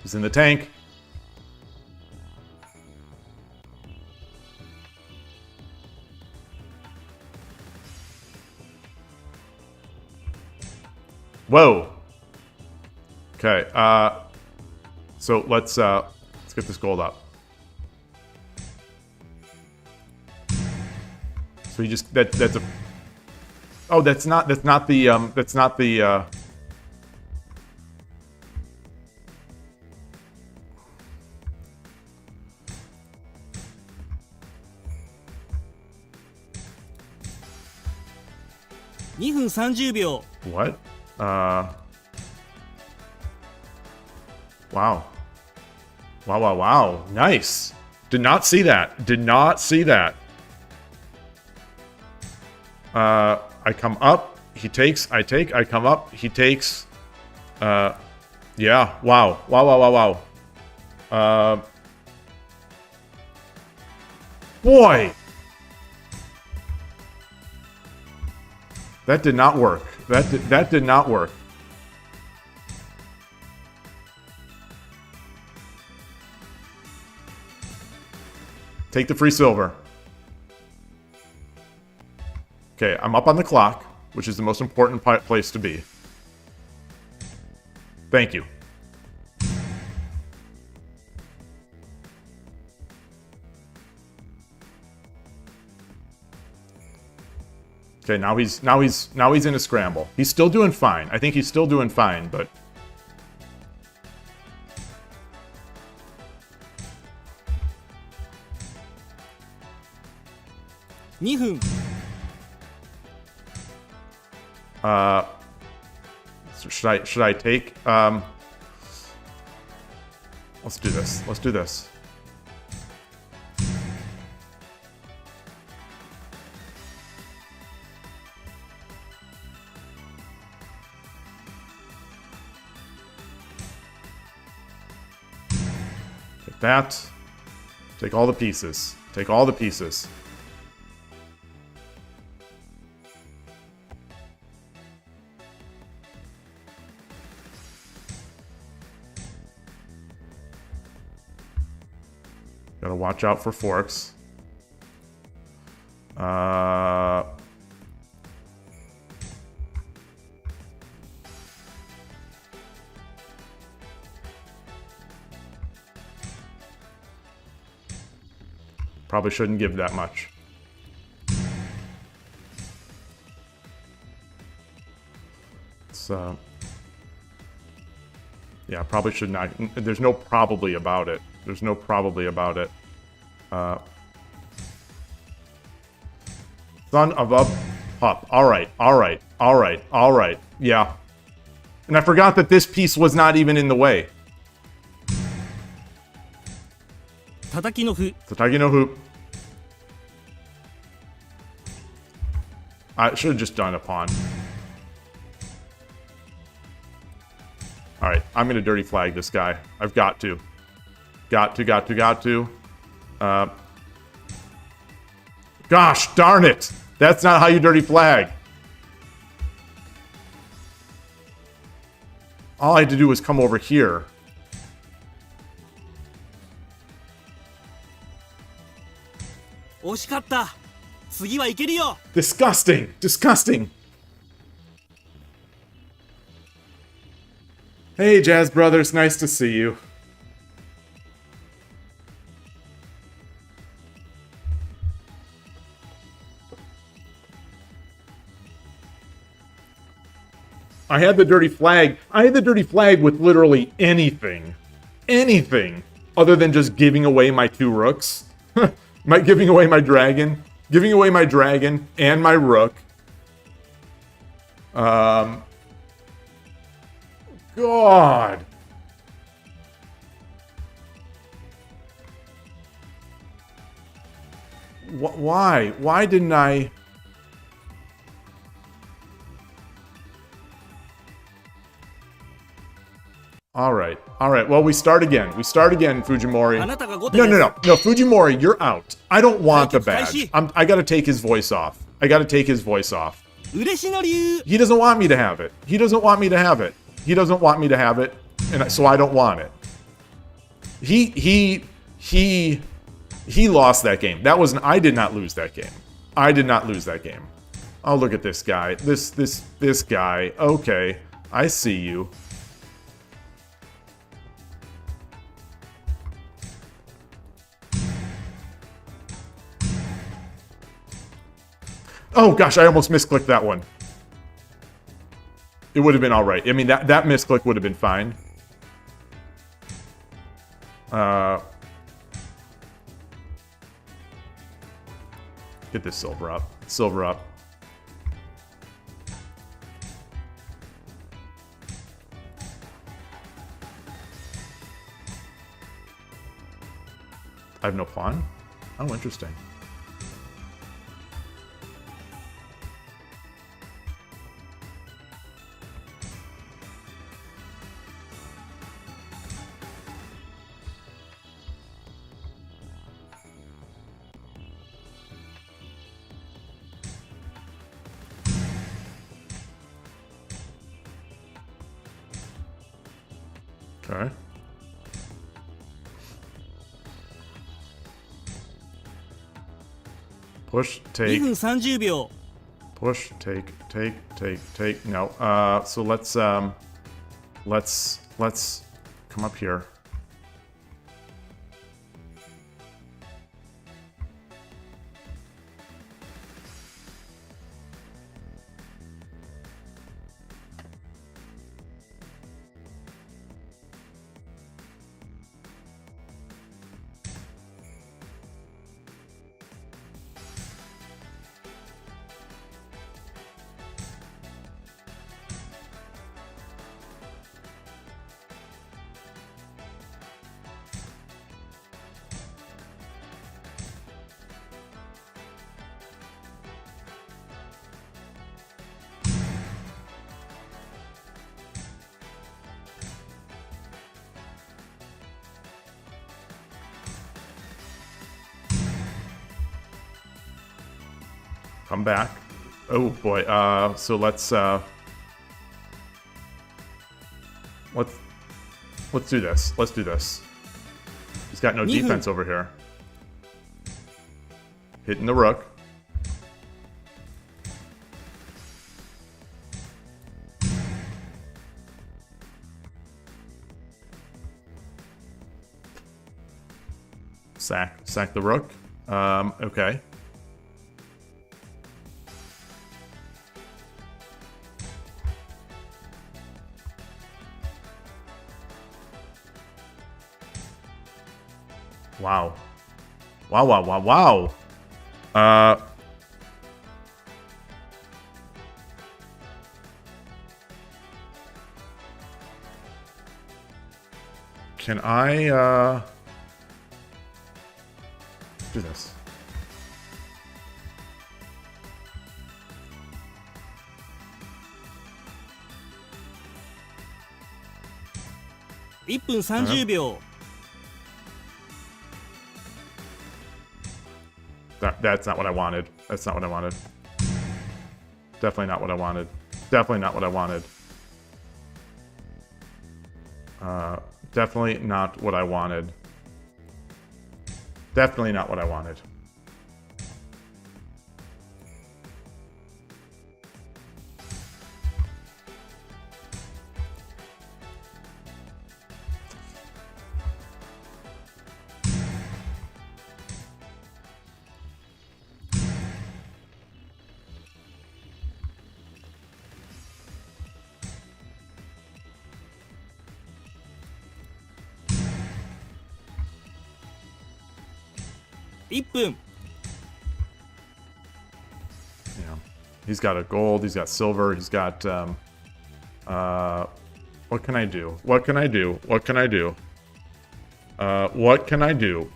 He's in the tank. Whoa. Okay, so let's get this gold up. So you just that's a oh that's not the2分30秒 What? Wow. Wow. Nice. Did not see that. Did not see that. I come up. He takes. I take. I come up. He takes. Yeah. Wow. Boy. That did not work. That did not work. Take the free silver. Okay, I'm up on the clock, which is the most important place to be. Thank you. Okay, now he's in a scramble. He's still doing fine. I think he's still doing fine, but so should I take let's do this. Let's do this. Take that. Take all the pieces. Take all the pieces. Gotta watch out for forks. Probably shouldn't give that much. It's, yeah, probably should not. There's no probably about it. There's no probably about it. Son of a pup. Alright, alright, alright, alright. Yeah. And I forgot that this piece was not even in the way. Tataki no fu. Tataki no hoop. I should have just done a pawn. Alright, I'm gonna dirty flag this guy. I've got to. Got to. Gosh darn it! That's not how you dirty flag. All I had to do was come over here. Disgusting! Disgusting! Hey, Jazz Brothers, nice to see you. I had the dirty flag. I had the dirty flag with literally anything. Anything other than just giving away my 2 rooks. Giving away my dragon. Giving away my dragon and my rook. God. Why? Why didn't I... Alright. Alright, well, we start again. We start again, Fujimori. No, Fujimori, you're out. I don't want the badge. I gotta take his voice off. I gotta take his voice off. He doesn't want me to have it. He doesn't want me to have it. He doesn't want me to have it, and so I don't want it. He lost that game. That wasn't... I did not lose that game. I did not lose that game. Oh, look at this guy. This guy. Okay, I see you. Oh gosh, I almost misclicked that one. It would have been alright. I mean, that misclick would have been fine. Get this silver up. Silver up. I have no pawn? Oh, interesting. Okay. Push, take. Push, take. No. So let's Let's come up here. Come back. Oh boy. So let's do this. Let's do this. He's got no defense over here. Hitting the rook. Sack the rook. Okay. Wow. Wow. Can I, do this?1分30秒 That's not what I wanted. That's not what I wanted. Definitely not what I wanted. Definitely not what I wanted. Definitely not what I wanted. Definitely not what I wanted.1分 Yeah. He's got a gold, he's got silver, he's got, what can I do? What can I do? What can I do? What can I do?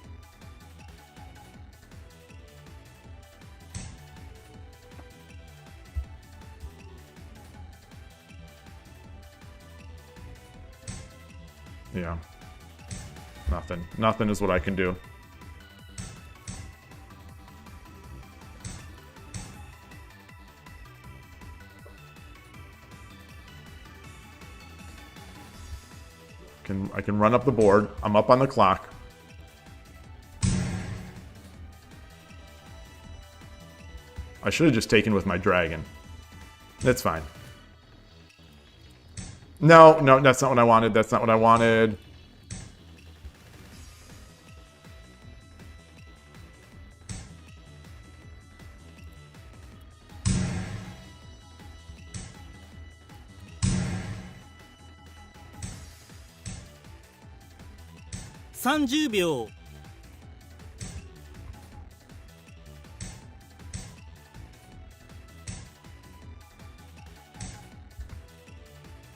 Yeah. Nothing. Nothing is what I can do. I can run up the board. I'm up on the clock. I should have just taken with my dragon. That's fine. No, that's not what I wanted. That's not what I wanted. !30 秒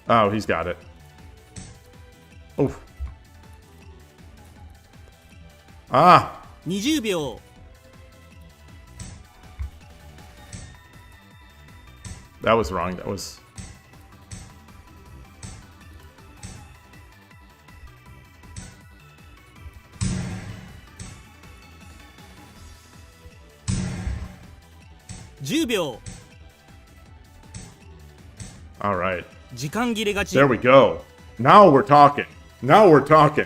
Oh, he's got it. Oh. Ah! 20 秒 That was wrong. That was... !10 秒 All right. 時間切れ勝ち There we go. Now we're talking. Now we're talking.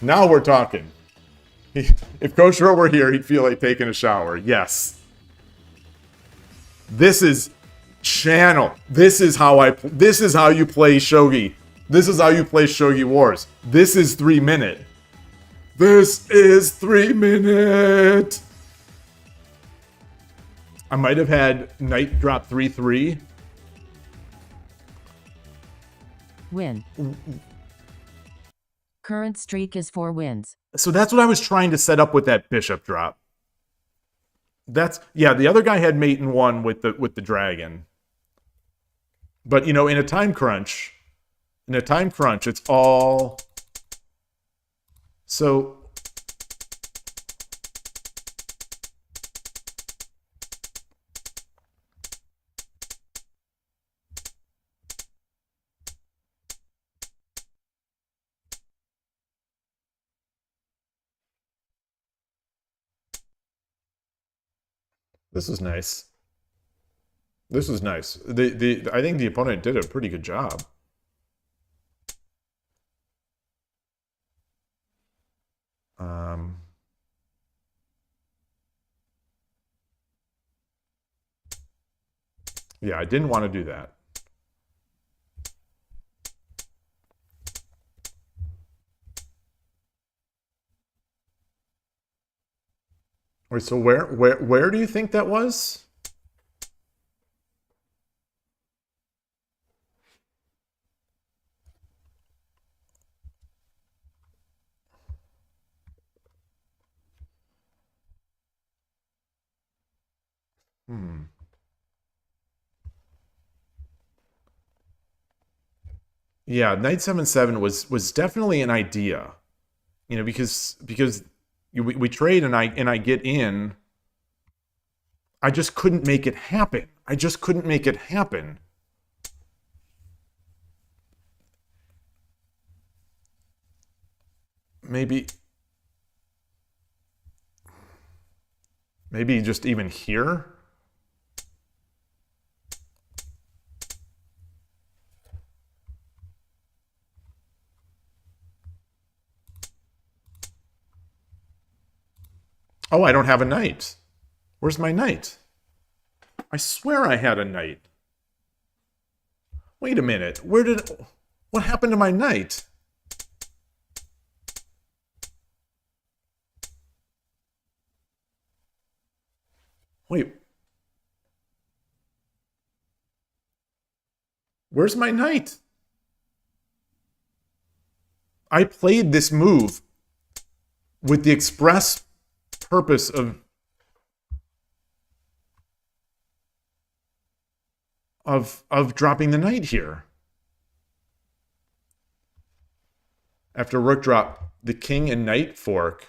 Now we're talking. If Coach Ro were here, he'd feel like taking a shower. Yes. This is channel. This is how you play shogi. This is how you play Shogi Wars. This is 3 minute. This is 3 minute. I might have had knight drop 3/3. Win. Current streak is 4 wins. So that's what I was trying to set up with that bishop drop. That's, yeah, the other guy had mate in 1 with the dragon. But, you know, in a time crunch, it's all... So... This is nice. This is nice. I think the opponent did a pretty good job. Yeah, I didn't want to do that. Wait, so where do you think that was? Yeah, knight 7/7 was definitely an idea. You know, because we trade and I get in. I just couldn't make it happen. I just couldn't make it happen. Maybe just even here. Oh, I don't have a knight. Where's my knight? I swear I had a knight. Wait a minute. What happened to my knight? Wait. Where's my knight? I played this move with the express purpose of dropping the knight here. After rook drop, the king and knight fork.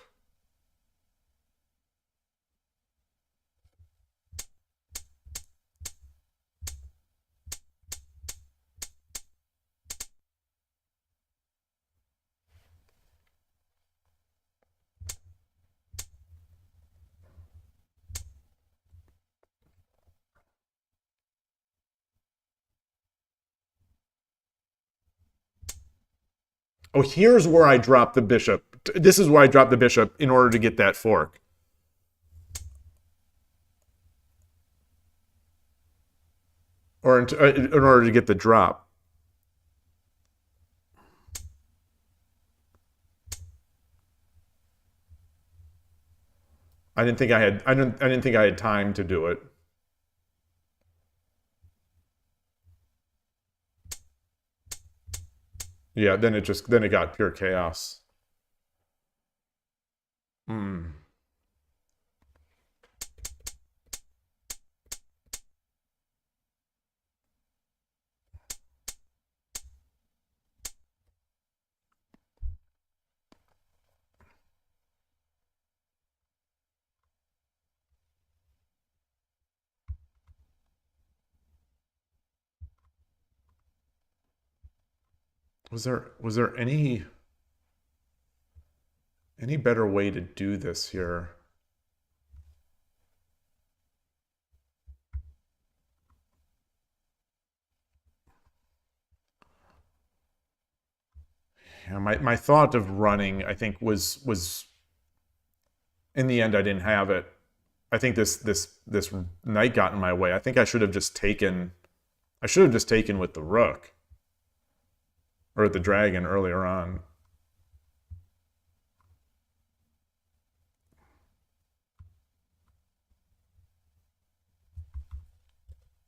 Oh, here's where I dropped the bishop. This is where I dropped the bishop in order to get that fork. Or in order to get the drop. I didn't think I had time to do it. Yeah, then it got pure chaos. Was there any better way to do this here? Yeah, my thought of running, I think, was in the end I didn't have it. I think this knight got in my way. I think I should have just taken with the rook. or the dragon earlier on.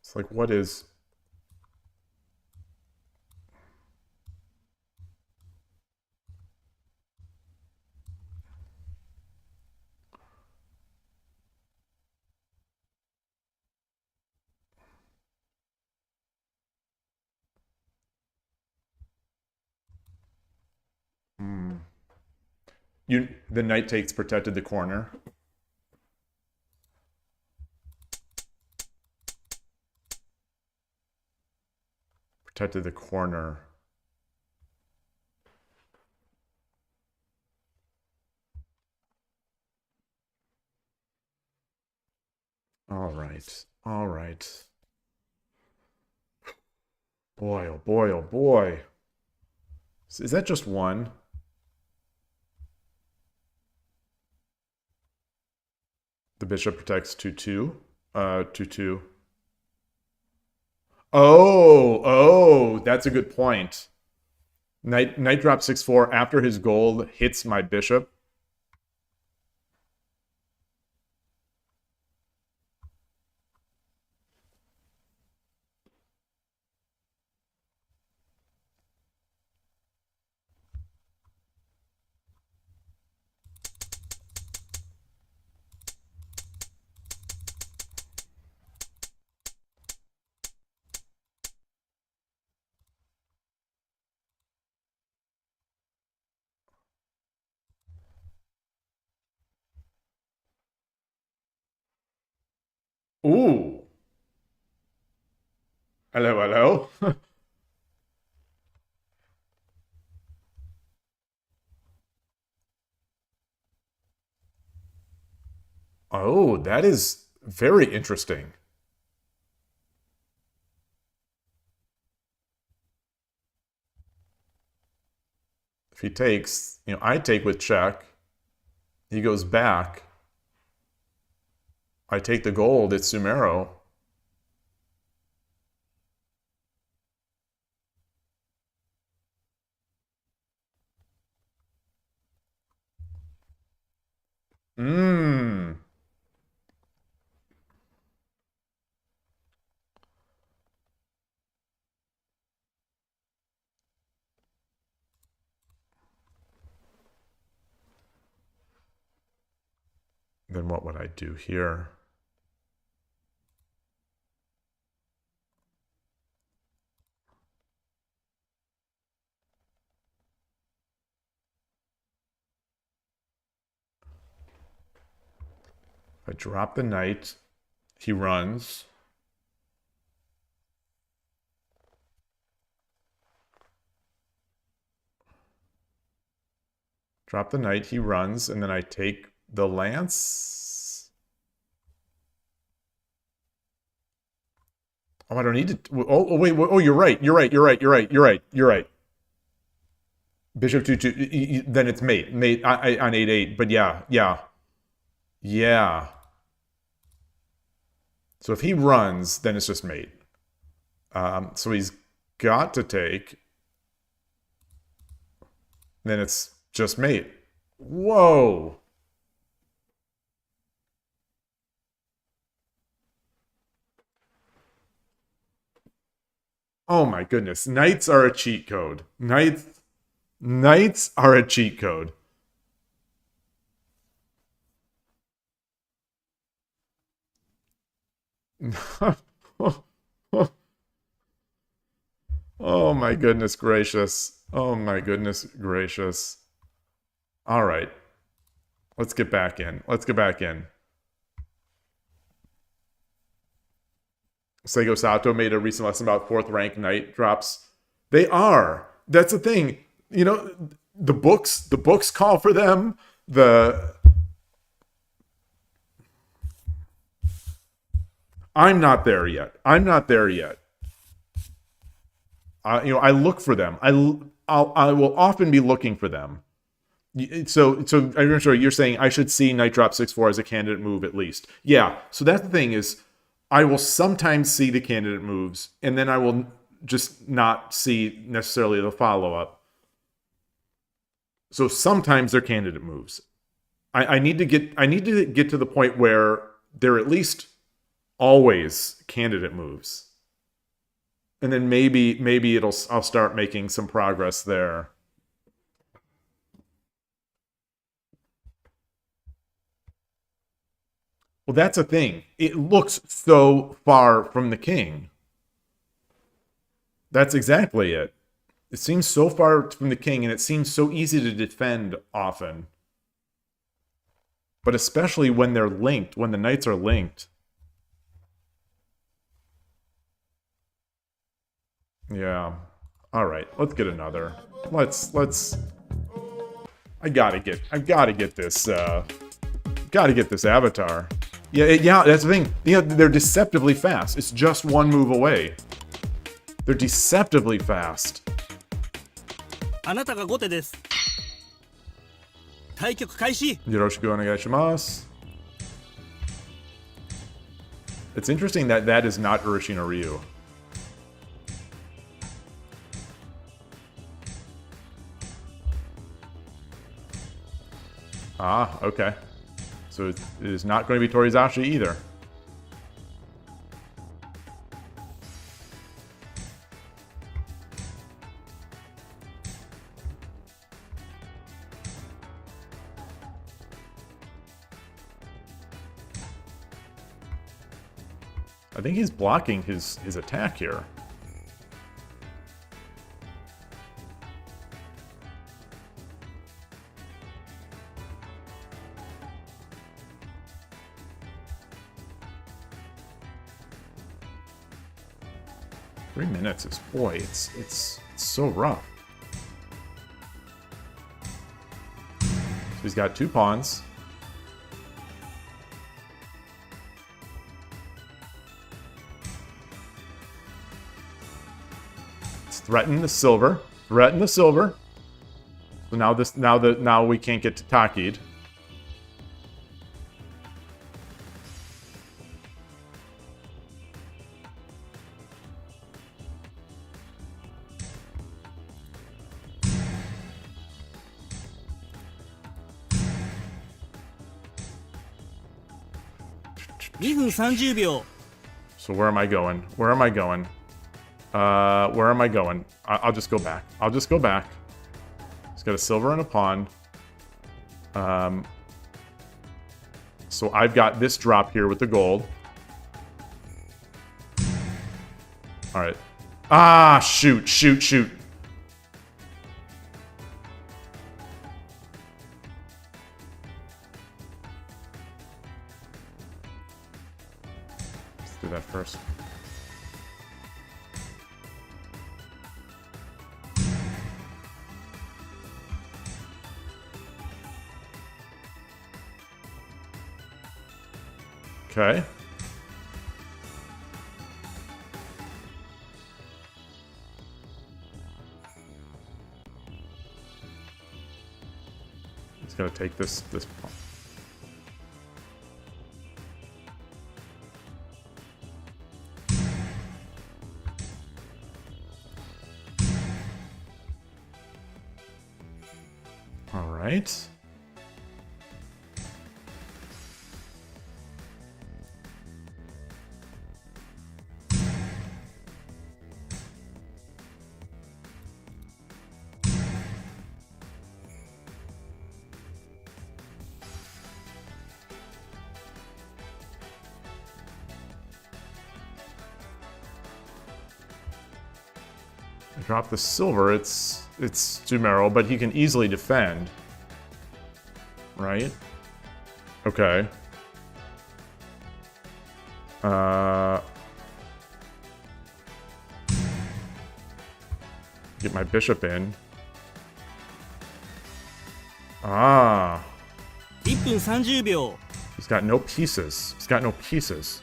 It's like, what is... The knight takes protected the corner. Protected the corner. All right. All right. Boy, oh boy, oh boy. Is that just one? The bishop protects 2-2. 2-2. Oh, that's a good point. Knight drops 6-4 after his gold hits my bishop. Ooh. Hello, hello. Oh, that is very interesting. If he takes, I take with check. He goes back. I take the gold, it's Sumero. Mmm. Then what would I do here? If I drop the knight, he runs. Drop the knight, he runs, and then I take the lance. Oh, I don't need to. Oh, wait. Oh, you're right. You're right. Bishop 2-2. Then it's mate. Mate on 8-8. But yeah. So if he runs, then it's just mate. So he's got to take. Then it's just mate. Whoa. Oh my goodness. Knights are a cheat code. Knights are a cheat code. Oh my goodness gracious. Oh my goodness gracious. All right. Let's get back in. Seigo Sato made a recent lesson about 4th rank knight drops. They are. That's the thing. The books call for them. I'm not there yet. I look for them. I will often be looking for them. So I'm sure you're saying I should see knight drop 6-4 as a candidate move at least. Yeah. So that's the thing is, I will sometimes see the candidate moves, and then I will just not see necessarily the follow-up. So sometimes they're candidate moves. I need to get to the point where they're at least always candidate moves. And then maybe I'll start making some progress there. Well, that's a thing. It looks so far from the king. That's exactly it. It seems so far from the king, and it seems so easy to defend often. But especially when they're linked, when the knights are linked. Yeah. All right, let's get another. Let's. I've got to get this. Got to get this avatar. Yeah, that's the thing. Yeah, they're deceptively fast. It's just one move away. They're deceptively fast. あなたが後手です。対局開始。よろしくお願いします。It's interesting that that is not Urashino Ryu. Ah, okay. So it is not going to be Torizashi either. I think he's blocking his attack here. Three minutes is, boy, it's so rough. So he's got two pawns. Threaten the silver. Threaten the silver. So now we can't get to Taki'd. So where am I going? Where am I going? Where am I going? I'll just go back. I'll just go back. He's got a silver and a pawn. So I've got this drop here with the gold. Alright. Ah, shoot. Let's do that first. Okay. He's gonna take this pawn. All right. Drop the silver, it's Sumero, but he can easily defend. Right? Okay. Get my bishop in. Ah. 1分30秒. He's got no pieces. He's got no pieces.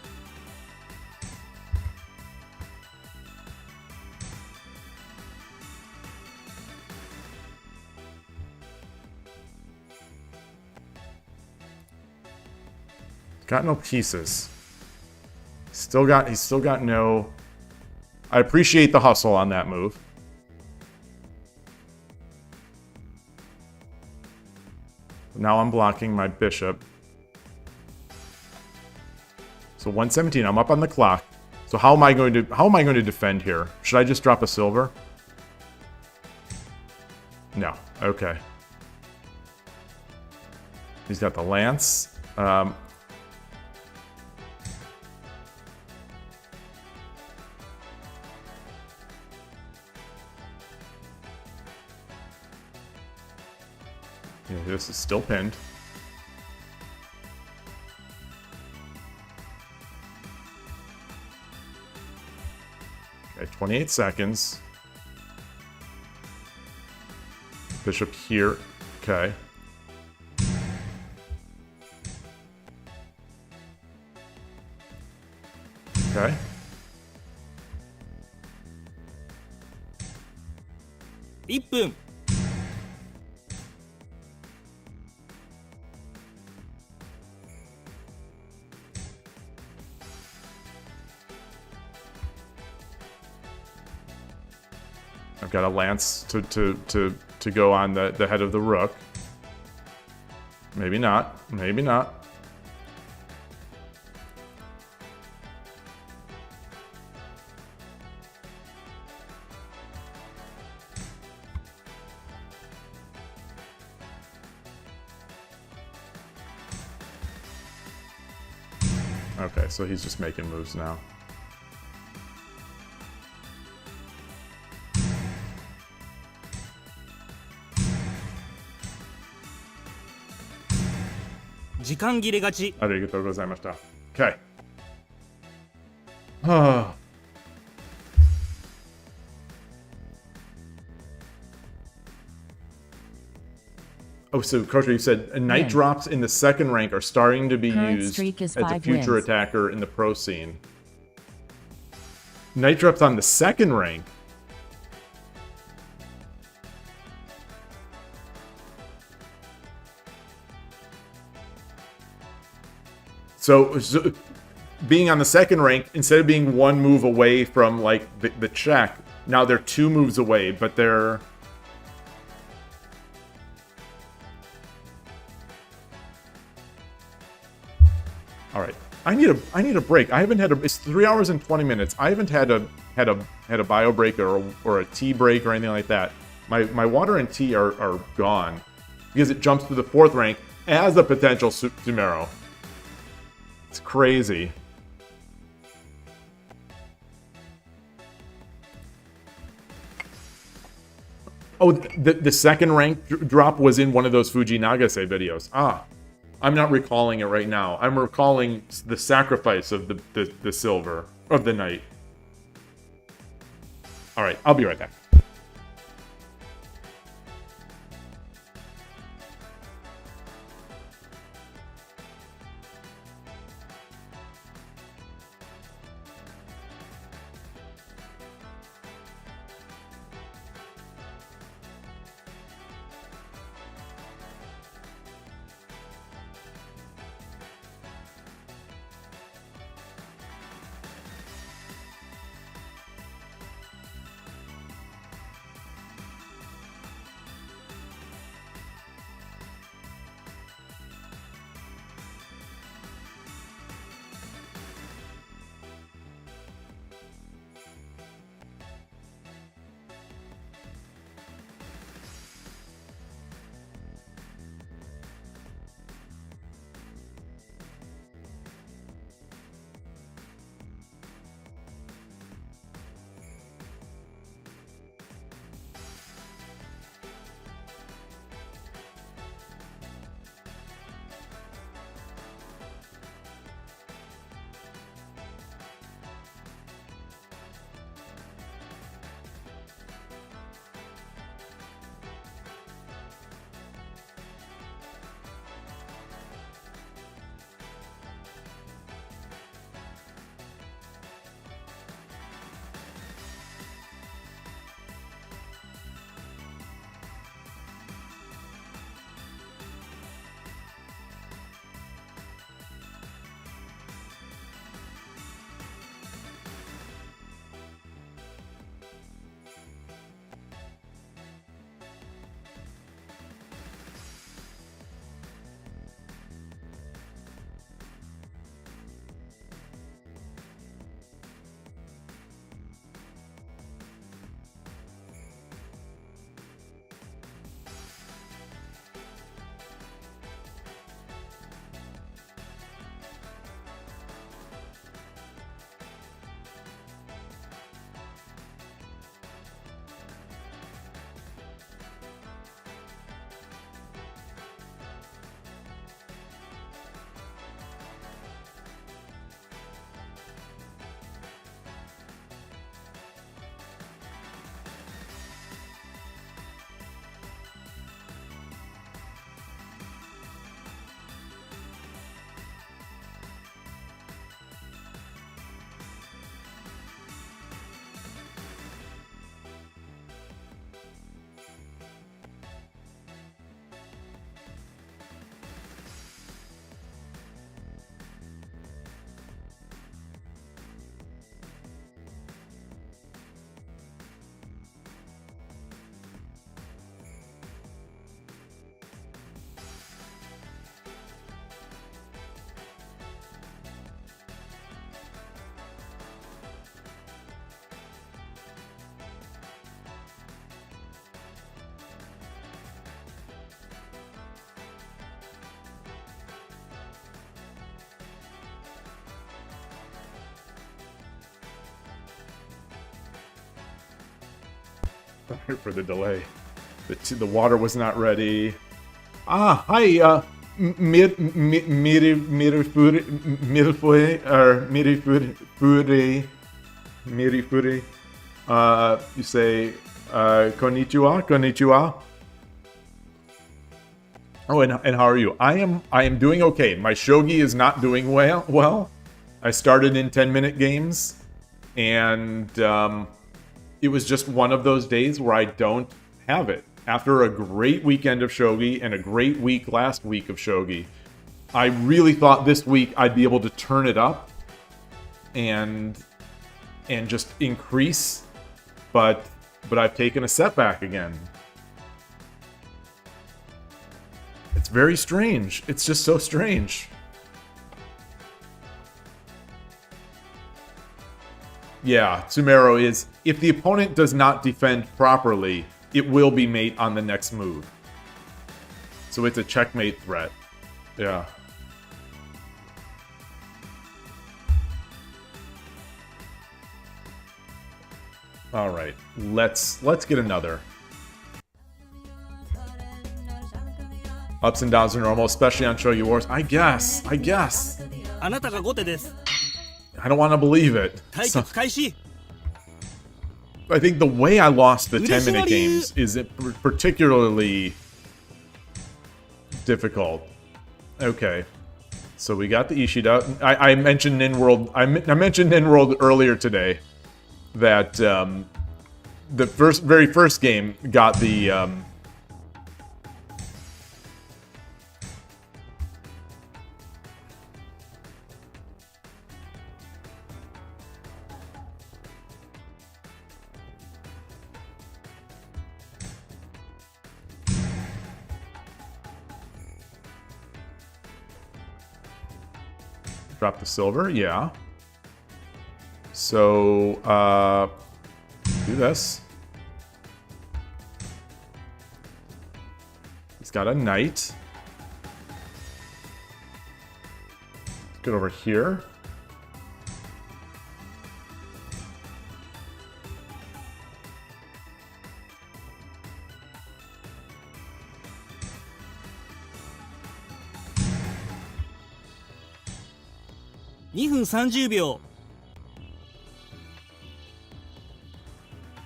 Got no pieces. He's still got no. I appreciate the hustle on that move. Now I'm blocking my bishop. So 117, I'm up on the clock. So how am I going to defend here? Should I just drop a silver? No. Okay. He's got the lance. Yeah, this is still pinned. Okay, 28 seconds. Bishop here. Okay. Okay. $1分 I've got a lance to go on the head of the rook. Maybe not. Maybe not. Okay, so he's just making moves now. Arigatou gozaimashita. Okay. Oh, so Kosher, you said night drops in the second rank are starting to be used as a future attacker in the pro scene. Night drops on the second rank? So being on the second rank, instead of being one move away from like the check, now they're 2 moves away, but they're... All right, I need a break. I haven't had a. It's 3 hours and 20 minutes. I haven't had a bio break or a tea break or anything like that. My water and tea are gone because it jumps to the 4th rank as a potential Sumero. It's crazy. Oh, the second rank drop was in one of those Fuji Nagase videos. Ah. I'm not recalling it right now. I'm recalling the sacrifice of the silver, of the knight. Alright, I'll be right back. Sorry for the delay. The water was not ready. Ah, hi, Mirifuri. You say, konnichiwa, konnichiwa. Oh, and how are you? I am doing okay. My shogi is not doing well. I started in 10-minute games, and it was just one of those days where I don't have it. After a great weekend of shogi and a great week last week of shogi, I really thought this week I'd be able to turn it up and just increase, but I've taken a setback again. It's very strange. It's just so strange. Yeah, Tsumero is, if the opponent does not defend properly, it will be mate on the next move. So it's a checkmate threat. Yeah. All right, let's get another. Ups and downs are normal, especially on Shogi Wars. I guess. あなたが後手です。 I don't want to believe it. 対局開始。 I think the way I lost the 10-minute games is particularly difficult. Okay. So we got the Ishida. I mentioned Ninworld. I mentioned Ninworld earlier today that the very first game got the drop the silver, yeah. So, do this. He's got a knight. Let's get over here.2分30秒。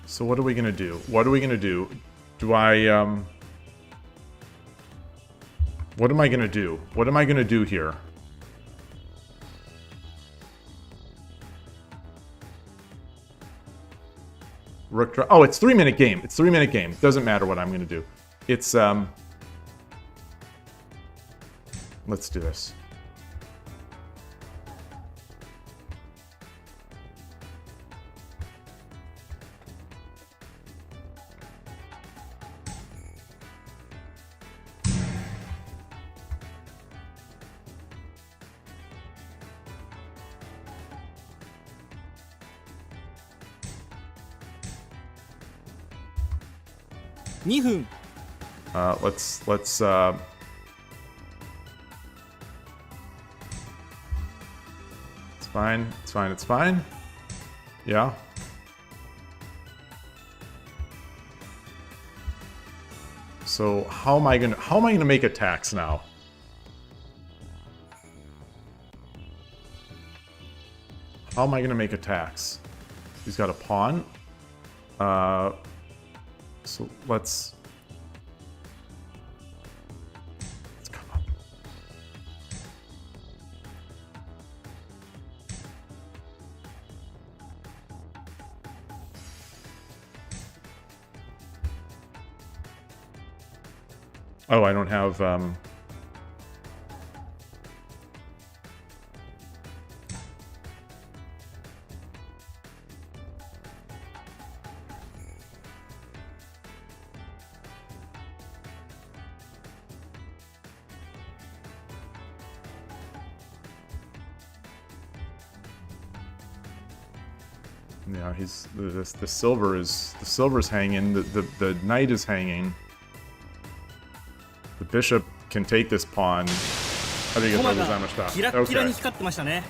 So what are we gonna do? What are we gonna do? Do I, what am I gonna do? What am I gonna do here? Rook draw. Oh, it's 3-minute game. It's 3-minute game. Doesn't matter what I'm gonna do. It's, let's do this.2分。 Let's it's fine. It's fine. It's fine. Yeah. So how am I gonna make attacks now? How am I gonna make attacks? He's got a pawn. So let's come up. Oh, I don't have yeah, he's the silver's hanging, the knight is hanging. The bishop can take this pawn. 駒がキラッキラに Okay. 光ってましたね。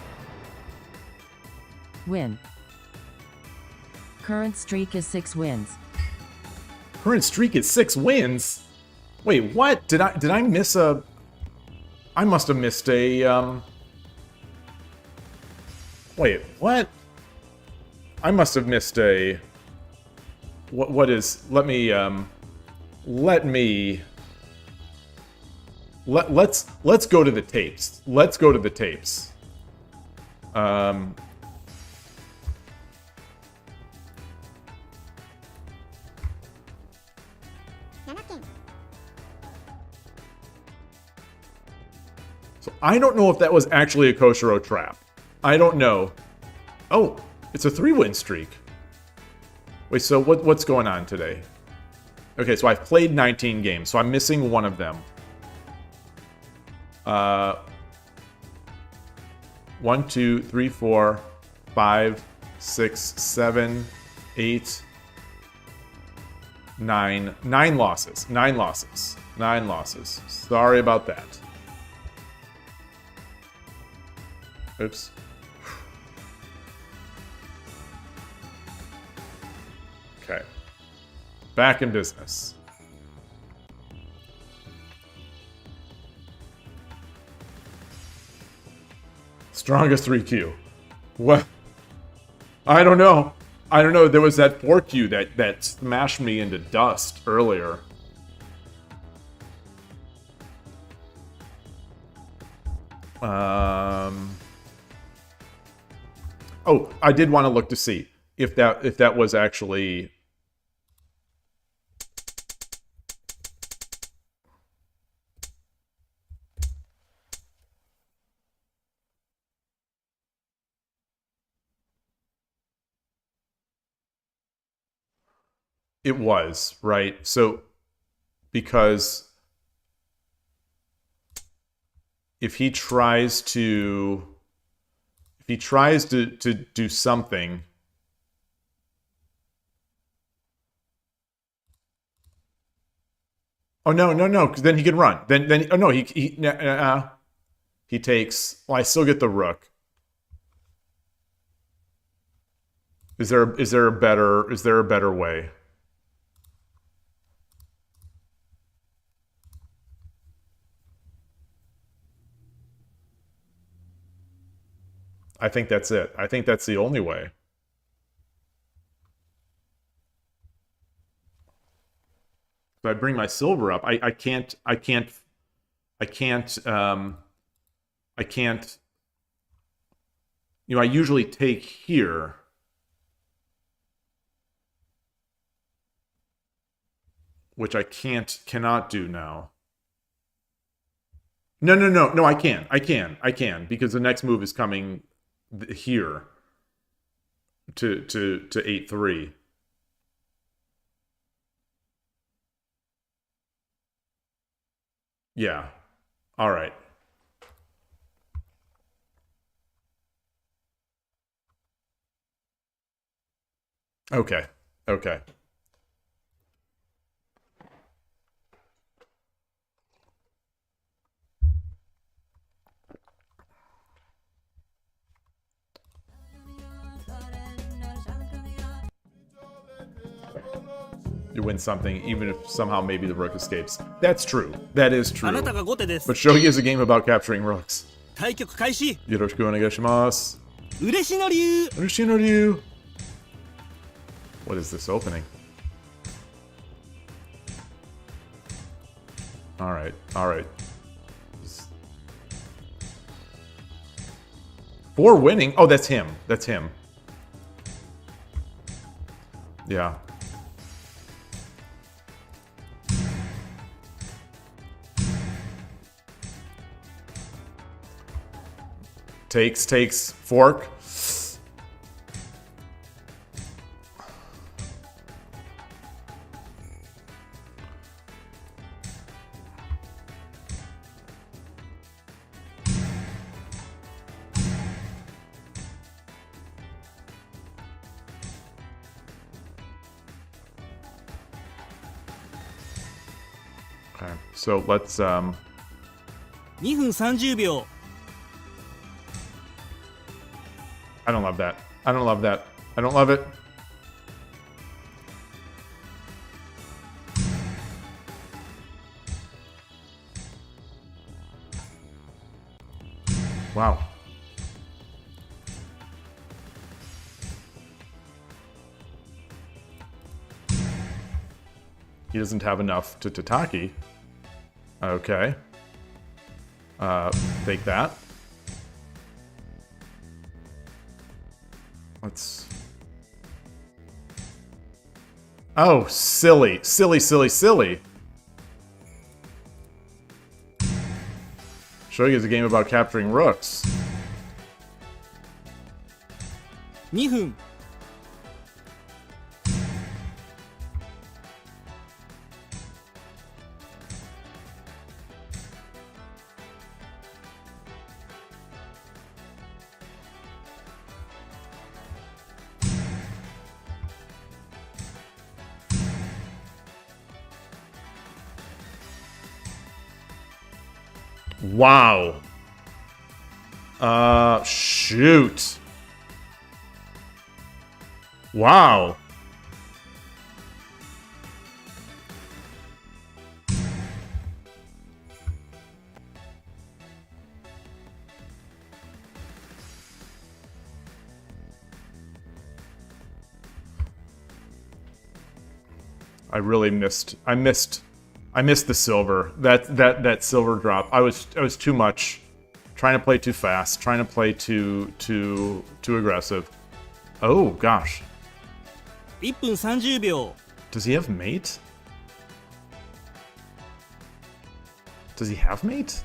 Win. Current streak is 6 wins. Current streak is 6 wins. Wait, what? Did I miss a... I must have missed a, Wait, what? I must have missed a... What is... Let's go to the tapes. Let's go to the tapes. So I don't know if that was actually a Koshiro trap. I don't know. Oh, it's a 3-win streak. Wait, so what's going on today? Okay, so I've played 19 games, so I'm missing one of them. 1, 2, 3, 4, 5, 6, 7, 8, 9. 9 losses. 9 losses. 9 losses. Sorry about that. Oops. Okay. Back in business. Strongest 3Q. What? I don't know. I don't know. There was that 4Q that smashed me into dust earlier. Oh, I did want to look to see if that was actually... It was, right? So, because if he tries to do something, oh no, because then he can run. Then oh no, he takes. Well, I still get the rook. Is there a better way? I think that's it. I think that's the only way. If I bring my silver up, I can't, you know, I usually take here. Which I cannot do now. No, I can, because the next move is coming here to 8-3. Yeah. All right. Okay. Okay. You win something, even if somehow maybe the rook escapes. That's true. That is true. But Shogi is a game about capturing rooks. 対局開始。よろしくお願いします。嬉しの龍。嬉しの龍。What is this opening? All right. For winning? Oh, that's him. That's him. Yeah. Takes, fork. Okay, so let's 2分30秒。 I don't love that. I don't love that. I don't love it. He doesn't have enough to Tataki. Okay. Take that. Let's... Oh, silly. Silly, silly, silly. Shogi is a game about capturing rooks. 2分 Wow. Shoot. Wow. I really missed. I missed the silver. That silver drop. I was too much. Trying to play too fast. Trying to play too aggressive. Oh gosh. 1分30秒 Does he have mate? Does he have mate?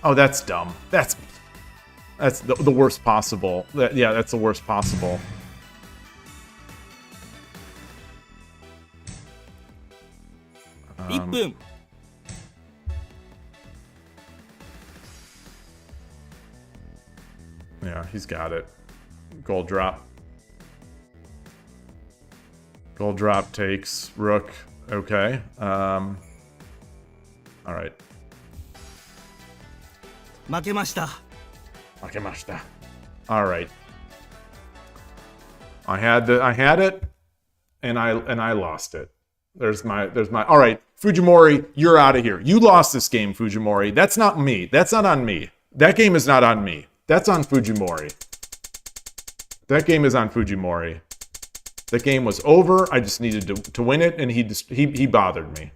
Oh, that's dumb. That's the worst possible. Yeah, that's the worst possible. $1分 Yeah, he's got it. Gold drop. Gold drop takes rook. Okay. All right. 負けました Makemashita. All right. I had it, and I lost it. There's my. All right, Fujimori, you're out of here. You lost this game, Fujimori. That's not me. That's not on me. That game is not on me. That's on Fujimori. That game is on Fujimori. The game was over. I just needed to win it, and he bothered me.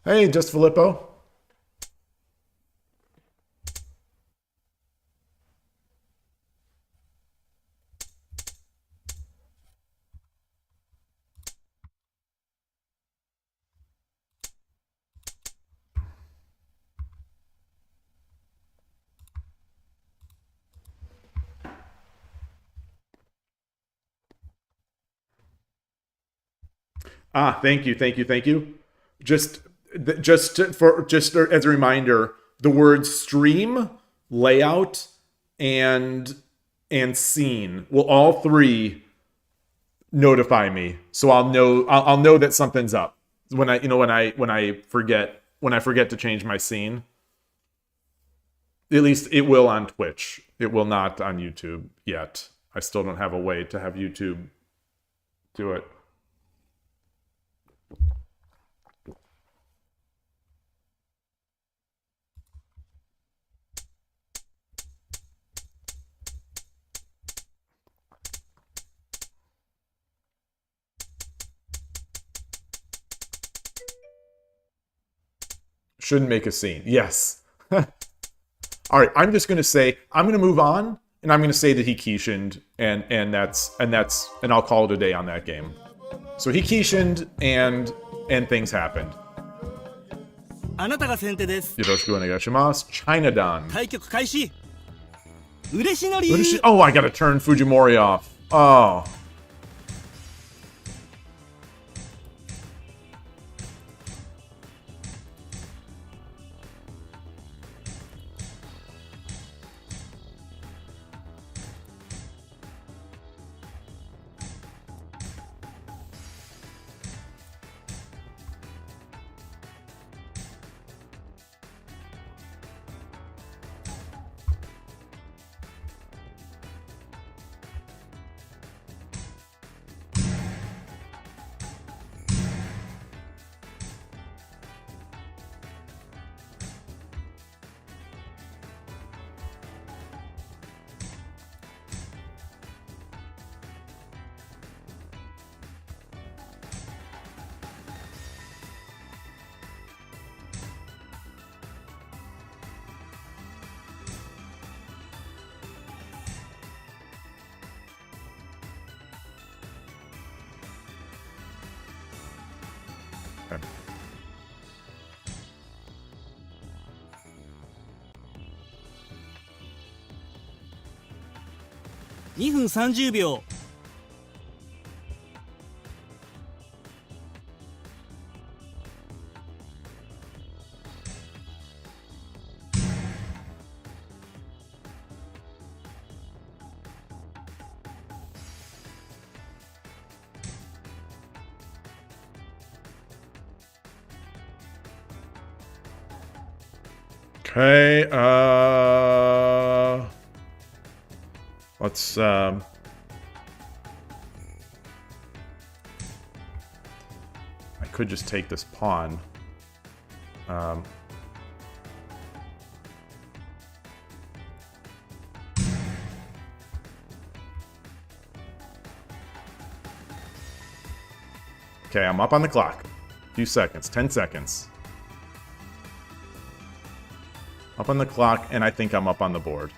Hey, just Filippo. Thank you. Just as a reminder, the words stream, layout, and scene will all three notify me, so I'll know that something's up when I forget to change my scene. At least it will on Twitch. It will not on YouTube yet. I still don't have a way to have YouTube do it. Shouldn't make a scene. Yes. All right. I'm just going to say, I'm going to move on, and I'm going to say that he Kishined, and I'll call it a day on that game. So he Kishined, and things happened. あなたが先手です Yoroshiku onegaishimasu. Chinadan. 対局開始嬉しのり Oh, I gotta turn Fujimori off. Oh. 2分30秒 Okay, let's, I could just take this pawn. Okay, I'm up on the clock. A few seconds, 10 seconds. Up on the clock, and I think I'm up on the board.2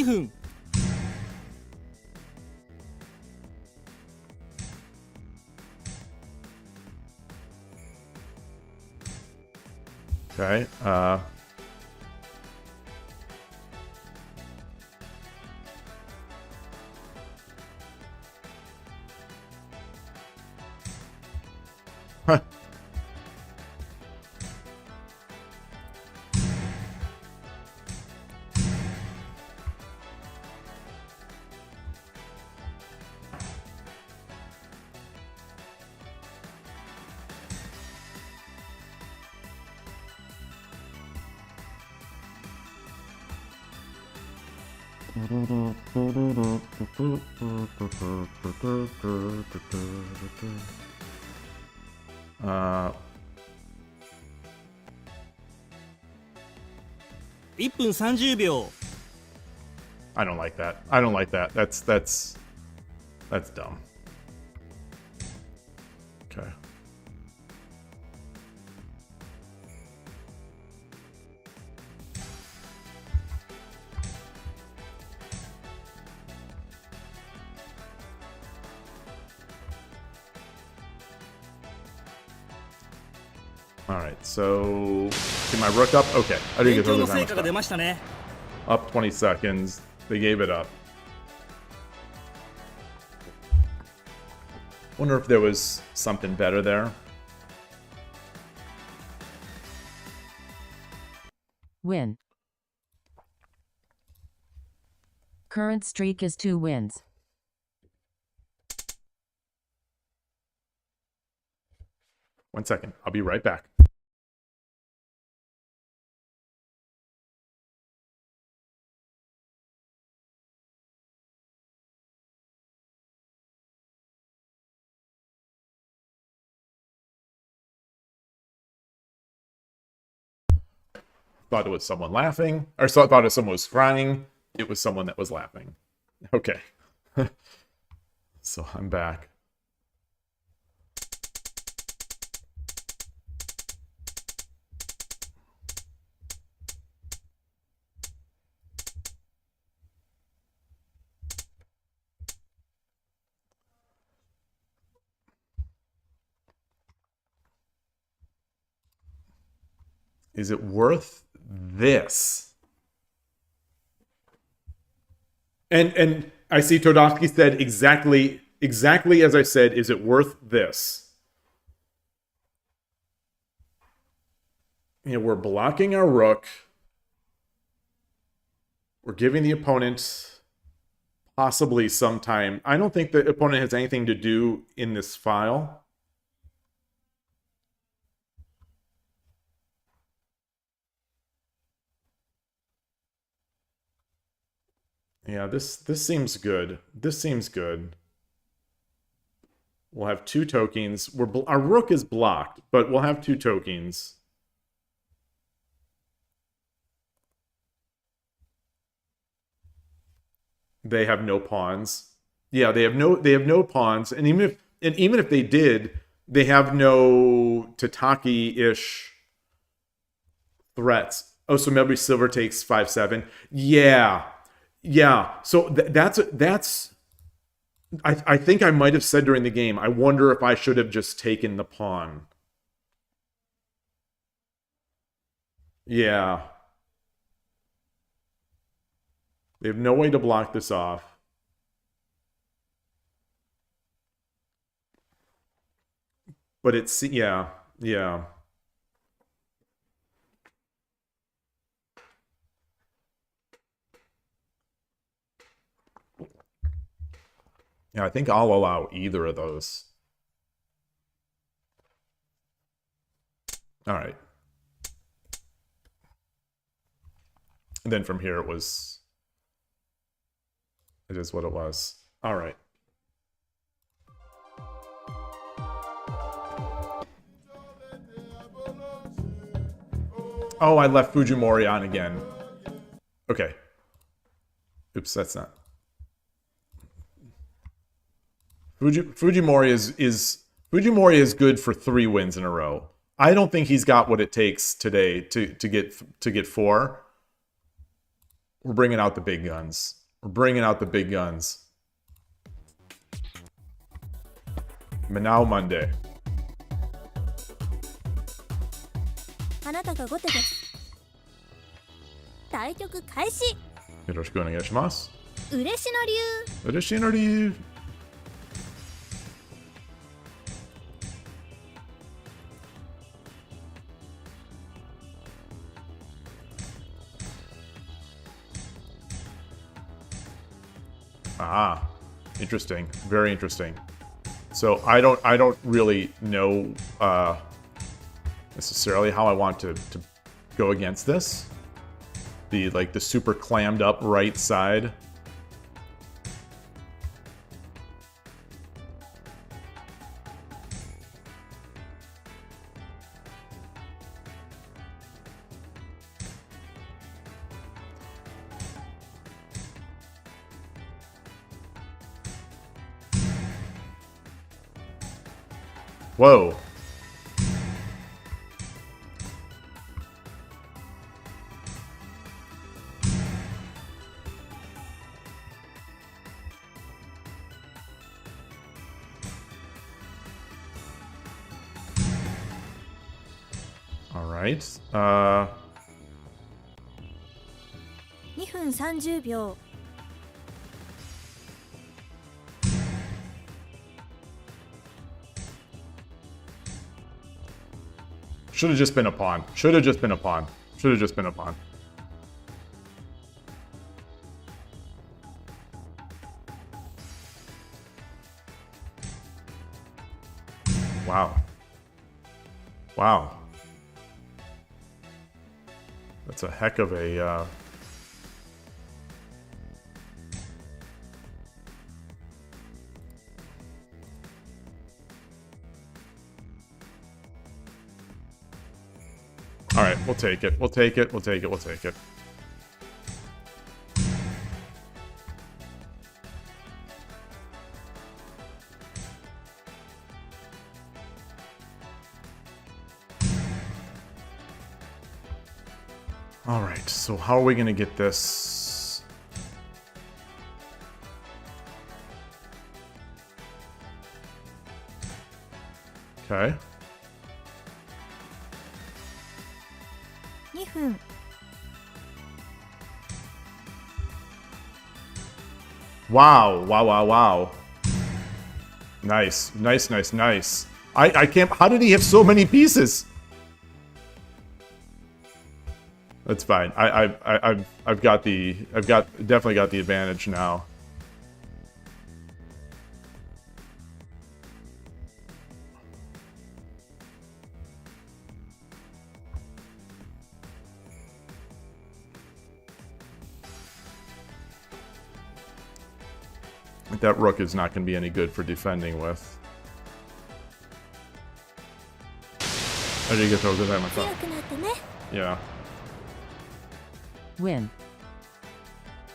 分 Okay, Huh.1分30秒 I don't like that. I don't like that. That's dumb. Okay. All right, so get my rook up. Okay, I didn't 勉 get 強 to の that 成 much 果が出 time. ましたね Up 20 seconds. They gave it up. Wonder if there was something better there. Win. Current streak is 2 wins. One second. I'll be right back. Thought it was someone laughing, or thought it was someone was crying. It was someone that was laughing. Okay. So I'm back. Is it worth this? And I see Todovsky said exactly as I said, is it worth this? You know, we're blocking our rook. We're giving the opponent possibly some time. I don't think the opponent has anything to do in this file. Yeah, this seems good. This seems good. We'll have 2 tokens. Our rook is blocked, but we'll have 2 tokens. They have no pawns. Yeah, they have no pawns, and even if they did, they have no Tataki-ish threats. Oh, so maybe silver takes 5-7. Yeah. Yeah, so that's I think I might have said during the game, I wonder if I should have just taken the pawn. Yeah. They have no way to block this off. But it's, yeah, yeah. Yeah, I think I'll allow either of those. All right. And then from here it was... It is what it was. All right. Oh, I left Fujimori on again. Okay. Oops, that's not... Fujimori is good for 3 wins in a row. I don't think he's got what it takes today to get 4. We're bringing out the big guns. We're bringing out the big guns. Manao Monday. あなたが後手です。対局開始。よろしくお願いします。嬉しの流。嬉しいの流。Ah, interesting. Very interesting. So I don't really know necessarily how I want to go against this. The super clammed up right side. Whoa. All right. 2分30秒。Should have just been a pawn. Should have just been a pawn. Should have just been a pawn. Wow. Wow. That's a heck of a... All right, we'll take it. We'll take it. We'll take it. We'll take it. All right, so how are we going to get this? Okay. 2分。Wow, wow, wow, wow. Nice, nice, nice, nice. I can't... How did he have so many pieces? That's fine. I've definitely got the advantage now. That rook is not going to be any good for defending with. How do you get over that, my friend? 強くなってね。 Yeah. Win.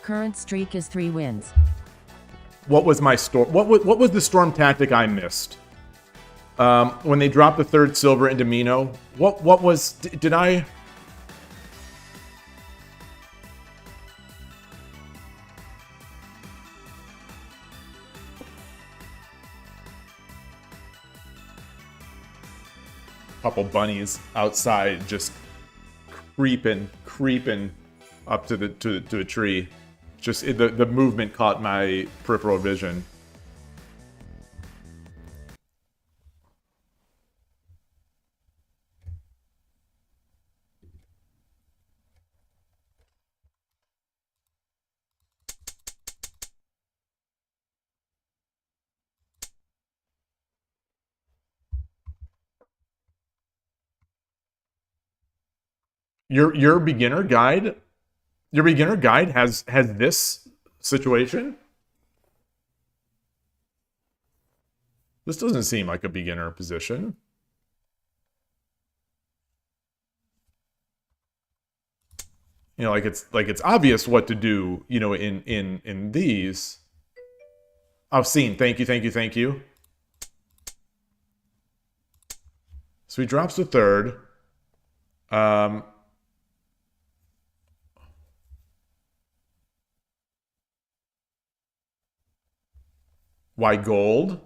Current streak is 3 wins. What was my storm? What was the storm tactic I missed? When they dropped the 3rd silver into Mino, what was? Did I? couple bunnies outside just creeping up to a tree. Just the movement caught my peripheral vision. Your beginner guide has this situation? This doesn't seem like a beginner position. You know, like it's obvious what to do, you know, in these. I've seen. Thank you. So he drops the third. Why gold?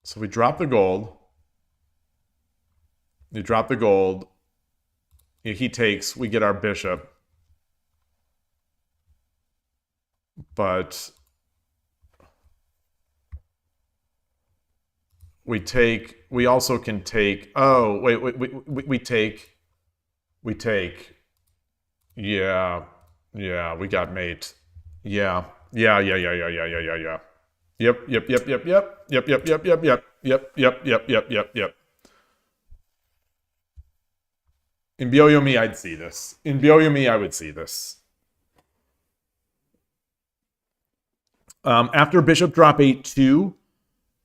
So we drop the gold. You drop the gold. He takes. We get our bishop. But we take. We also can take. Oh, wait. We take. We take. Yeah. Yeah. We got mate. Yeah. Yeah. Yep. In Byoyomi, I'd see this. In Byoyomi, I would see this. After bishop drop 8-2,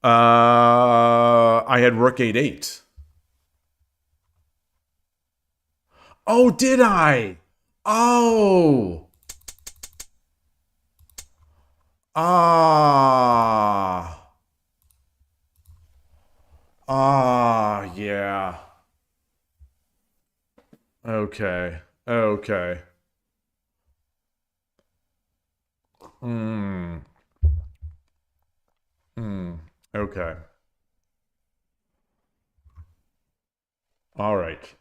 I had rook 8-8. Oh, did I? Oh. Yeah. Okay. Okay. Okay. All right.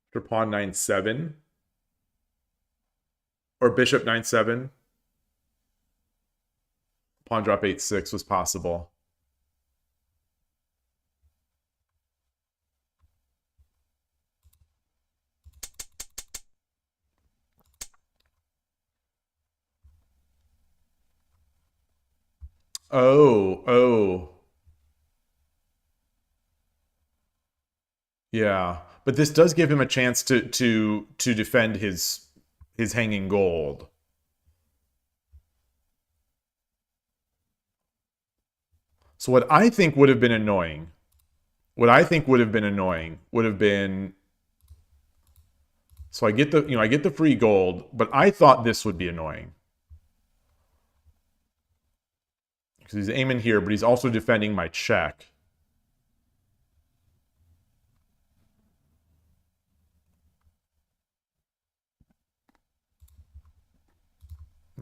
After pawn 9-7. Or bishop 9-7. Pawn drop 8-6 was possible. Oh. Yeah. But this does give him a chance to defend his hanging gold. So what I think would have been annoying, would have been, so I get the free gold, but I thought this would be annoying. Because he's aiming here, but he's also defending my check.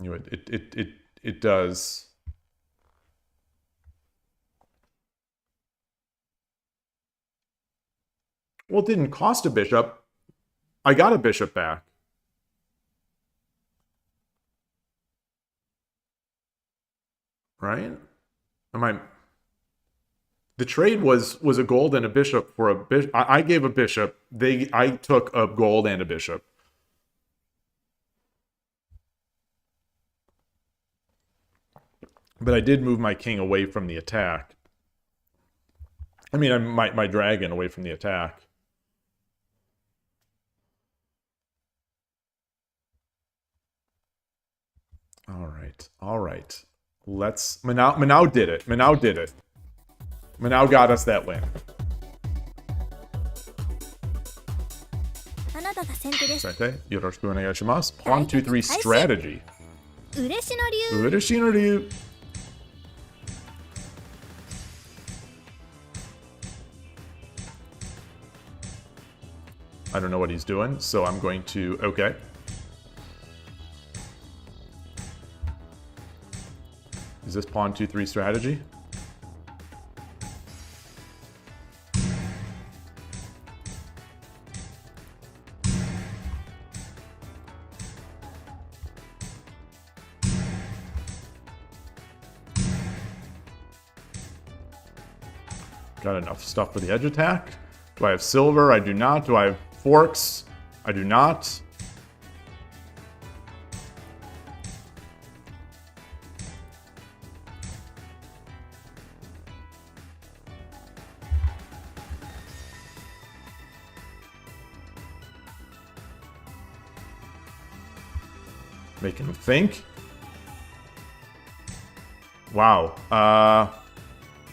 You know, it does. Well, it didn't cost a bishop. I got a bishop back. Right? The trade was a gold and a bishop for a bishop. I gave a bishop. I took a gold and a bishop. But I did move my king away from the attack. I mean, my dragon away from the attack. All right. Let's... Manao did it. Manao got us that win. Sente, yoroshiku onegaishimasu. Pawn 2-3 strategy. Ureshi no ryu. I don't know what he's doing, so I'm going to... Okay. Is this pawn 2-3 strategy? Got enough stuff for the edge attack. Do I have silver? I do not. Do I have forks? I do not. Make him think. Wow.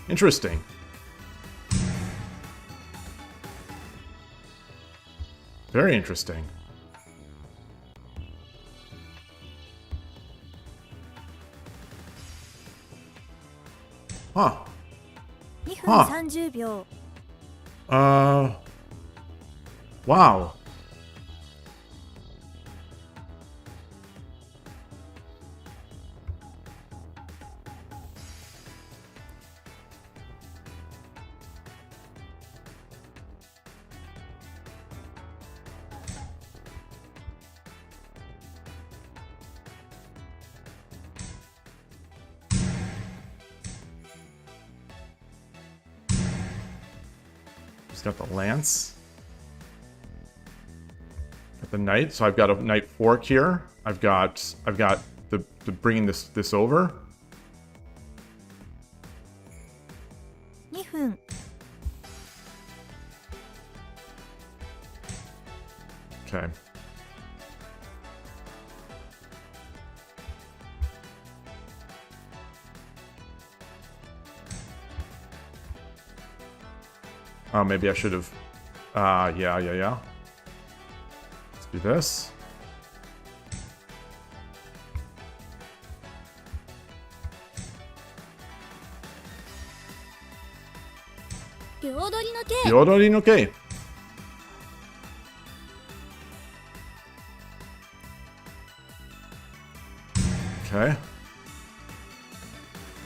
Interesting. Very interesting. Huh. 2分30秒 Wow. Got the lance. Got the knight. So I've got a knight fork here. I've got the bringing this over. 2分 Okay. Oh, maybe I should have... yeah. Let's do this. Yodori no kei. Okay.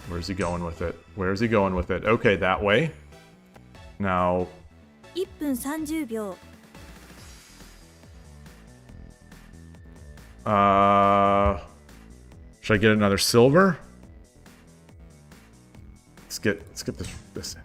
Where's he going with it? Where's he going with it? Okay, that way. Now... 1分30秒 should I get another silver? Let's get this in.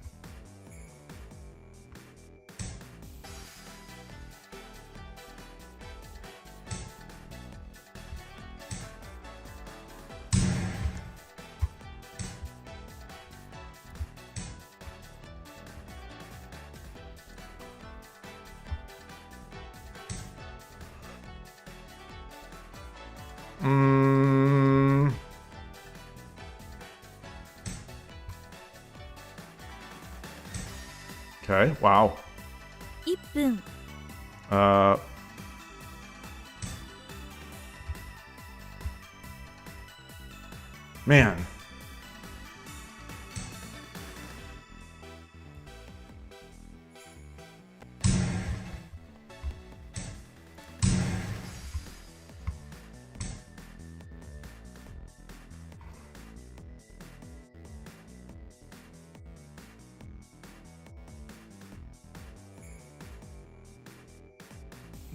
Okay, wow. 1分 Man.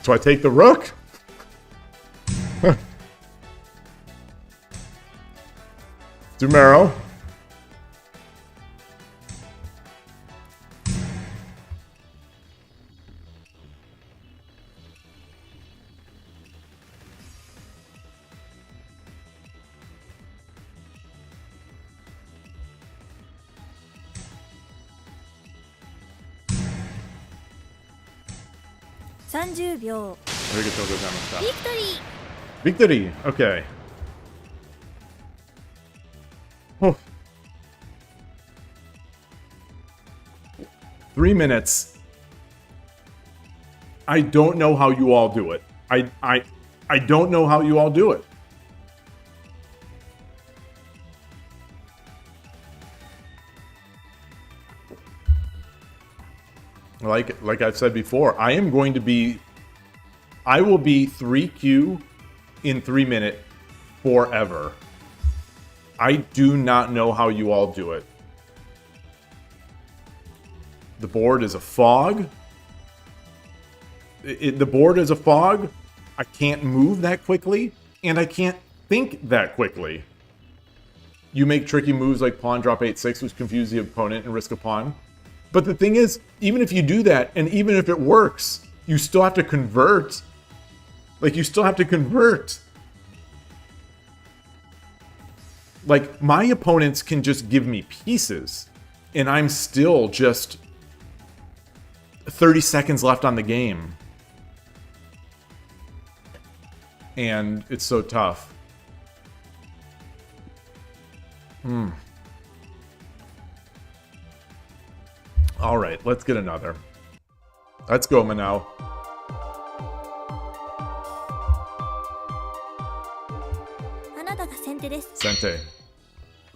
So I take the rook? Dumero. !30 秒 Victory! Victory! Okay. Oh. 3 minutes. I don't know how you all do it. I don't know how you all do it. Like I've said before, I am going to be I will be 3Q in 3 minutes forever. I do not know how you all do it. The board is a fog. The board is a fog. I can't move that quickly, and I can't think that quickly. You make tricky moves like pawn drop 8-6, which confuse the opponent and risk a pawn. But the thing is, even if you do that, and even if it works, you still have to convert. Like, you still have to convert. Like, my opponents can just give me pieces, and I'm still just 30 seconds left on the game. And it's so tough. All right, let's get another. Let's go, Manao. あなたが先手です。 Sente.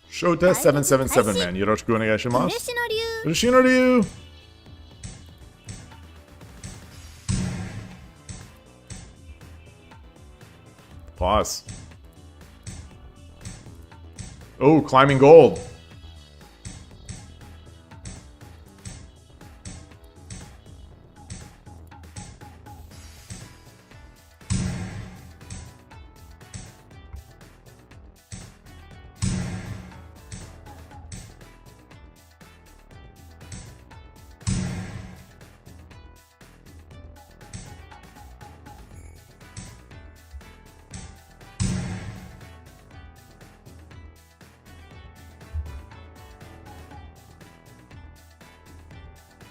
Shota 777 man. Yoroshiku onegaishimasu. 嬉野流 Yoshino Ryu. Pause. Oh, climbing gold.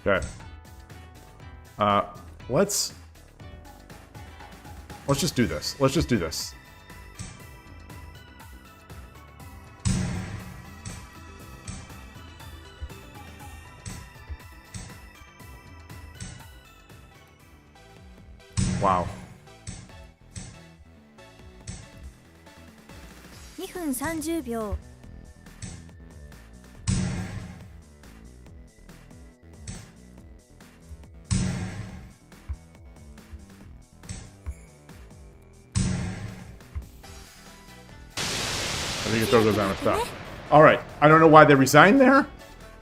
Okay. Let's just do this. Let's just do this. Wow. 2分30秒 I think it throws down a stuff. Alright, I don't know why they resigned there.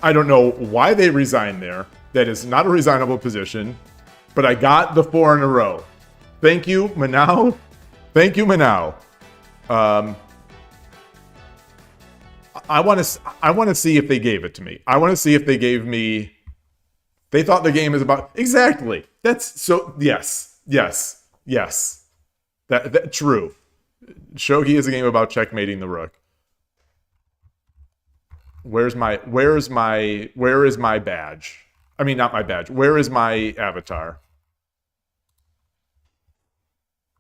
I don't know why they resigned there. That is not a resignable position. But I got the 4 in a row. Thank you, Manao. Thank you, Manao. I want to see if they gave it to me. I want to see if they gave me... They thought the game is about... Exactly. That's so... Yes. Yes. Yes. That true. Shogi is a game about checkmating the rook. Where is my badge? I mean, not my badge. Where is my avatar?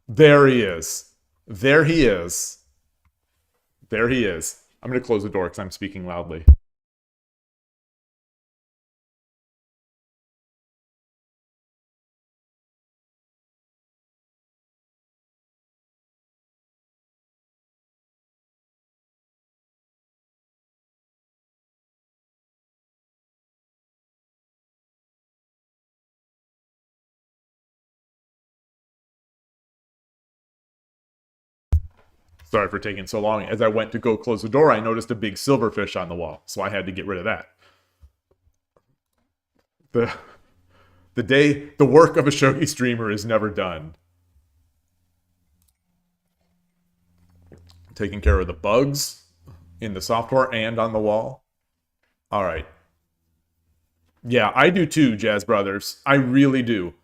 There he is. There he is. There he is. I'm going to close the door because I'm speaking loudly. Sorry for taking so long. As I went to go close the door, I noticed a big silverfish on the wall, so I had to get rid of that. The work of a Shogi streamer is never done. Taking care of the bugs in the software and on the wall. All right. Yeah, I do too, Jazz Brothers. I really do.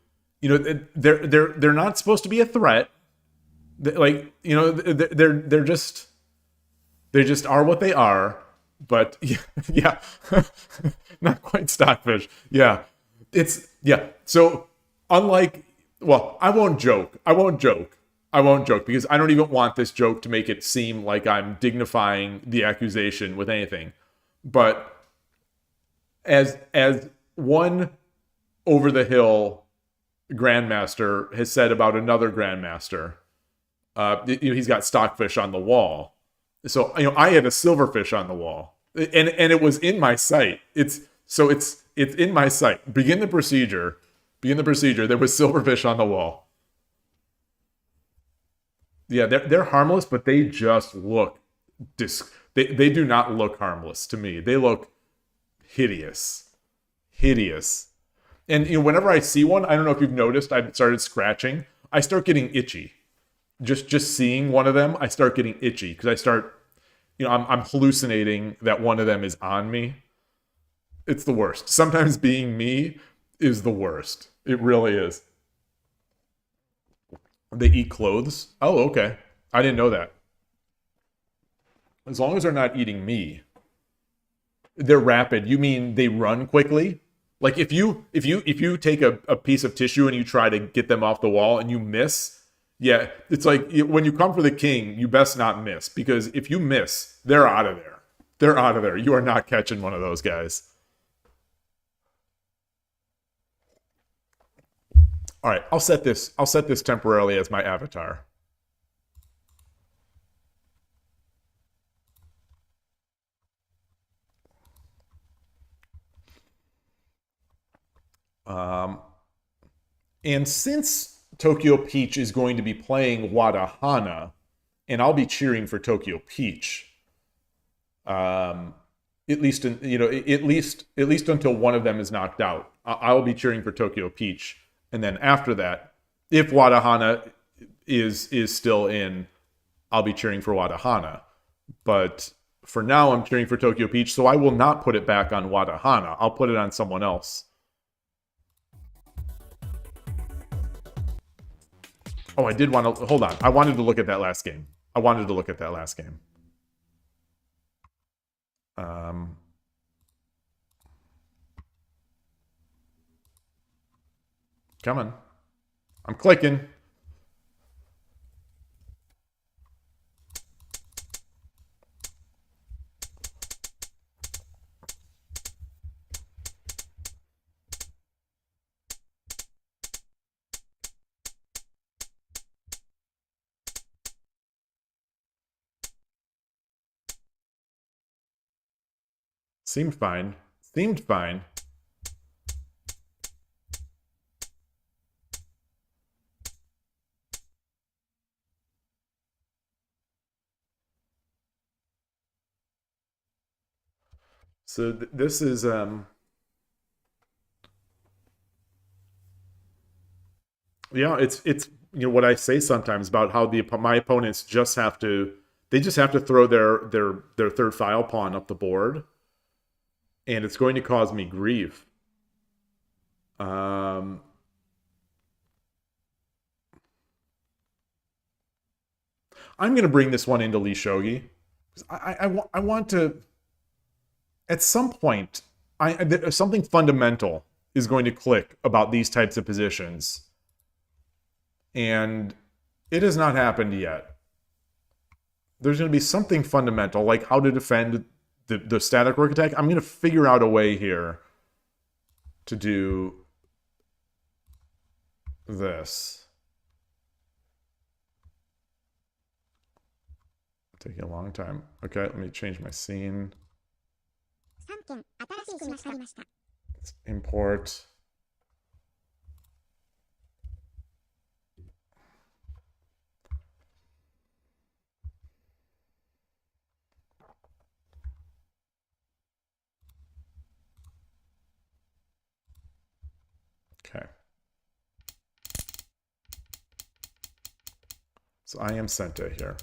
You know, they're not supposed to be a threat. Like, you know, they just are what they are. But yeah, not quite stockfish. Yeah, So unlike, well, I won't joke because I don't even want this joke to make it seem like I'm dignifying the accusation with anything. But as one over the hill grandmaster has said about another grandmaster. He's got stockfish on the wall. So, I had a silverfish on the wall. And it was in my sight. It's in my sight. Begin the procedure. There was silverfish on the wall. Yeah, they're harmless, but they just look they do not look harmless to me. They look hideous. Hideous. And you know, whenever I see one, I don't know if you've noticed, I've started scratching. I start getting itchy. Just seeing one of them, I start getting itchy because I start, you know, I'm hallucinating that one of them is on me. It's the worst. Sometimes being me is the worst. It really is. They eat clothes? Oh, okay. I didn't know that. As long as they're not eating me. They're rapid. You mean they run quickly? Like if you take a piece of tissue and you try to get them off the wall and you miss, yeah, it's like when you come for the king, you best not miss, because if you miss, they're out of there. They're out of there. You are not catching one of those guys. All right, I'll set this temporarily as my avatar. And since Tokyo Peach is going to be playing Wadahana, and I'll be cheering for Tokyo Peach, at least until one of them is knocked out, I'll be cheering for Tokyo Peach. And then after that, if Wadahana is still in, I'll be cheering for Wadahana. But for now, I'm cheering for Tokyo Peach, so I will not put it back on Wadahana. I'll put it on someone else. Oh, I did want to... Hold on. I wanted to look at that last game. Come on. I'm clicking. Seemed fine. So this is yeah, it's you know what I say sometimes about how my opponents just have to throw their third file pawn up the board, and it's going to cause me grief. I'm going to bring this one into Lee Shogi. I want to, at some point, something fundamental is going to click about these types of positions. And it has not happened yet. There's going to be something fundamental, like how to defend the static rook attack. I'm going to figure out a way here to do this. Taking a long time. Okay, let me change my scene. Let's import. Okay. So I am Sente here.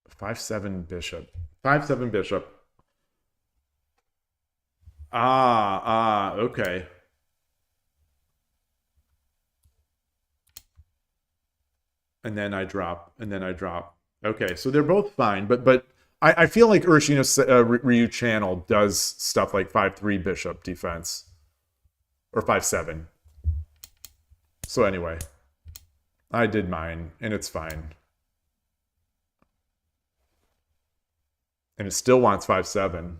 Five-seven bishop. 5-7 bishop. Okay. And then I drop. Okay, so they're both fine, but I feel like Urshino's Ryu channel does stuff like 5-3 bishop defense. Or 5-7. So anyway. I did mine, and it's fine. And it still wants 5-7.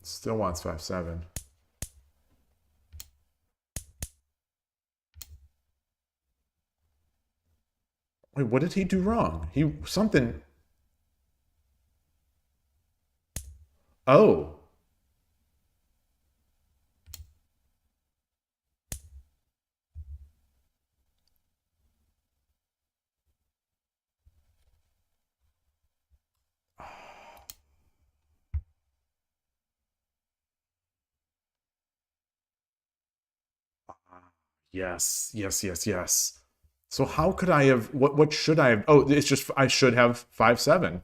Still wants 5-7. Wait, Wait, what did he do wrong? Something. Oh. Yes, yes, yes, yes. So how could I have, what should I have? Oh, it's just, I should have 5-7.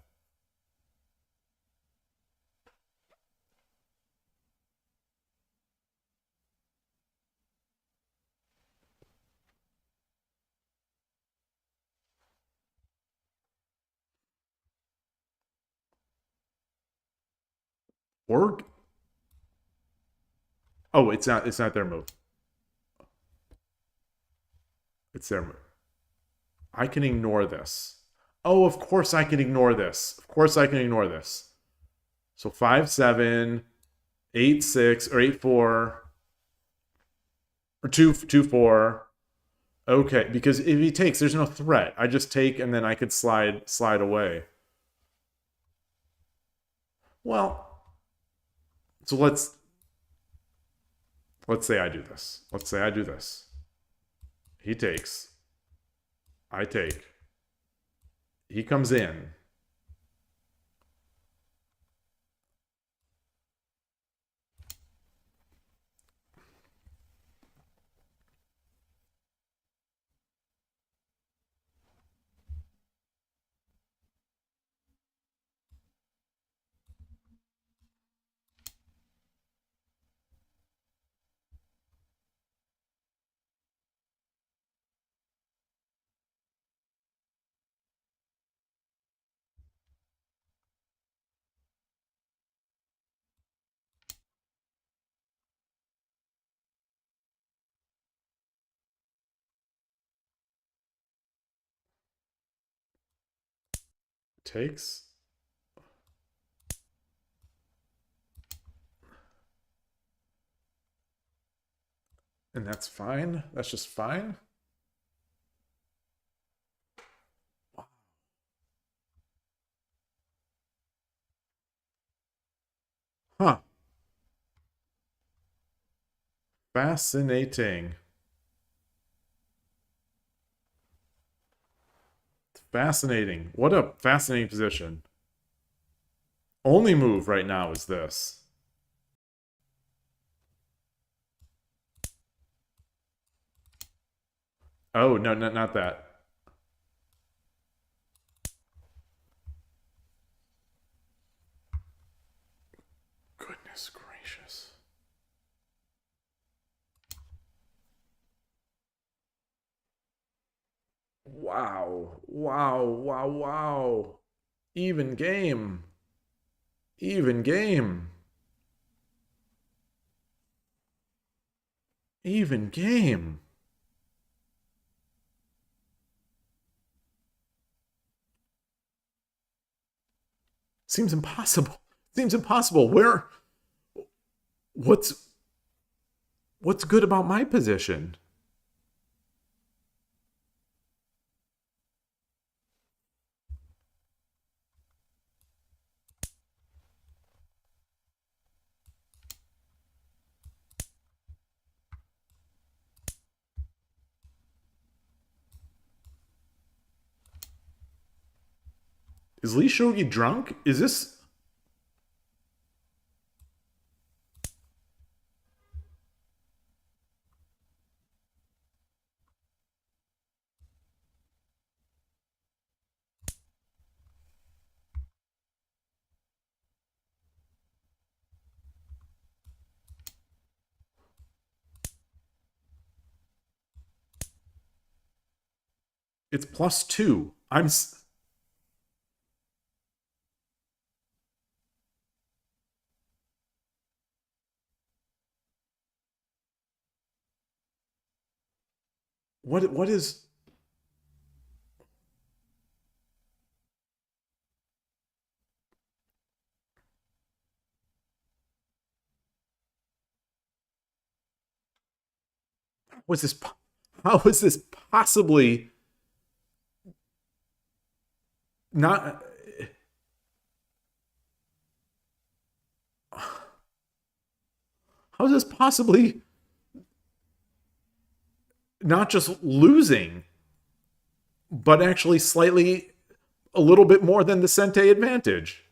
Or, oh, it's not their move. It's their move. I can ignore this. Oh, of course I can ignore this. Of course I can ignore this. So 5-7, 8-6, or 8-4, or 2-4. Okay, because if he takes, there's no threat. I just take and then I could slide away. Well, so let's say I do this. Let's say I do this. He takes. I take. He comes in. Takes. And that's fine. That's just fine. Huh. Fascinating. Fascinating. What a fascinating position. Only move right now is this. Oh, no, not that. Goodness gracious. Wow. Wow, wow, wow. Even game. Even game. Even game. Seems impossible. Seems impossible. What's good about my position? Is Lee Shogi drunk? Is this... It's +2. What is... How is this possibly not... How is this possibly not just losing, but actually slightly a little bit more than the Sente advantage?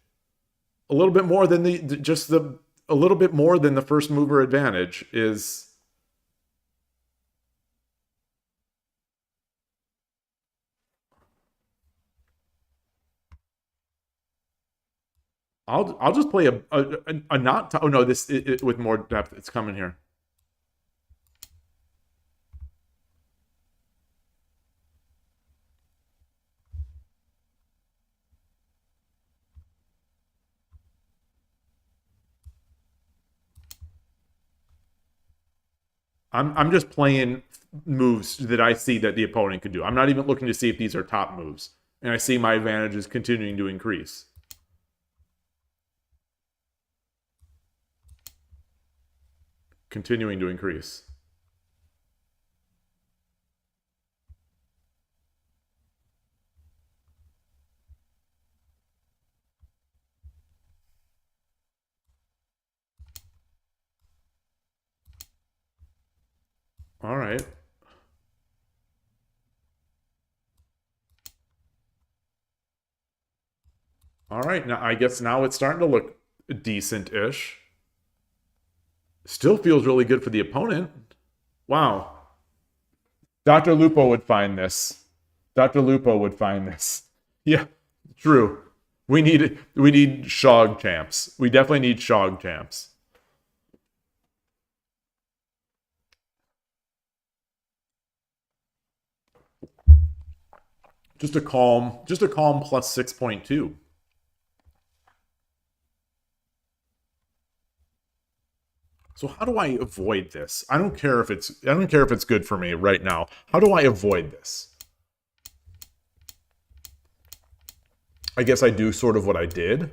A little bit more than a little bit more than the first mover advantage is... I'll just play a not... Oh no, this with more depth. It's coming here. I'm just playing moves that I see that the opponent could do. I'm not even looking to see if these are top moves. And I see my advantages continuing to increase. Continuing to increase. All right. All right, now I guess now it's starting to look decent-ish. Still feels really good for the opponent. Wow. Dr. Lupo would find this. Dr. Lupo would find this. Yeah, true. We need Shog champs. We definitely need Shog champs. Just a calm plus 6.2. So how do I avoid this? I don't care if it's good for me right now. How do I avoid this? I guess I do sort of what I did.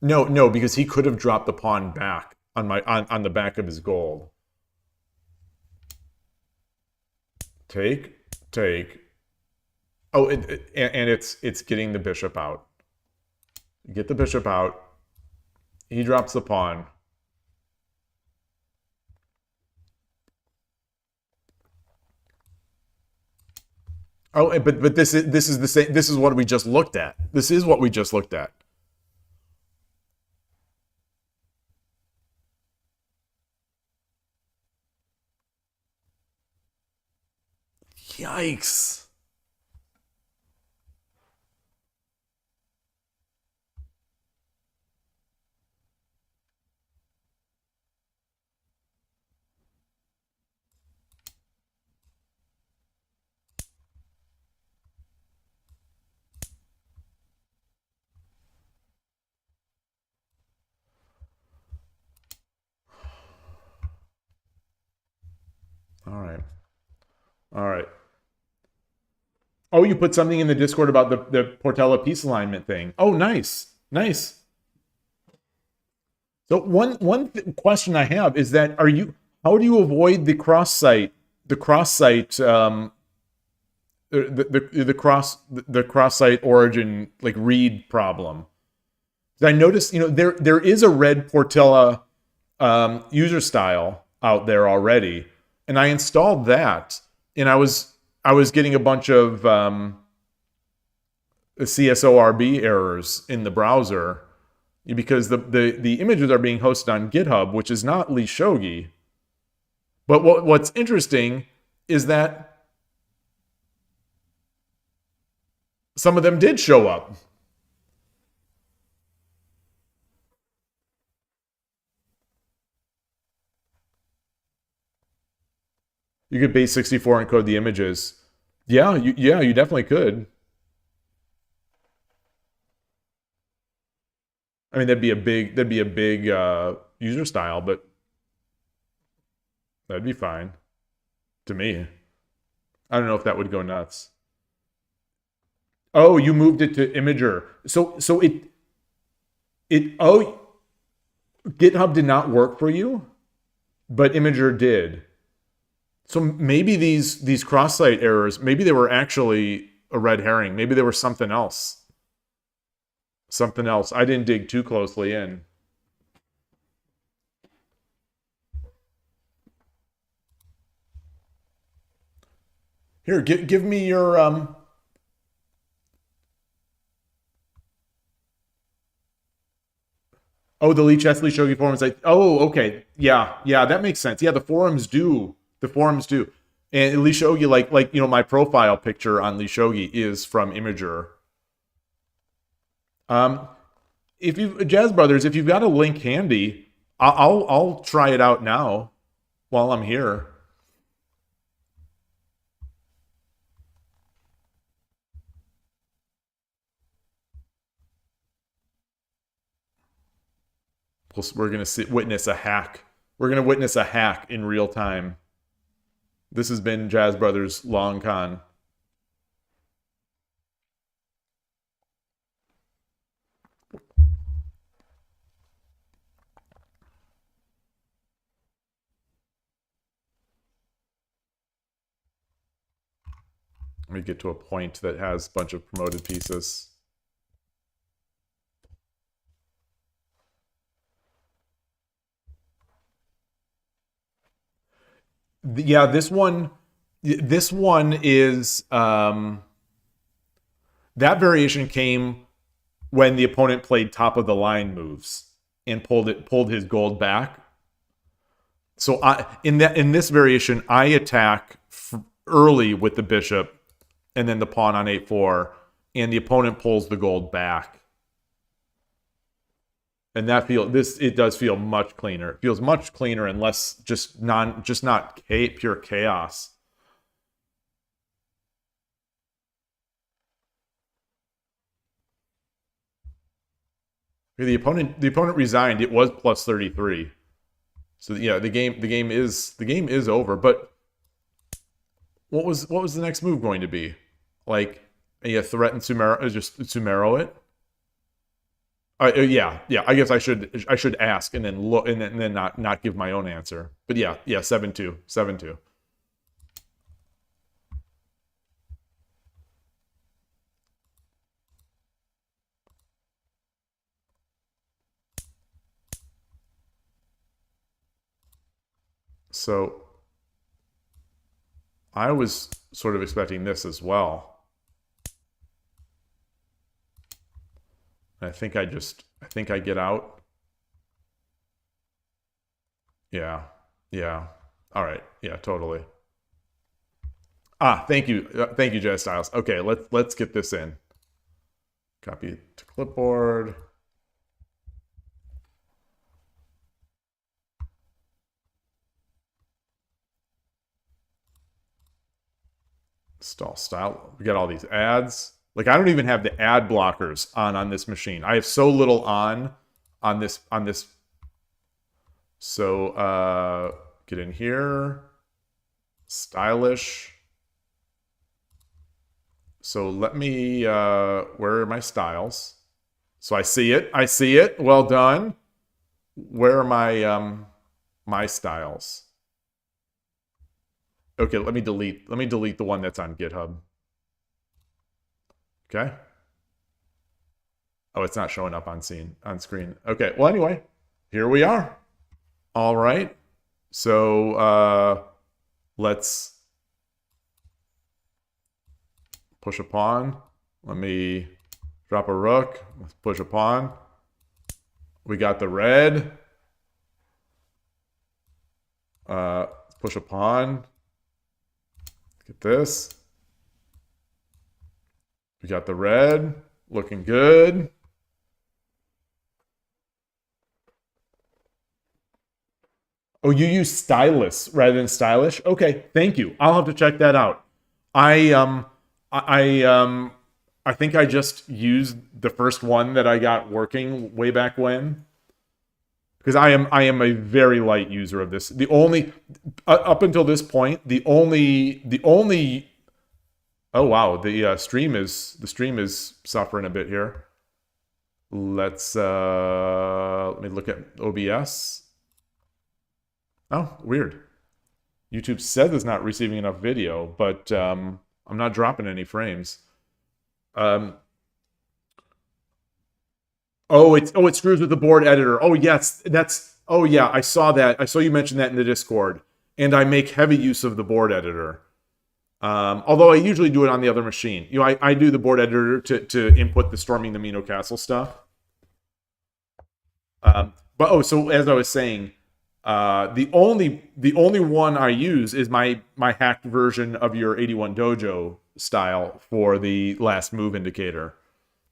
No, because he could have dropped the pawn back on the back of his gold. Take. Oh, and it's getting the bishop out. Get the bishop out. He drops the pawn. Oh, but this is the same. This is what we just looked at. This is what we just looked at. Yikes. All right. Oh, you put something in the Discord about the Portela piece alignment thing. Oh, nice. So one question I have is that how do you avoid the cross site the cross site origin like read problem? I noticed, there is a red Portela user style out there already, and I installed that, and I was getting a bunch of CSORB errors in the browser because the images are being hosted on GitHub, which is not Lee Shogi. But what's interesting is that some of them did show up. You could base 64 encode the images. Yeah, you definitely could. I mean, that'd be a big user style, but that'd be fine to me. I don't know if that would go nuts. Oh, you moved it to Imager. So GitHub did not work for you, but Imager did. So maybe these cross-site errors, maybe they were actually a red herring. Maybe there was something else. Something else. I didn't dig too closely in. Here, give me your Oh, the Lee Chesley Shogi forums. Oh, okay. Yeah, that makes sense. Yeah, the forums do. And Lee Shogi, like my profile picture on Lee Shogi is from Imager. If you Jazz Brothers, if you've got a link handy, I'll try it out now while I'm here. We're going to witness a hack. We're going to witness a hack in real time. This has been Jazz Brothers Long Con. Let me get to a point that has a bunch of promoted pieces. Yeah, this one is that variation came when the opponent played top of the line moves and pulled his gold back. So in this variation, I attack early with the bishop and then the pawn on 8-4, and the opponent pulls the gold back. And it does feel much cleaner. It feels much cleaner and less not pure chaos. The opponent resigned. It was plus 33. So yeah, the game is over. But what was the next move going to be? Like, yeah, threaten Sumero, just Sumero it. Yeah. I guess I should ask and then look and then not give my own answer. But yeah, 7-2. So I was sort of expecting this as well. I think I get out. Yeah. All right. Yeah, totally. Thank you, Jazz Styles. Okay, let's get this in. Copy to clipboard. Install style. We got all these ads. Like, I don't even have the ad blockers on this machine. I have so little on this. So get in here. Stylish. So let me where are my styles? So I see it. Well done. Where are my styles? Okay, let me delete the one that's on GitHub. Okay. Oh, it's not showing up on screen. Okay, well, anyway, here we are. All right. So let's push a pawn. Let me drop a rook. Let's push a pawn. We got the red. Push a pawn. Get this. We got the red, looking good. Oh, you use stylus rather than stylish? Okay, thank you. I'll have to check that out. I think I just used the first one that I got working way back when, because I am a very light user of this. The only up until this point, the only oh wow, the stream is suffering a bit here. Let me look at OBS. Oh, weird. YouTube says it's not receiving enough video, but I'm not dropping any frames. Oh, it screws with the board editor. Oh, yes, oh yeah, I saw that. I saw you mention that in the Discord. And I make heavy use of the board editor. Although I usually do it on the other machine. You know, I do the board editor to input the storming the Mino Castle stuff. So as I was saying, the only one I use is my hacked version of your 81 Dojo style for the last move indicator.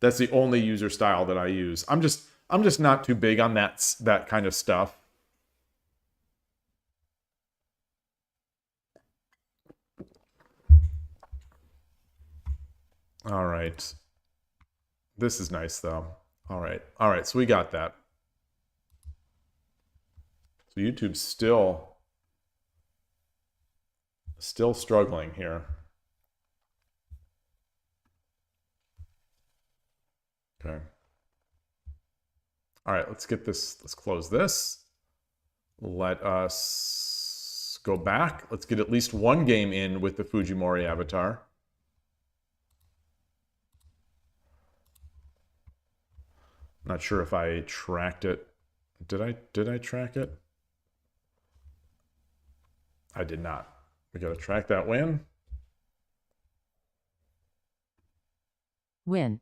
That's the only user style that I use. I'm just not too big on that kind of stuff. All right. This is nice though. All right. So we got that. So YouTube's still struggling here. Okay. All right, let's get this. Let's close this. Let us go back. Let's get at least one game in with the Fujimori avatar. Not sure if I tracked it. Did I track it? I did not. We gotta track that win. Win.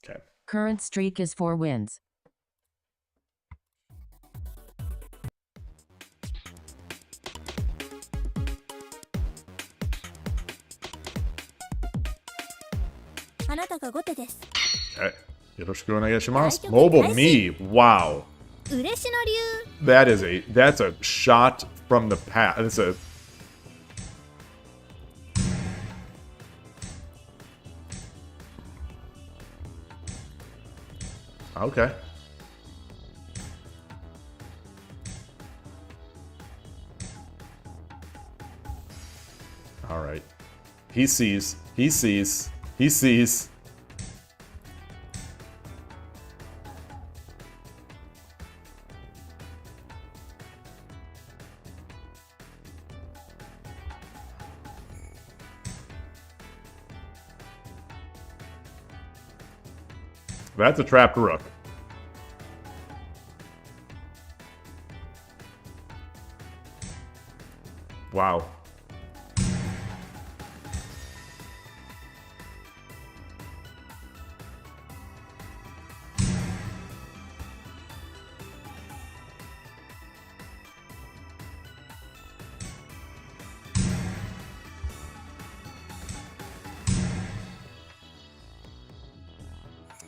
Okay. Current streak is 4 wins. Okay. Yoroshiku onegaishimasu. Mobile me. Wow. That's a shot from the past. It's a okay. All right. He sees. He sees. He sees. That's a trapped rook. Wow.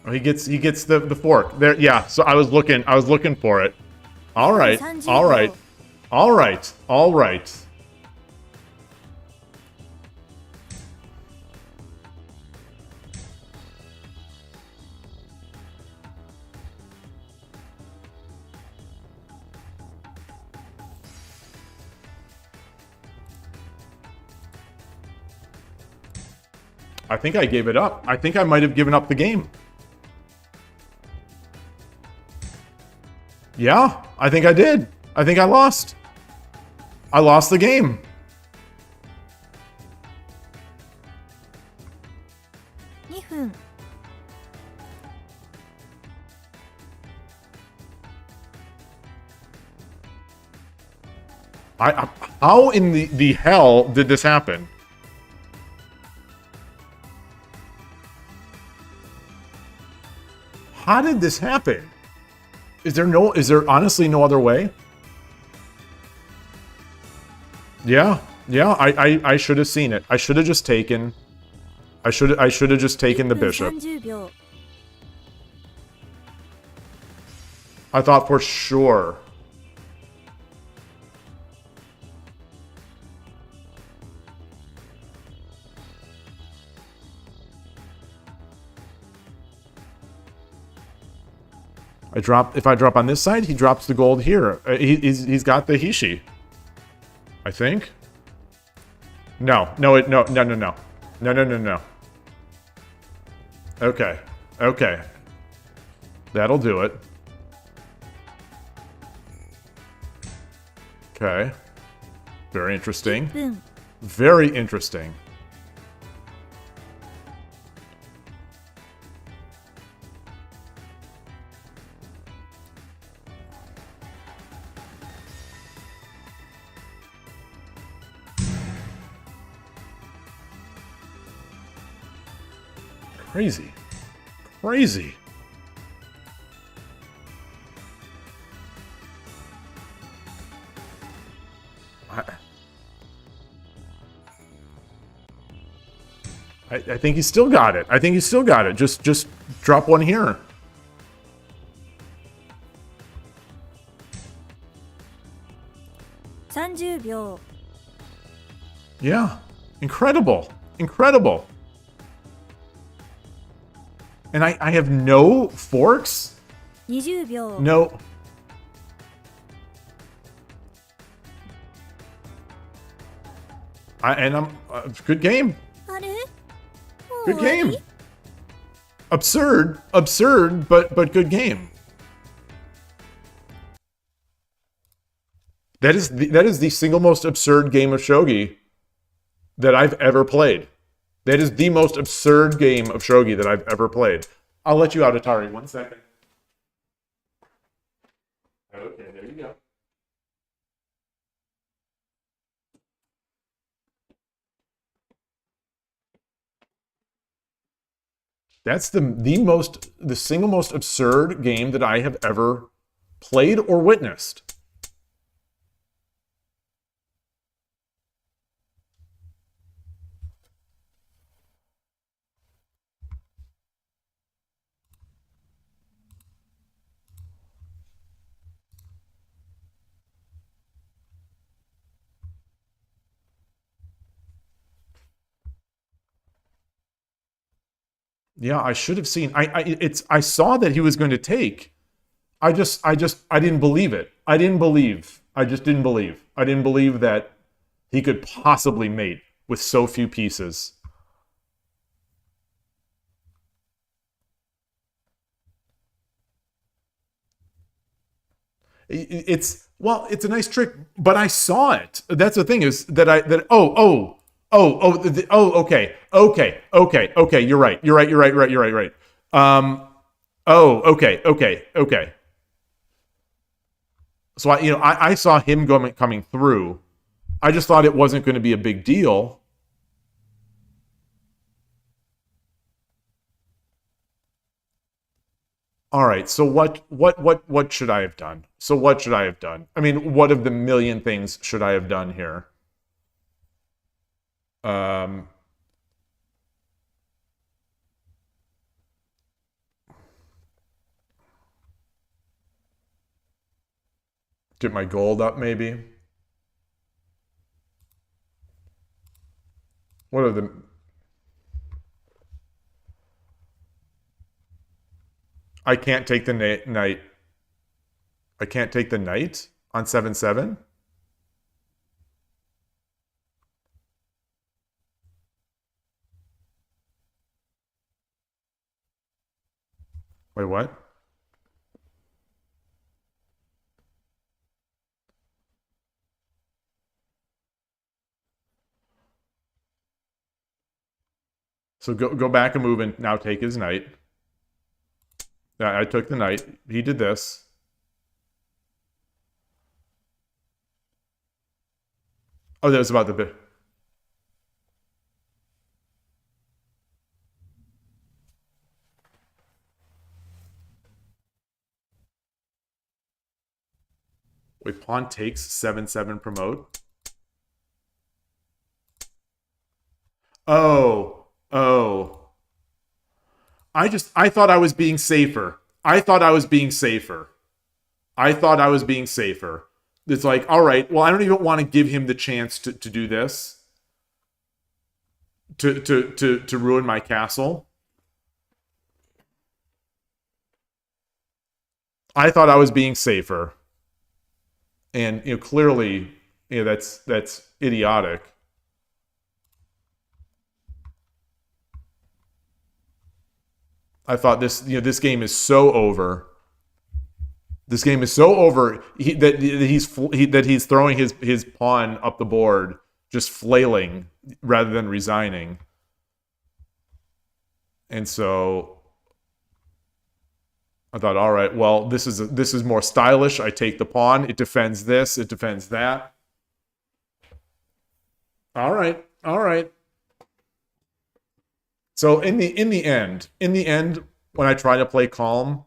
Oh, he gets the fork. There, yeah, so I was looking for it. All right. All right. All right. All right. I think I gave it up. I think I might have given up the game. Yeah, I think I did. I think I lost. I lost the game. How in the hell did this happen? How did this happen? Is there honestly no other way? Yeah, I should have seen it. I should have just taken the bishop. I thought for sure. If I drop on this side, he drops the gold here. He's got the Hishi. I think. No. Okay. That'll do it. Okay. Very interesting. Very interesting. Crazy. Crazy. I think he's still got it. I think he's still got it. Just drop one here. Yeah. Incredible. Incredible. And I have no forks? 20秒 No. I'm good game. あれもう Good 終わり game. Absurd, but good game. That is the single most absurd game of shogi that I've ever played. That is the most absurd game of shogi that I've ever played. I'll let you out, Atari. 1 second. Okay, there you go. That's the single most absurd game that I have ever played or witnessed. Yeah, I should have seen. I saw that he was going to take. I didn't believe it. I just didn't believe. I didn't believe that he could possibly mate with so few pieces. It's a nice trick, but I saw it. That's the thing is that okay. You're right. Okay. So I saw him coming through. I just thought it wasn't going to be a big deal. All right. So what should I have done? I mean, what of the million things should I have done here? Get my gold up, maybe. What are the... I can't take the knight. I can't take the knight on 7-7? Wait, what? So go back a move and now take his knight. Yeah, I took the knight. He did this. Oh, that was about the bit. Wait, pawn takes 7-7 promote. Oh. I thought I was being safer. It's like, all right, well, I don't even want to give him the chance to do this. To ruin my castle. I thought I was being safer. And clearly, that's idiotic. I thought this game is so over. This game is so over that he's throwing his pawn up the board, just flailing rather than resigning. And so I thought, all right, well, this is more stylish. I take the pawn. It defends this. It defends that. All right. So in the end, when I try to play calm,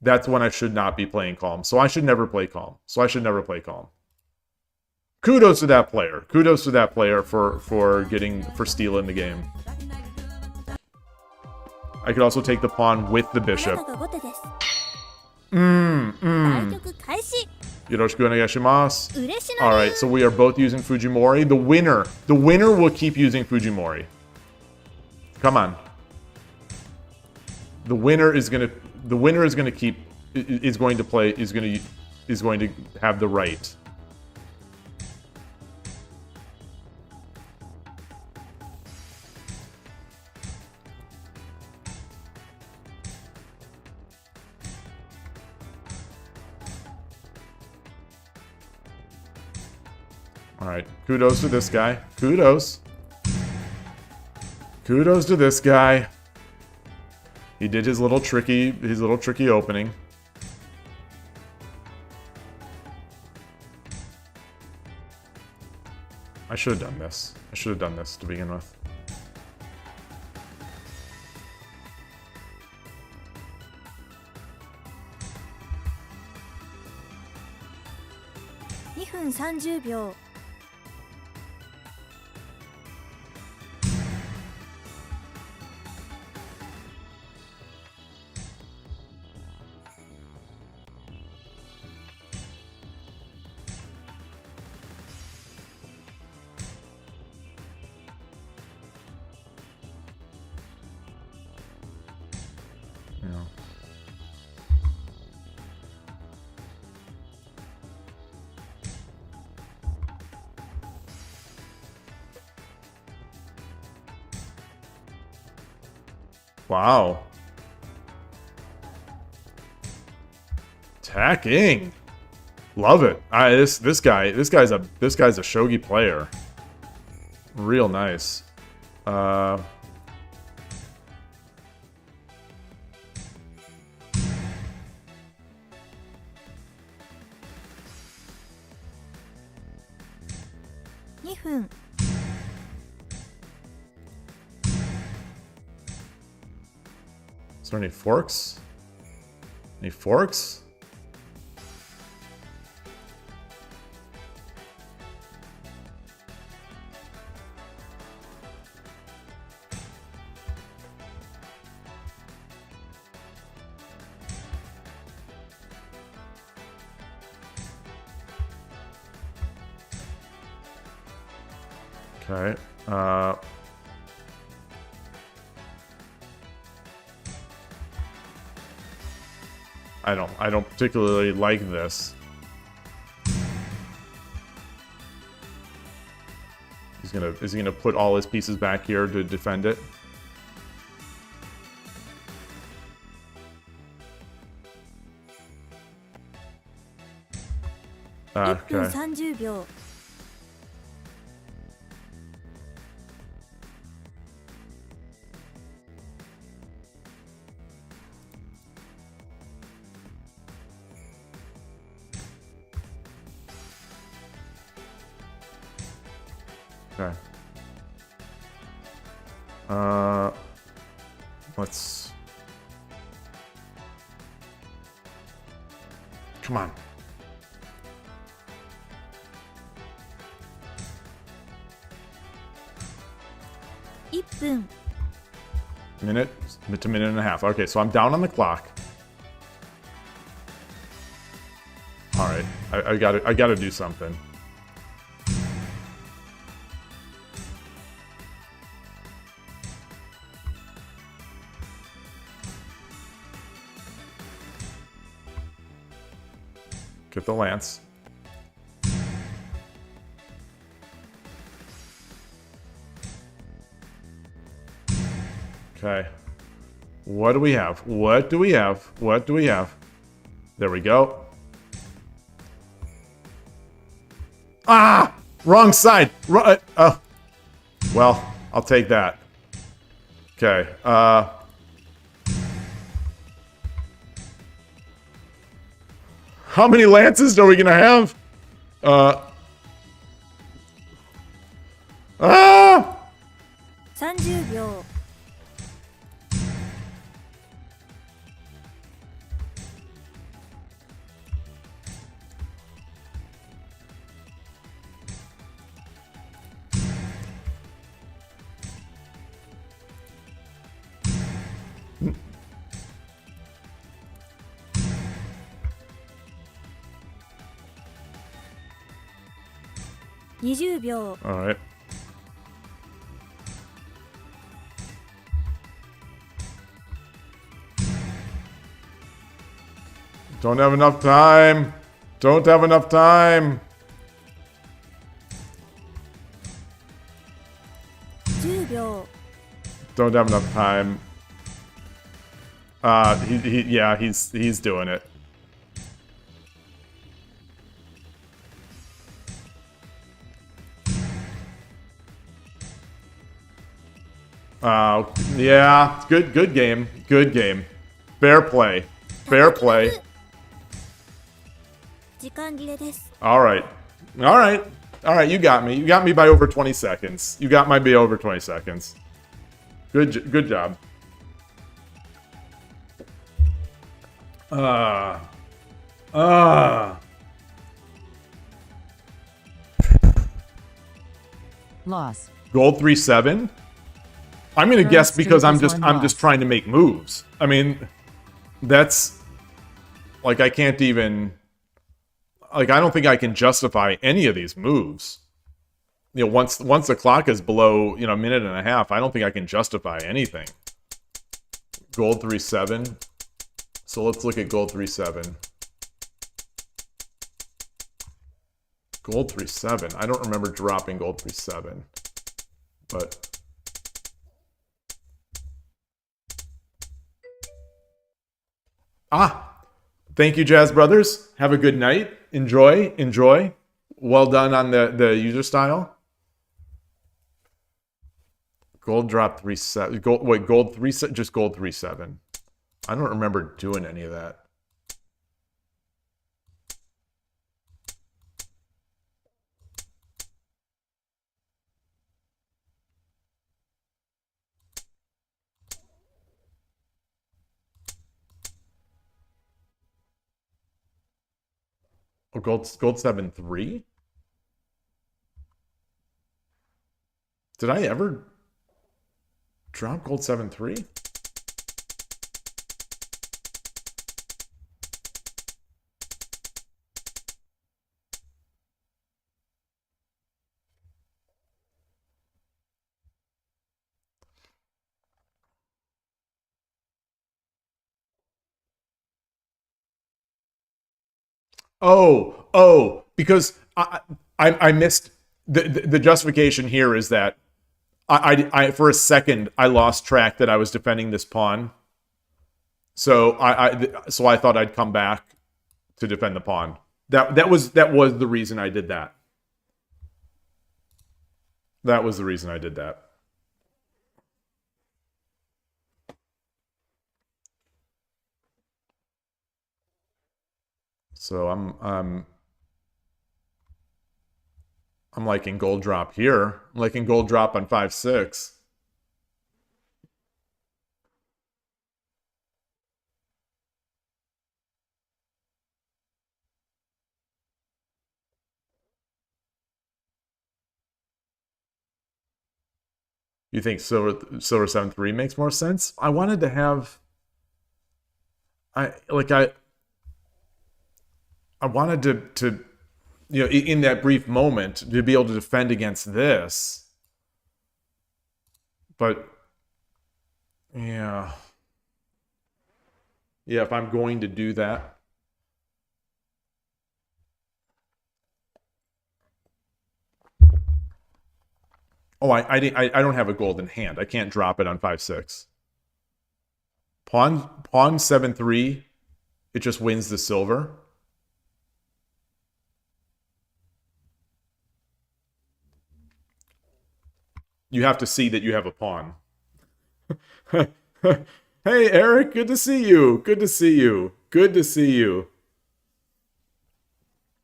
that's when I should not be playing calm. So I should never play calm. Kudos to that player. Kudos to that player for stealing the game. I could also take the pawn with the あな bishop. たが後手です Mm, 対 mm. 局開始 Yoroshiku onegaishimasu. 嬉しな Alright, so we are both using Fujimori. The winner will keep using Fujimori. Come on. The winner is going to have the right. Alright, kudos to this guy. Kudos to this guy. He did his little tricky opening. I should have done this. To begin with.2分30秒 Yeah. Wow. Attacking. Love it. This guy's a shogi player. Real nice. Is there any forks? Any forks? Okay. I don't particularly like this. Is he gonna put all his pieces back here to defend it?1分 Okay. 30秒 Okay. Let's... Come on. Minute to minute and a half. Okay, so I'm down on the clock. All right, I gotta do something. Get the lance. Okay. What do we have? What do we have? What do we have? There we go. Ah! Wrong side! Oh. Well, I'll take that. Okay. How many lances are we gonna have? Ah! 30秒20秒 All right. Don't have enough time. Don't have enough time. 10秒 Don't have enough time. Yeah, he's doing it. Yeah, good game. Good game. Fair play. Fair play. 時間切れです All right. All right. All right, you got me. You got me by over 20 seconds. You got my by over 20 seconds. Good job. Loss. Gold 3-7? I'm gonna guess because I'm just trying to make moves. I mean, that's like I can't even like I don't think I can justify any of these moves. You know, once the clock is below, you know, a minute and a half, I don't think I can justify anything. Gold 3-7. So let's look at gold 3-7. Gold 3-7. I don't remember dropping gold 3-7. But thank you, Jazz Brothers. Have a good night. Enjoy. Well done on the user style. Gold drop 3-7. Gold 3-7. Just gold 3-7. I don't remember doing any of that. Oh, gold 7-3? Did I ever drop gold 7-3? Because I missed the justification here is that I for a second I lost track that I was defending this pawn, so I thought I'd come back to defend the pawn. That was the reason I did that. That was the reason I did that. So I'm liking gold drop here. I'm liking gold drop on 5-6. You think silver 7-3 makes more sense? I wanted to have I wanted to you know, in that brief moment, to be able to defend against this. But, yeah. Yeah, if I'm going to do that. Oh, I don't have a gold in hand. I can't drop it on 5-6. Pawn 7-3, it just wins the silver. You have to see that you have a pawn. Hey, Eric, good to see you. Good to see you. Good to see you.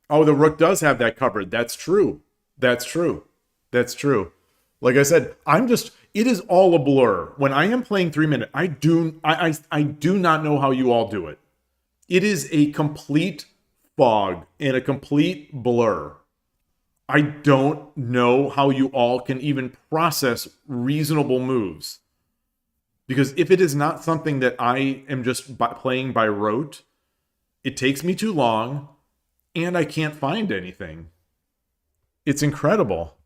Oh, the rook does have that covered. That's true. That's true. That's true. Like I said, it is all a blur. When I am playing 3-minute, I do not know how you all do it. It is a complete fog and a complete blur. I don't know how you all can even process reasonable moves. Because if it is not something that I am just playing by rote, it takes me too long, and I can't find anything. It's incredible.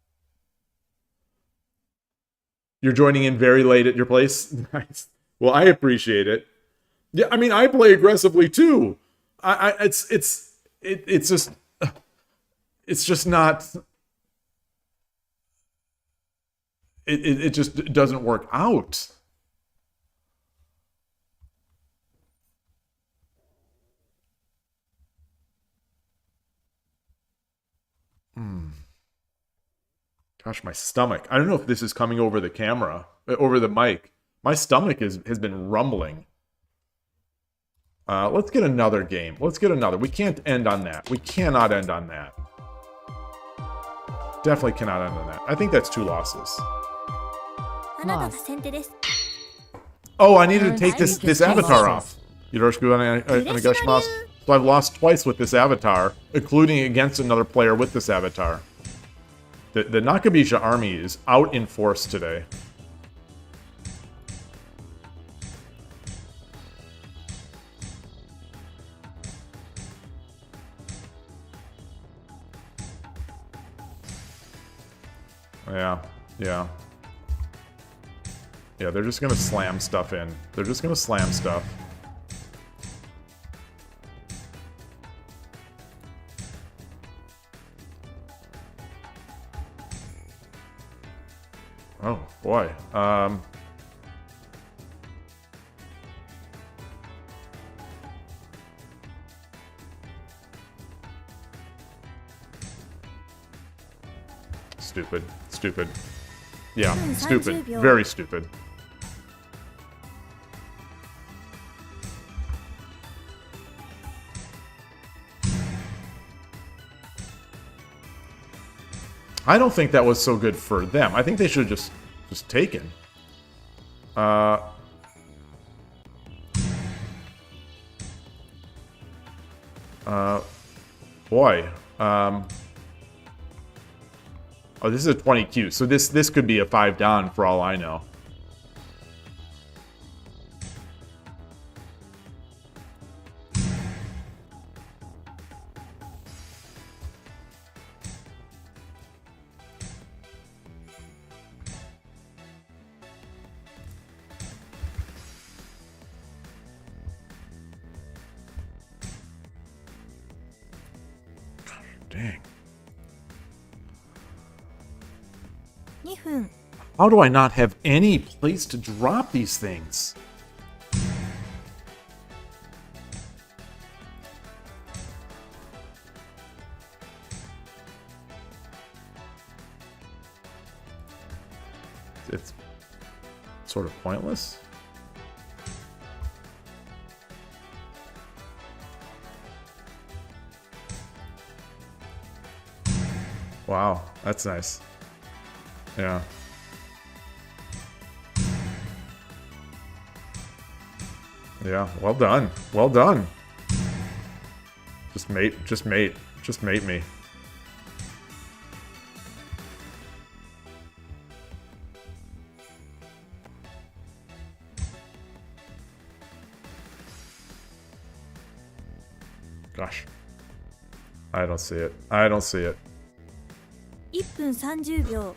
You're joining in very late at your place? Nice. Well, I appreciate it. Yeah, I mean, I play aggressively too. It's just not... It just doesn't work out. Gosh, my stomach. I don't know if this is coming over the camera, over the mic. My stomach has been rumbling. Let's get another game. Let's get another. We can't end on that. We cannot end on that. Definitely cannot end on that. I think that's 2 losses. あなたが先手です Oh, I needed to take this avatar off. Yoroshiku onegaishimasu. So I've lost twice with this avatar, including against another player with this avatar. The Nakabisha army is out in force today. Yeah. Yeah, they're just gonna slam stuff in. They're just gonna slam stuff. Oh, boy. Stupid. Stupid. Yeah, stupid. Very stupid. I don't think that was so good for them. I think they should have just taken. Boy. Oh, this is a 20Q, so this could be a 5 down for all I know. Dang. 2分 How do I not have any place to drop these things? It's sort of pointless. Wow, that's nice. Yeah. Yeah, well done. Well done. Just mate me. Gosh. I don't see it. I don't see it. 1分30秒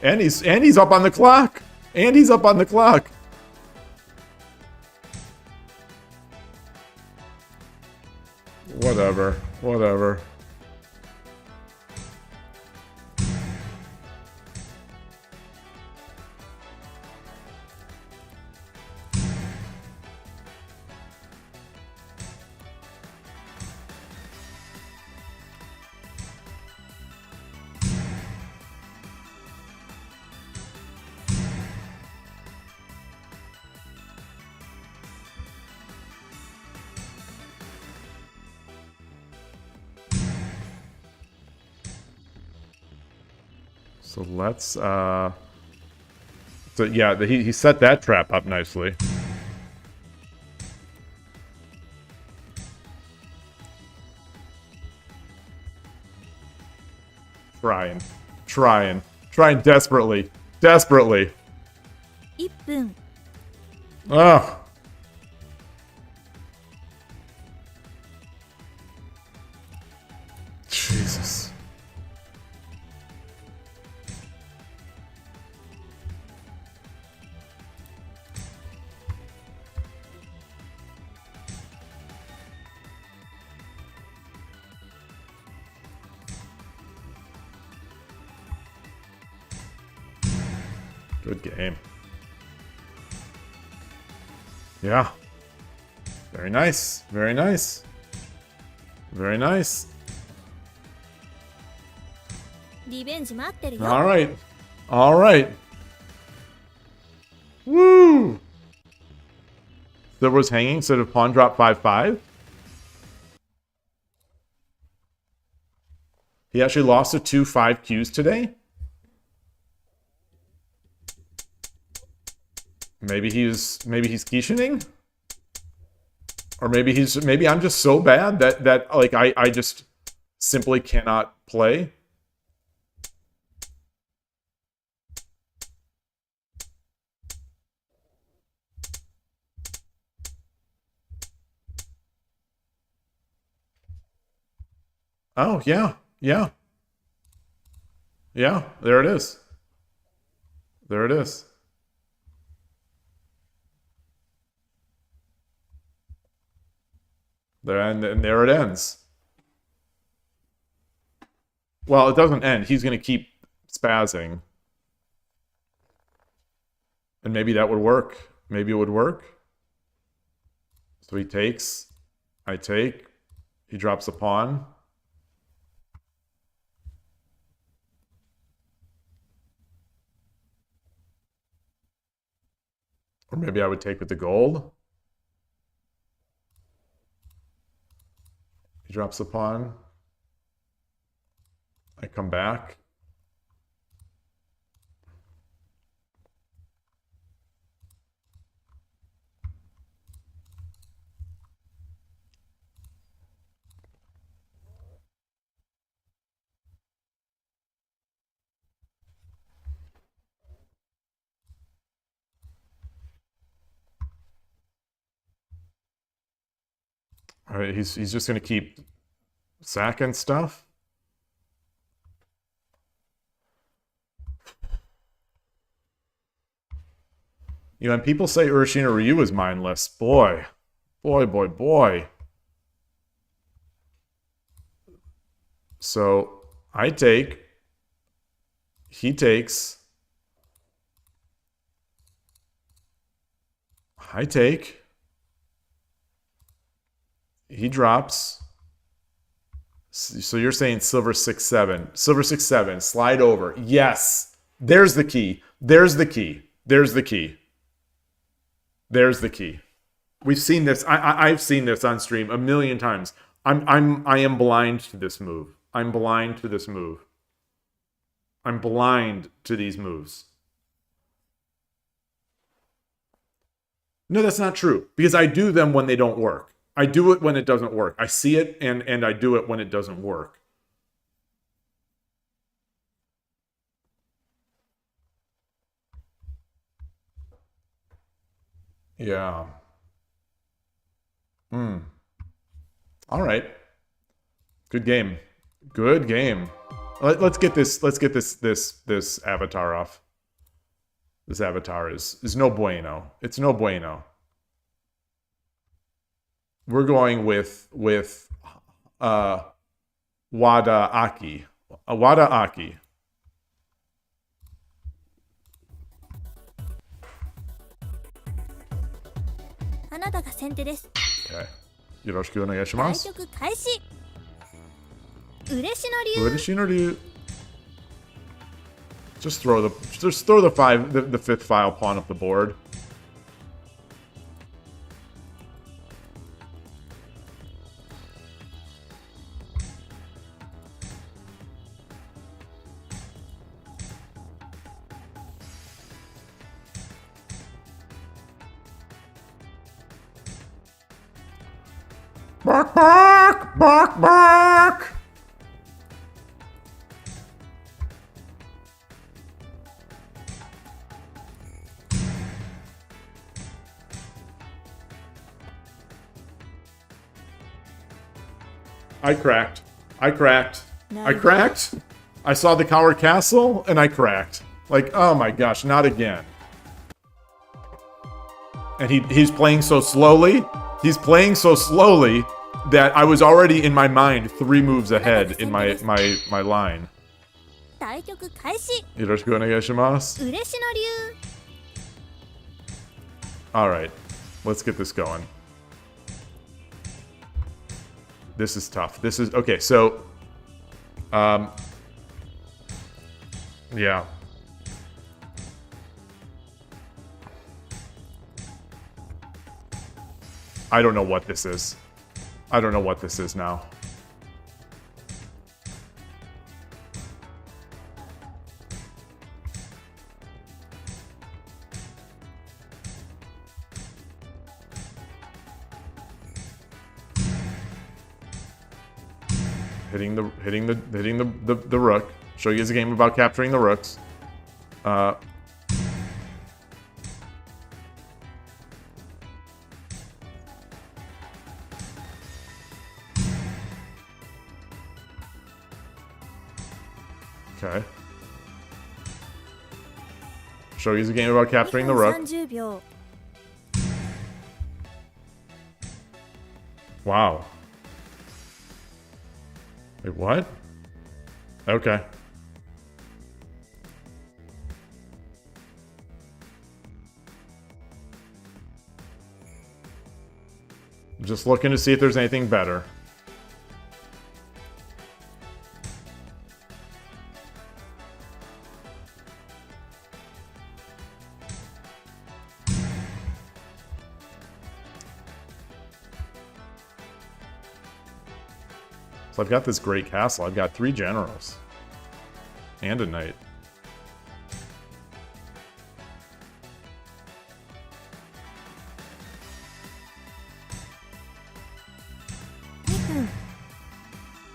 And he's up on the clock. And he's up on the clock. Whatever. So let's, so yeah, he set that trap up nicely. Trying desperately. 1分 Ugh. Good game. Yeah. Very nice. Very nice. Very nice. リベンジ待ってるよ。 All right. All right. Woo! There was hanging instead of pawn drop 5-5. He actually lost to 2-5 Qs today. Maybe he's Kishining? Or maybe I'm just so bad that like I just simply cannot play. Oh, yeah. Yeah. Yeah, there it is. There it is. There, and there it ends. Well, it doesn't end. He's going to keep spazzing. And maybe that would work. Maybe it would work. So he takes. I take. He drops a pawn. Or maybe I would take with the gold. He drops the pawn. I come back. All right, he's just going to keep sacking stuff. You know, and people say Urashina Ryu is mindless. Boy. Boy, boy, boy. So, I take. He takes. I take. He drops. So you're saying silver 6-7. Silver 6-7. Slide over. Yes. There's the key. There's the key. There's the key. There's the key. We've seen this. I've seen this on stream a million times. I am blind to this move. I'm blind to this move. I'm blind to these moves. No, that's not true. Because I do them when they don't work. I do it when it doesn't work. I see it and I do it when it doesn't work. Yeah. All right. Good game. Good game. Let's get this avatar off. This avatar is no bueno. It's no bueno. We're going with Wada Aki. Wada Aki. Okay. よろしくお願いします。対局開始。嬉野流。嬉野流. Just throw the fifth file pawn up the board. Bark, bark, bark, bark. I cracked. I cracked. I cracked. I saw the coward castle and I cracked. Like, oh my gosh, not again. And he's playing so slowly. He's playing so slowly that I was already in my mind 3 moves ahead in my line. 対局開始。 Yoroshiku onegaishimasu. 嬉野流。 Alright, let's get this going. This is tough. This is... Okay, so... Yeah. I don't know what this is. I don't know what this is now. Hitting the rook. Shogi is a game about capturing the rooks. Okay. Shogi's a game about capturing the 2分 rook. 30秒。 Wow. Wait, what? Okay. Just looking to see if there's anything better. So I've got this great castle. I've got 3 generals. And a knight.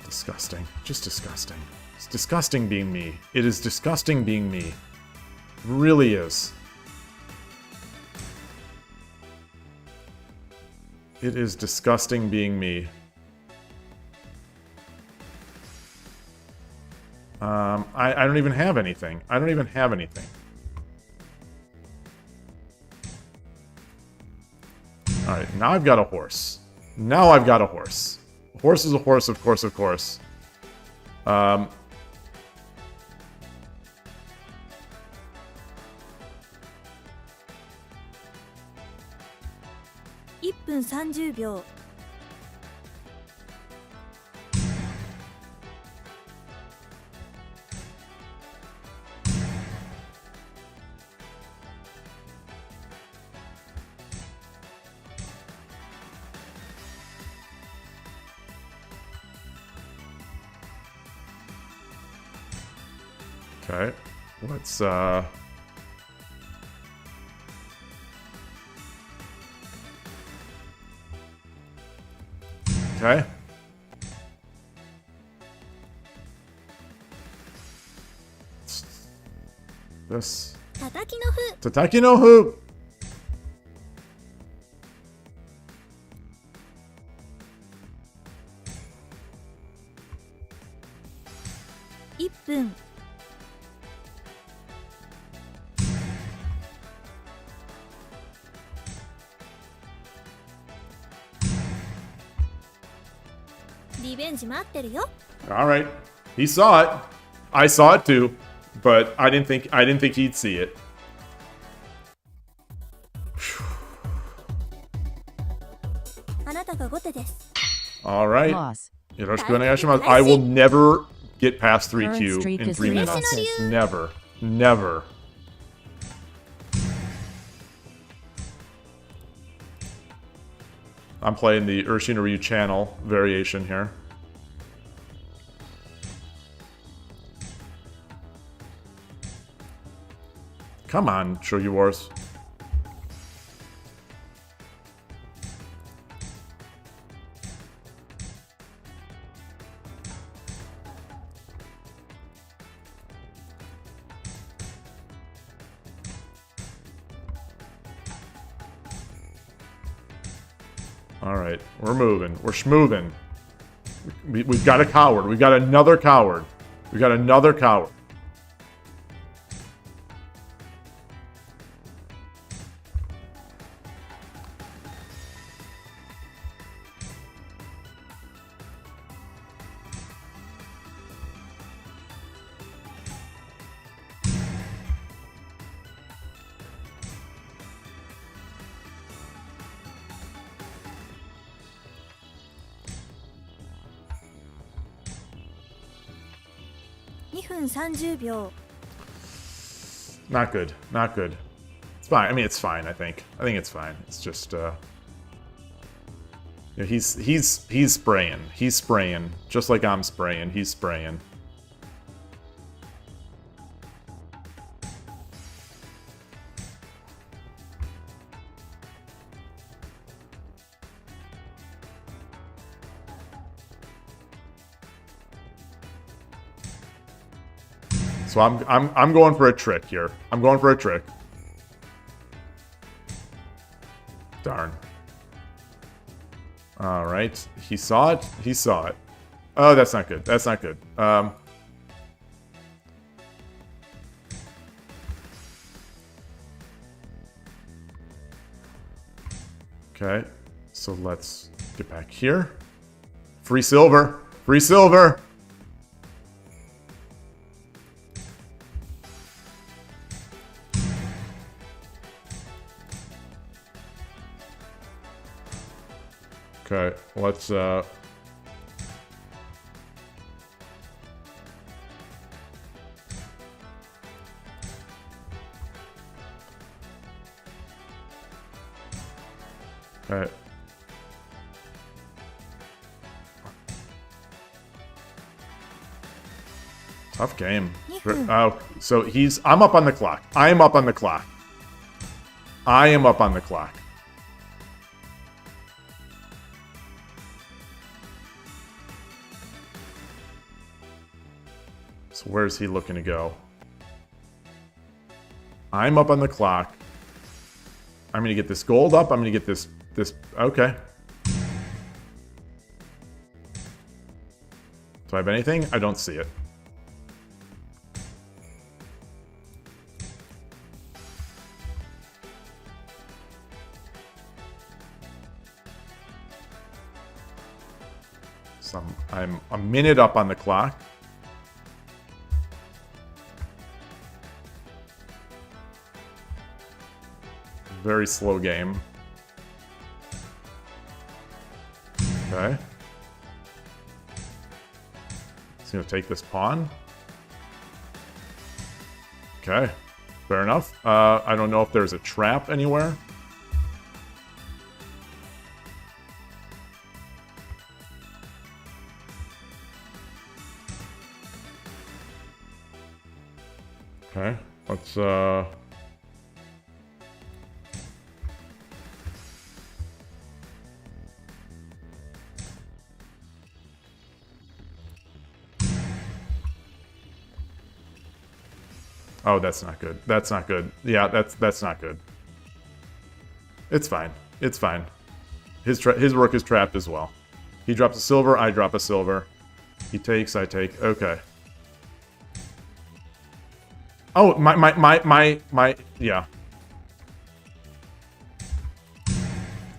Disgusting. Just disgusting. It's disgusting being me. It is disgusting being me. It really is. It is disgusting being me. I don't even have anything. I don't even have anything. Alright, now I've got a horse. Now I've got a horse. A horse is a horse, of course, of course. 1分30秒。 Okay, let's, Okay. This. 叩きの歩。 Tataki no Hu! 1分。 リベンジ待ってるよ。 Alright. He saw it. I saw it too. But I didn't think he'd see it. あなたが後手です。 Alright. Loss. Yoroshiku onegaishimasu. I will never get past 3Q Current streak in is 3 3 minutes. losses. Never. Never. I'm playing the Urshinoryu channel variation here. Come on, Shogi Wars. Alright, we're moving. We're schmoving. We've got a coward. We've got another coward. We've got another coward. 2分30秒 Not good. Not good. It's fine. I mean, it's fine, I think. I think it's fine. It's just, yeah, he's spraying. He's spraying. Just like I'm spraying. He's spraying. So I'm going for a trick here. I'm going for a trick. Darn. All right. He saw it. He saw it. Oh, that's not good. That's not good. Okay. So let's get back here. Free silver. Free silver. Okay, let's okay. Tough game. Oh, so I'm up on the clock. I am up on the clock. I am up on the clock. So where's he looking to go? I'm up on the clock. I'm going to get this gold up. I'm going to get this... Okay. Do I have anything? I don't see it. So I'm a minute up on the clock. Very slow game. Okay. He's gonna take this pawn. Okay. Fair enough. I don't know if there's a trap anywhere. Okay. Let's Oh, that's not good. That's not good. Yeah, that's not good. It's fine. It's fine. His work is trapped as well. He drops a silver, I drop a silver. He takes, I take. Okay. Oh, my, yeah.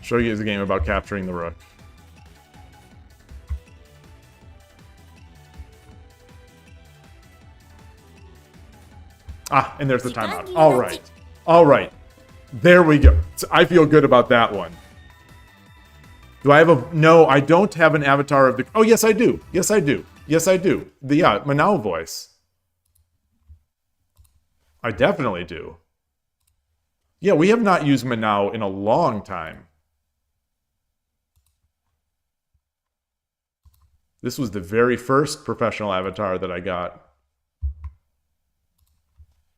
Shogi is a game about capturing the rook. Ah, and there's the timeout. All right. All right. There we go. So I feel good about that one. Do I have a... No, I don't have an avatar of the... Oh, yes, I do. Yes, I do. Yes, I do. The, yeah, Manao voice. I definitely do. Yeah, we have not used Manao in a long time. This was the very first professional avatar that I got.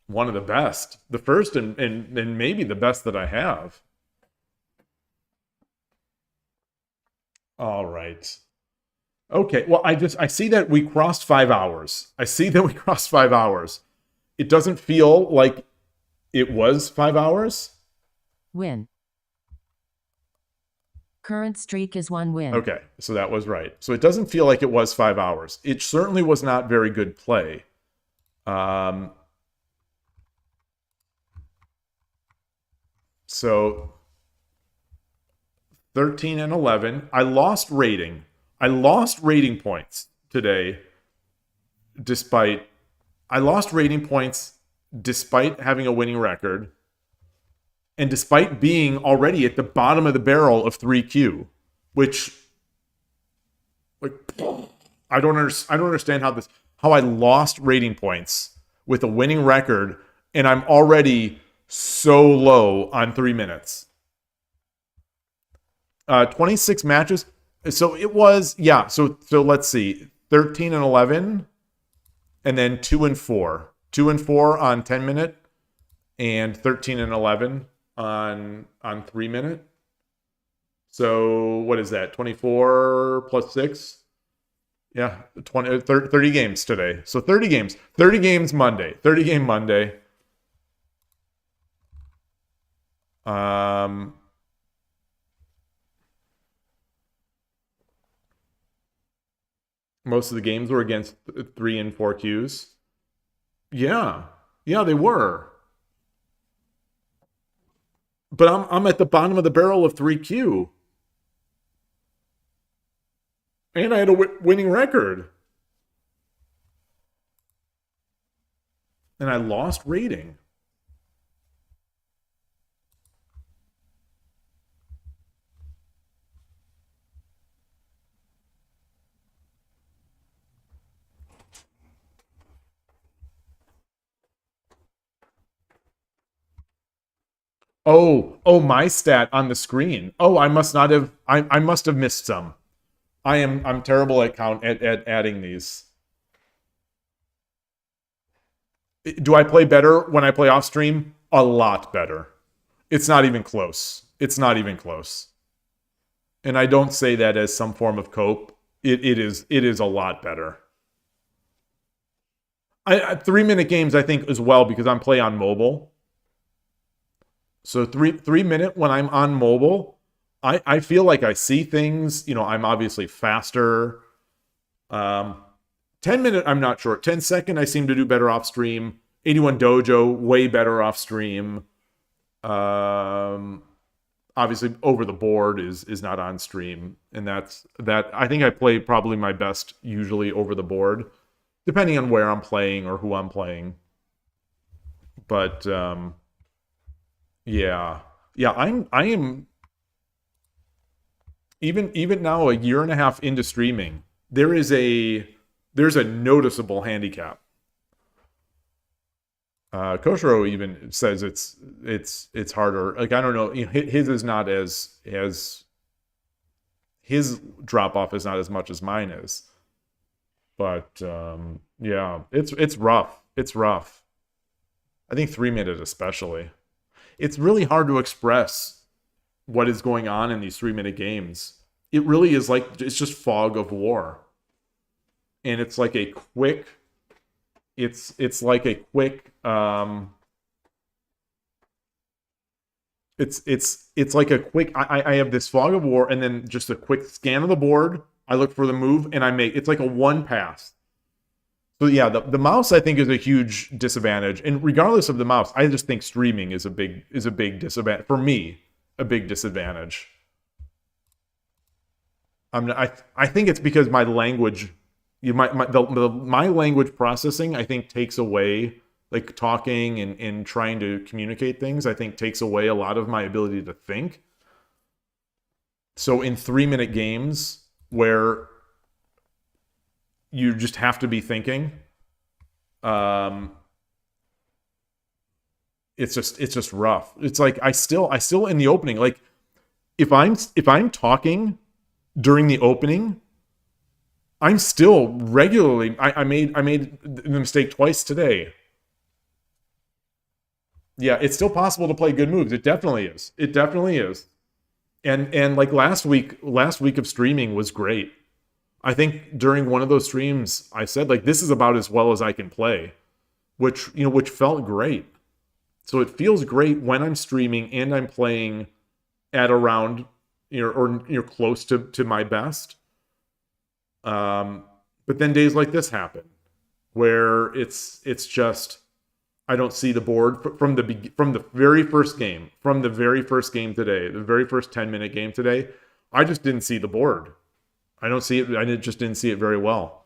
One of the best. The first and maybe the best that I have. All right. Okay, well, I see that we crossed 5 hours. I see that we crossed 5 hours. It doesn't feel like it was 5 hours. Win. Current streak is 1 win. Okay, so that was right. So it doesn't feel like it was 5 hours. It certainly was not very good play. So 13 and 11. I lost rating. I lost rating points today despite... I lost rating points despite having a winning record and despite being already at the bottom of the barrel of 3Q, which... Like, I don't understand how this... how I lost rating points with a winning record, and I'm already so low on 3 minutes. 26 matches. So it was, yeah. So let's see, 13 and 11, and then 2 and 4, 2 and 4 on 10 minute, and 13 and 11 on 3 minute. So what is that? 24 plus 6. Yeah, 30 games today. So 30 games Monday. 30 game Monday. Most of the games were against 3 and 4 Qs. Yeah, they were. But I'm at the bottom of the barrel of 3Q. And I had a winning record. And I lost rating. Oh, my stat on the screen. Oh, I must not have. I must have missed some. I'm terrible at adding these. Do I play better when I play off stream? A lot better. It's not even close. It's not even close. And I don't say that as some form of cope. It is a lot better. 3 minute games I think as well because I'm play on mobile. So 3 minute when I'm on mobile, I feel like I see things. You know, I'm obviously faster. 10 minute, I'm not sure. 10 second, I seem to do better off stream. 81 Dojo, way better off stream. Obviously, over the board is not on stream, and that. I think I play probably my best usually over the board, depending on where I'm playing or who I'm playing. But yeah, I am even now a year and a half into streaming. There's a noticeable handicap. Koshiro even says it's harder. Like I don't know, his is not as his drop off is not as much as mine is. But yeah, it's rough. It's rough. I think 3 minute especially. It's really hard to express what is going on in these 3 minute games. It really is like it's just fog of war. And it's like a quick it's like a quick it's like a quick I have this fog of war and then just a quick scan of the board. I look for the move and I make it's like a one pass. So yeah, the mouse I think is a huge disadvantage. And regardless of the mouse, I just think streaming is a big disadvantage for me, a big disadvantage. I think it's because my language my language processing I think takes away, like talking and trying to communicate things, I think takes away a lot of my ability to think. So in 3 minute games where you just have to be thinking, it's just rough. It's like I still in the opening, like if I'm talking during the opening, I'm still regularly I made the mistake twice today. Yeah, it's still possible to play good moves. It definitely is. It definitely is. And like last week of streaming was great. I think during one of those streams I said like this is about as well as I can play, which felt great. So it feels great when I'm streaming and I'm playing at around or close to my best. But then days like this happen where it's just I don't see the board from the very first game, today, the very first 10-minute game today. I just didn't see the board. I don't see it. I just didn't see it very well.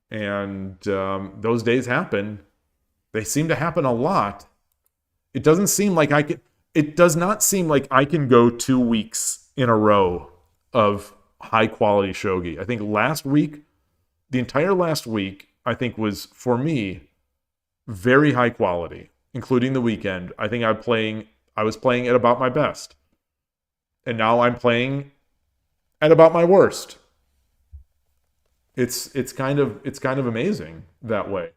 And those days happen. They seem to happen a lot. It doesn't seem like I could. It does not seem like I can go 2 weeks in a row of high quality shogi. I think last week the entire last week, I think, was, for me, very high quality, including the weekend. I think I was playing at about my best. And now I'm playing at about my worst. It's kind of amazing that way.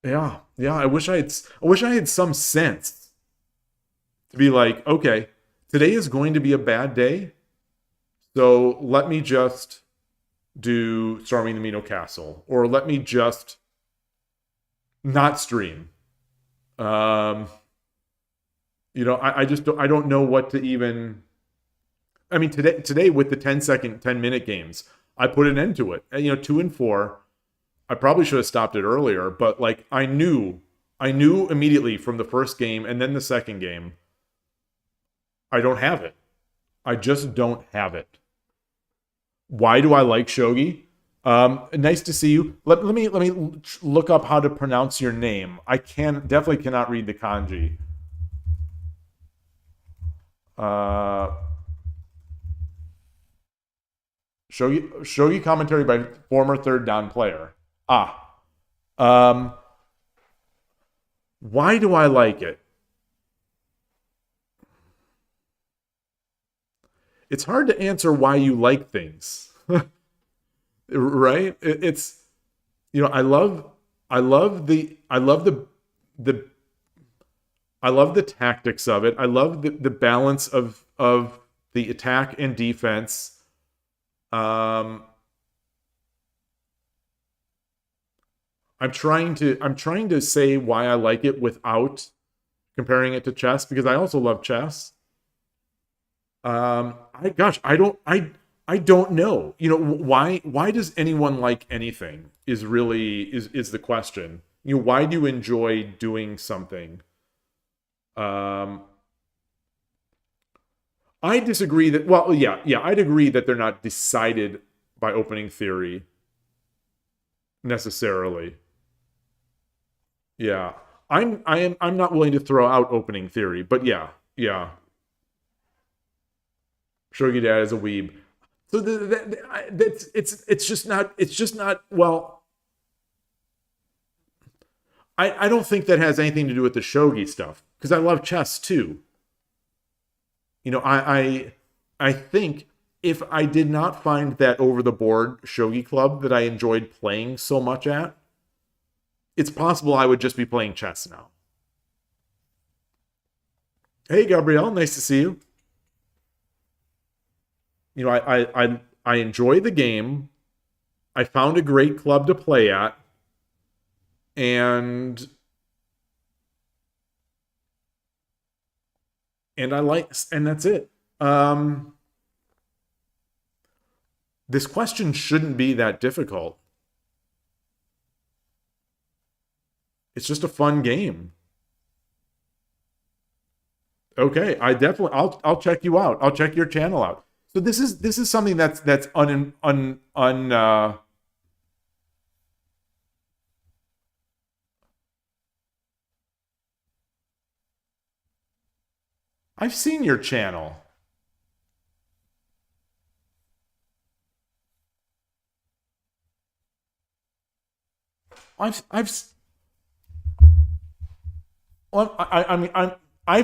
Yeah. I wish I had some sense to be like, okay, today is going to be a bad day, so let me just do Storming the Mino Castle, or let me just not stream. I don't know what to even. I mean, today with the 10-minute games, I put an end to it. 2 and 4. I probably should have stopped it earlier, but like I knew immediately from the first game and then the second game, I don't have it. I just don't have it. Why do I like Shogi? Nice to see you. Let me look up how to pronounce your name. I definitely cannot read the kanji. Shogi commentary by former third down player. Why do I like it? It's hard to answer why you like things. Right? It's I love the tactics of it. I love the balance of the attack and defense. I'm trying to say why I like it without comparing it to chess, because I also love chess. I don't know. Why does anyone like anything is the question. Why do you enjoy doing something? I disagree that, I'd agree that they're not decided by opening theory necessarily. Yeah. I'm not willing to throw out opening theory, but yeah. Shogi Dad is a weeb. So it's just not well, I don't think that has anything to do with the shogi stuff, because I love chess too. I think if I did not find that over-the-board shogi club that I enjoyed playing so much at, it's possible I would just be playing chess now. Hey, Gabrielle, nice to see you. I enjoy the game. I found a great club to play at, and that's it. This question shouldn't be that difficult. It's just a fun game. Okay, I'll check you out. I'll check your channel out. So this is something that's I've seen your channel. I've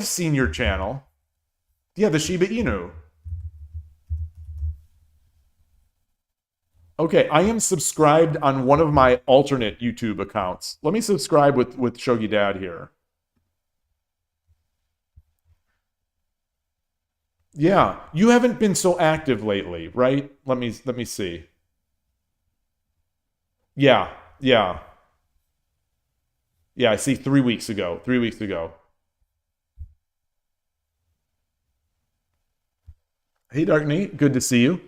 seen your channel. Yeah, the Shiba Inu. Okay, I am subscribed on one of my alternate YouTube accounts. Let me subscribe with Shogi Dad here. Yeah, you haven't been so active lately, right? Let me see. Yeah. Yeah, I see 3 weeks ago. 3 weeks ago. Hey, Dark Nate, good to see you.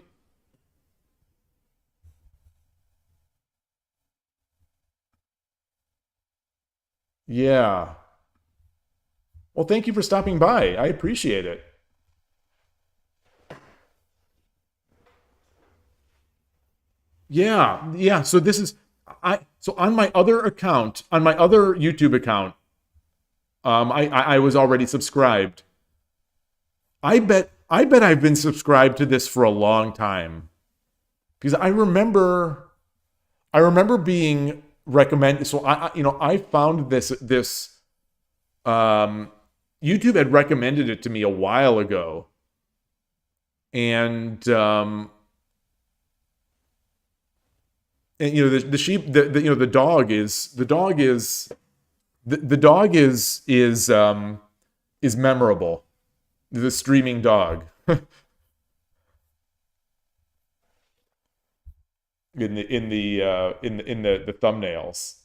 Yeah. Well, thank you for stopping by. I appreciate it. Yeah. So this is so on my other account, on my other YouTube account, I was already subscribed. I bet I've been subscribed to this for a long time. because I remember being recommended. So I found this YouTube had recommended it to me a while ago, and the sheep, the dog is memorable. The streaming dog. in the thumbnails.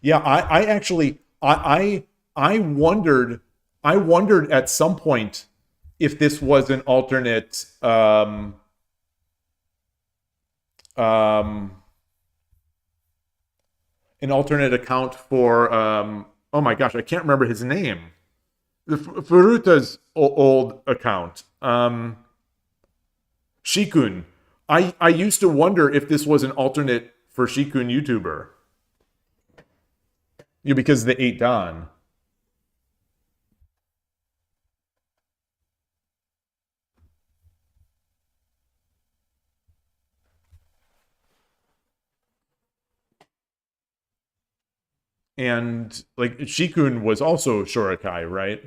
Yeah, I actually I wondered at some point if this was an alternate an alternate account for oh my gosh, I can't remember his name. Furuta's old account. Shikun. I used to wonder if this was an alternate for Shikun YouTuber. Because they ate Don. And like Shikun was also Shurikai, right?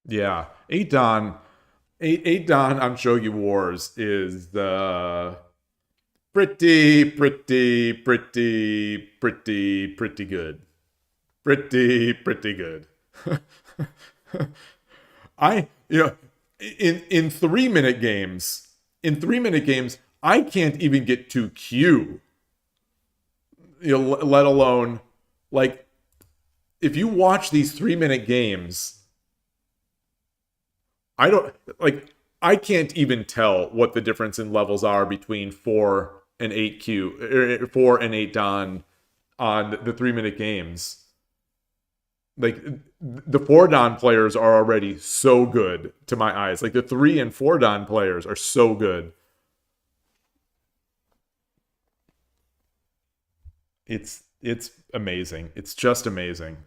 Yeah, 8 Don on Shogi Wars is pretty good. Pretty good. In 3-minute games, I can't even get to Q. Let alone like if you watch these 3-minute games, I can't even tell what the difference in levels are between 4 and 8 Don on the 3-minute games. Like the 4 Don players are already so good to my eyes. Like the 3 and 4 Don players are so good. It's amazing. It's just amazing.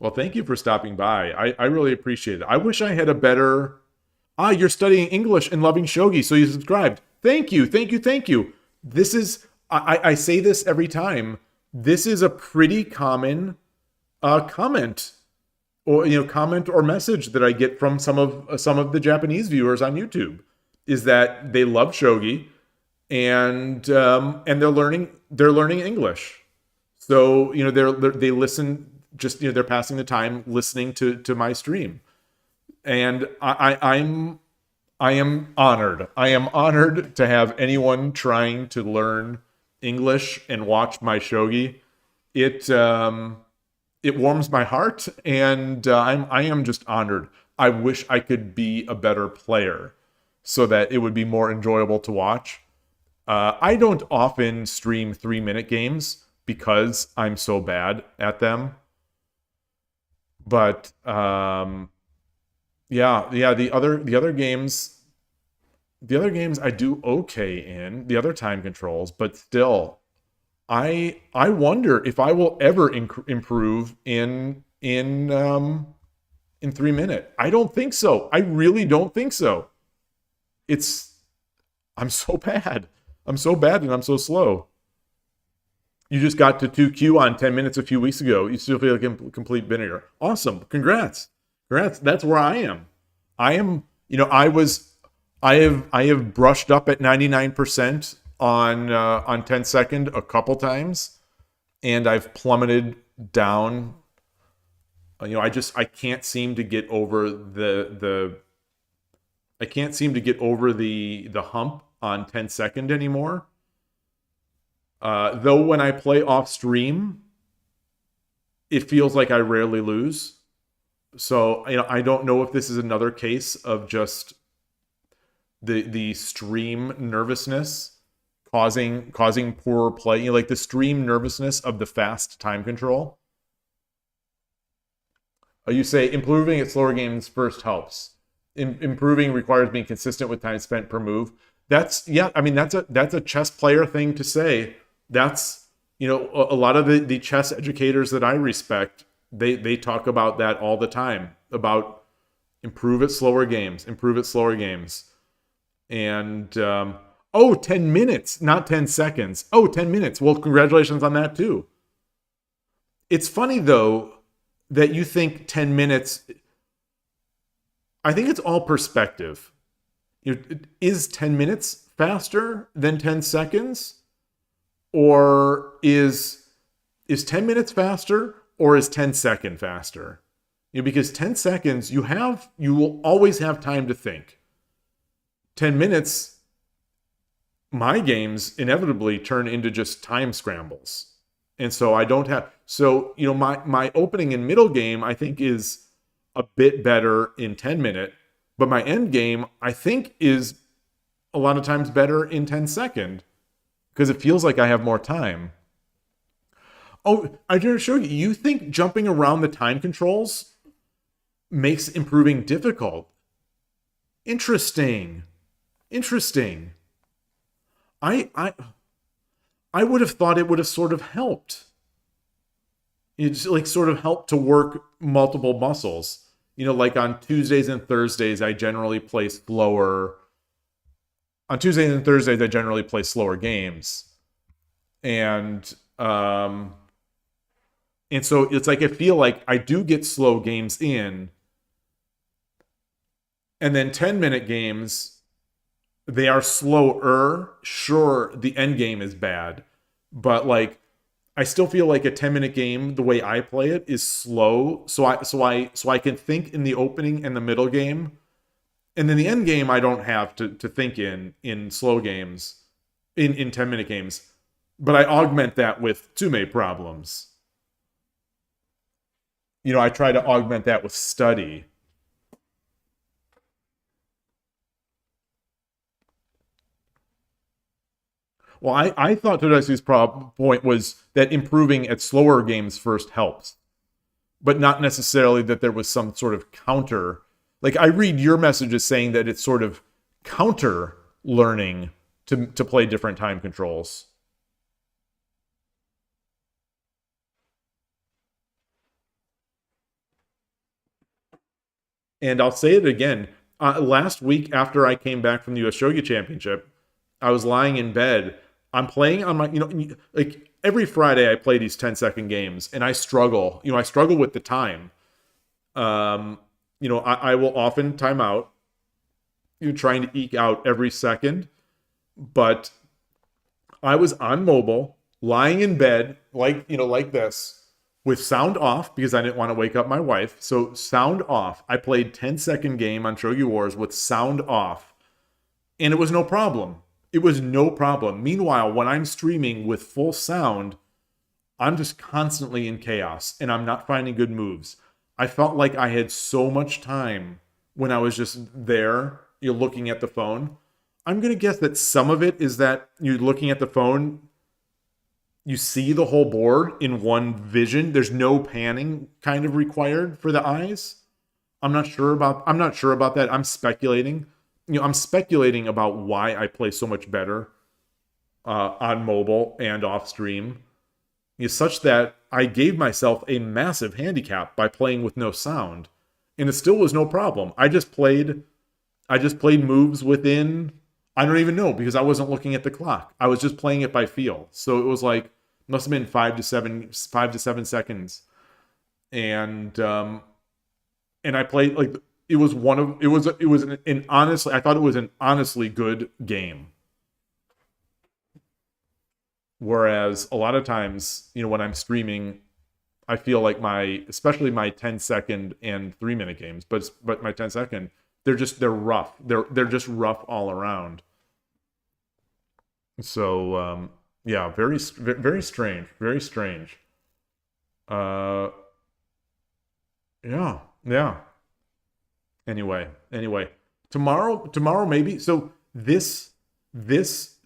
Well, thank you for stopping by. I really appreciate it. I wish I had a better... you're studying English and loving Shogi, so you subscribed. Thank you. This is... I say this every time. This is a pretty common comment or message that I get from some of the Japanese viewers on YouTube, is that they love Shogi and they're learning English. So they listen. Just they're passing the time listening to my stream, and I am honored. I am honored to have anyone trying to learn English and watch my shogi. It warms my heart, and I am just honored. I wish I could be a better player so that it would be more enjoyable to watch. I don't often stream 3-minute games because I'm so bad at them. But the other games I do okay in, the other time controls, but still I wonder if I will ever improve in 3-minute. I don't think so. I really don't think so. I'm so bad. I'm so bad and I'm so slow. You just got to 2Q on 10 minutes a few weeks ago. You still feel like a complete beginner. Awesome. Congrats. That's where I am. I have brushed up at 99% on 10 second a couple times, and I've plummeted down. I can't seem to get over the hump on 10 second anymore. Though when I play off stream, it feels like I rarely lose. So, I don't know if this is another case of just the stream nervousness causing poor play, like the stream nervousness of the fast time control. You say improving at slower games first helps. Improving requires being consistent with time spent per move. That's a chess player thing to say. That's, a lot of the chess educators that I respect, they talk about that all the time, about improve at slower games. And 10 minutes, not 10 seconds. 10 minutes. Well, congratulations on that too. It's funny though that you think 10 minutes. I think it's all perspective. Is 10 minutes faster than 10 seconds? Or is 10 minutes faster, or is 10 seconds faster? Because 10 seconds, you will always have time to think. 10 minutes, my games inevitably turn into just time scrambles. And so I don't have, my opening and middle game, I think, is a bit better in 10-minute, but my end game, I think, is a lot of times better in 10-second, because it feels like I have more time. Oh, I didn't show you. You think jumping around the time controls makes improving difficult? Interesting. I would have thought it would have sort of helped. It's like sort of helped to work multiple muscles. Like on Tuesdays and Thursdays, I generally play slower. On Tuesdays and Thursdays, I generally play slower games. And so it's like I feel like I do get slow games in. And then 10-minute games, they are slower. Sure, the end game is bad. But like, I still feel like a 10-minute game, the way I play it, is slow. So I can think in the opening and the middle game. And then the end game, I don't have to think in slow games, in 10-minute games. But I augment that with tsume problems. I try to augment that with study. Well, I thought Todesi's point was that improving at slower games first helps, but not necessarily that there was some sort of counter. Like, I read your messages saying that it's sort of counter learning to play different time controls. And I'll say it again. Last week, after I came back from the US Shogi Championship, I was lying in bed. I'm playing on my, like every Friday I play these 10-second games, and I struggle. I struggle with the time. I will often time out. Trying to eke out every second. But I was on mobile, lying in bed, like this, with sound off, because I didn't want to wake up my wife. So sound off. I played 10-second game on Shogi Wars with sound off. And it was no problem. Meanwhile, when I'm streaming with full sound, I'm just constantly in chaos, and I'm not finding good moves. I felt like I had so much time when I was just there, looking at the phone. I'm going to guess that some of it is that you're looking at the phone, you see the whole board in one vision. There's no panning kind of required for the eyes. I'm not sure about that. I'm speculating. I'm speculating about why I play so much better on mobile and off stream, such that I gave myself a massive handicap by playing with no sound, and it still was no problem. I just played moves within, I don't even know, because I wasn't looking at the clock. I was just playing it by feel. So it was like, must have been 5 to 7 seconds, and I played like. I thought it was an honestly good game. Whereas a lot of times, when I'm streaming, I feel like especially my 10-second and 3-minute games, but my 10-second, they're rough. They're just rough all around. So yeah, very very strange, very strange. Yeah. Yeah. Anyway, tomorrow maybe. So this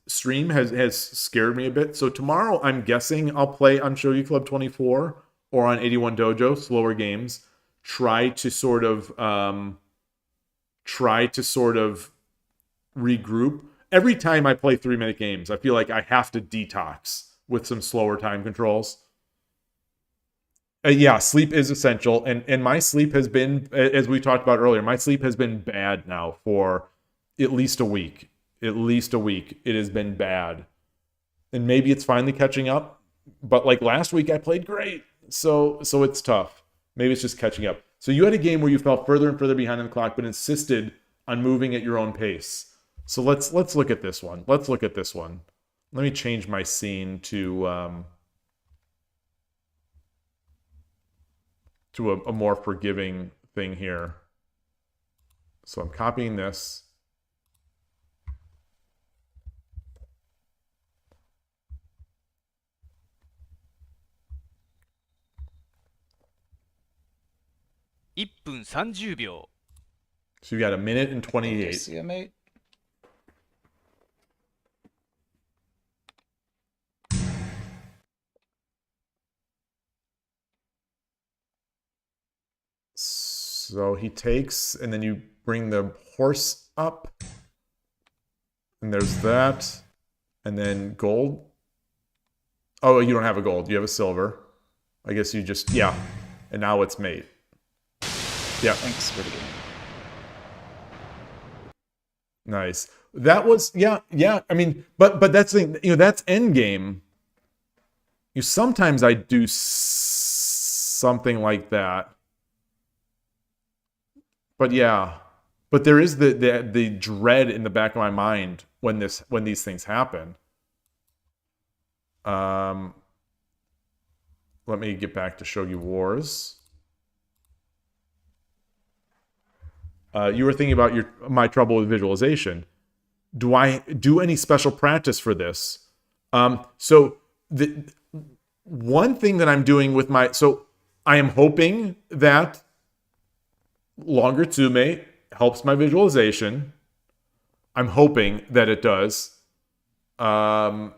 stream has scared me a bit. So tomorrow I'm guessing I'll play on Shogi Club 24 or on 81 Dojo, slower games. Try to sort of regroup. Every time I play 3-minute games, I feel like I have to detox with some slower time controls. Yeah, sleep is essential, and my sleep has been, as we talked about earlier, my sleep has been bad now for at least a week. At least a week, it has been bad, and maybe it's finally catching up. But like last week, I played great, so it's tough. Maybe it's just catching up. So you had a game where you fell further and further behind on the clock, but insisted on moving at your own pace. So let's look at this one. Let's look at this one. Let me change my scene to a more forgiving thing here. So I'm copying this.分30秒 So you got 1 minute and 28. See you, mate. So he takes, and then you bring the horse up. And there's that. And then gold. Oh, you don't have a gold. You have a silver. I guess you just, yeah. And now it's mate. Yeah. Thanks for the game. Nice. That was, yeah. I mean, but that's the thing, that's end game. Sometimes I do something like that. But yeah. But there is the dread in the back of my mind when these things happen. Let me get back to Shogi Wars. You were thinking about my trouble with visualization. Do I do any special practice for this? So the one thing that I'm doing with I am hoping that longer tsume helps my visualization. I'm hoping that it does. I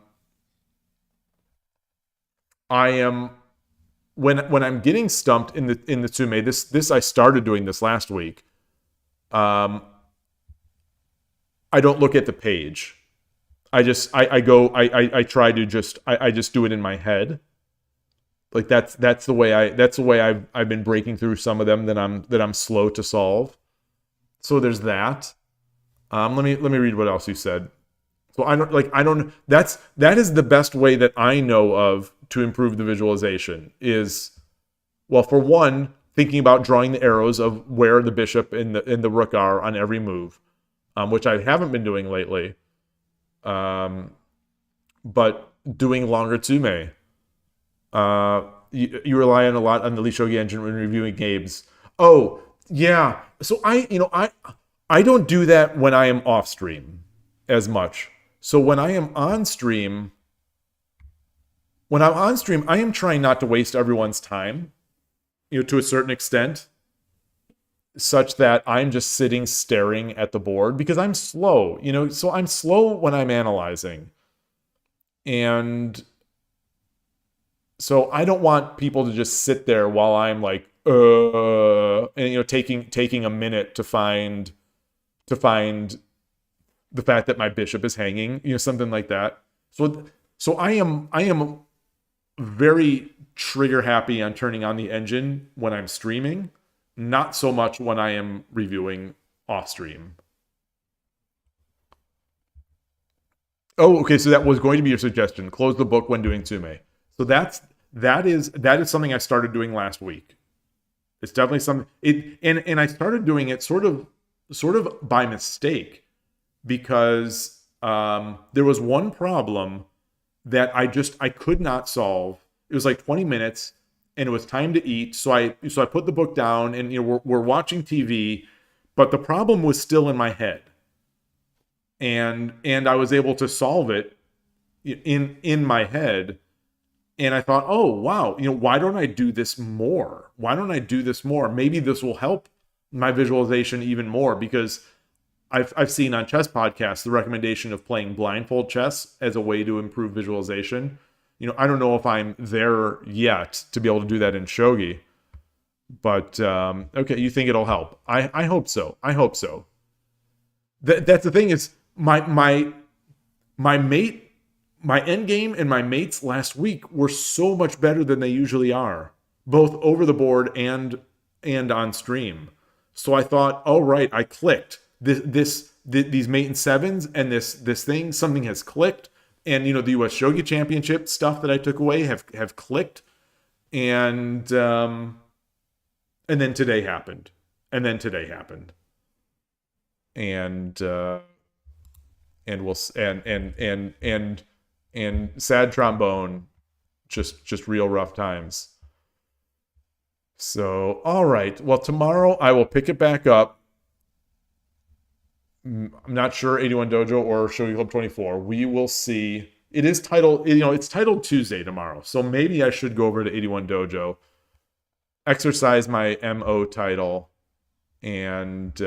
am when I'm getting stumped in the tsume. This I started doing this last week. I don't look at the page. I just try to just do it in my head. Like that's the way I've been breaking through some of them that I'm slow to solve. So there's that. Let me read what else you said. So that is the best way that I know of to improve the visualization is, well, for one, thinking about drawing the arrows of where the bishop and the rook are on every move, which I haven't been doing lately. But doing longer tsume. You rely on a lot on the Lee Shogi engine when reviewing games. Oh, yeah. So I don't do that when I am off stream as much. So when I am on stream, I am trying not to waste everyone's time, to a certain extent, such that I'm just sitting staring at the board because I'm slow, so I'm slow when I'm analyzing. And so I don't want people to just sit there while I'm like, and taking a minute to find the fact that my bishop is hanging, something like that. So I am very trigger happy on turning on the engine when I'm streaming, not so much when I am reviewing off stream. Oh, okay. So that was going to be your suggestion. Close the book when doing tsume. So that is something I started doing last week. It's definitely something. And I started doing it sort of by mistake because there was one problem that I could not solve. It was like 20 minutes and it was time to eat. So I put the book down and we're watching TV, but the problem was still in my head. And I was able to solve it in my head. And I thought, oh, wow, why don't I do this more? Why don't I do this more? Maybe this will help my visualization even more, because I've seen on chess podcasts the recommendation of playing blindfold chess as a way to improve visualization. I don't know if I'm there yet to be able to do that in Shogi, but okay, you think it'll help? I hope so. I hope so. That's the thing, is my mate, my end game and my mates last week were so much better than they usually are, both over the board and on stream. So I thought, oh right, I clicked. These mate and sevens and this thing, something has clicked. And the US Shogi Championship stuff that I took away have clicked. And then today happened. And sad trombone, just real rough times. So, all right. Well, tomorrow I will pick it back up. I'm not sure 81 Dojo or Shogi Club 24. We will see. It is titled, it's titled Tuesday tomorrow. So maybe I should go over to 81 Dojo, exercise my MO title, and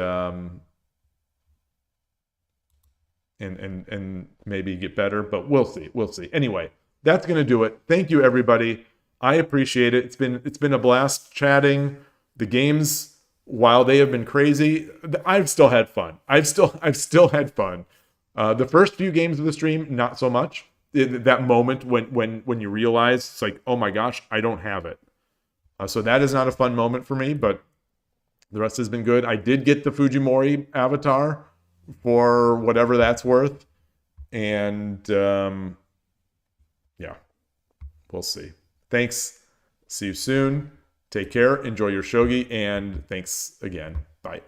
maybe get better, but we'll see. Anyway, that's going to do it. Thank you, everybody. I appreciate it. It's been a blast chatting. The games, while they have been crazy, I've still had fun. I've still had fun. The first few games of the stream, not so much. That moment when you realize it's like, oh my gosh, I don't have it. So that is not a fun moment for me, but the rest has been good. I did get the Fujimori avatar for whatever that's worth. And yeah, we'll see. Thanks. See you soon. Take care. Enjoy your shogi. And thanks again. Bye.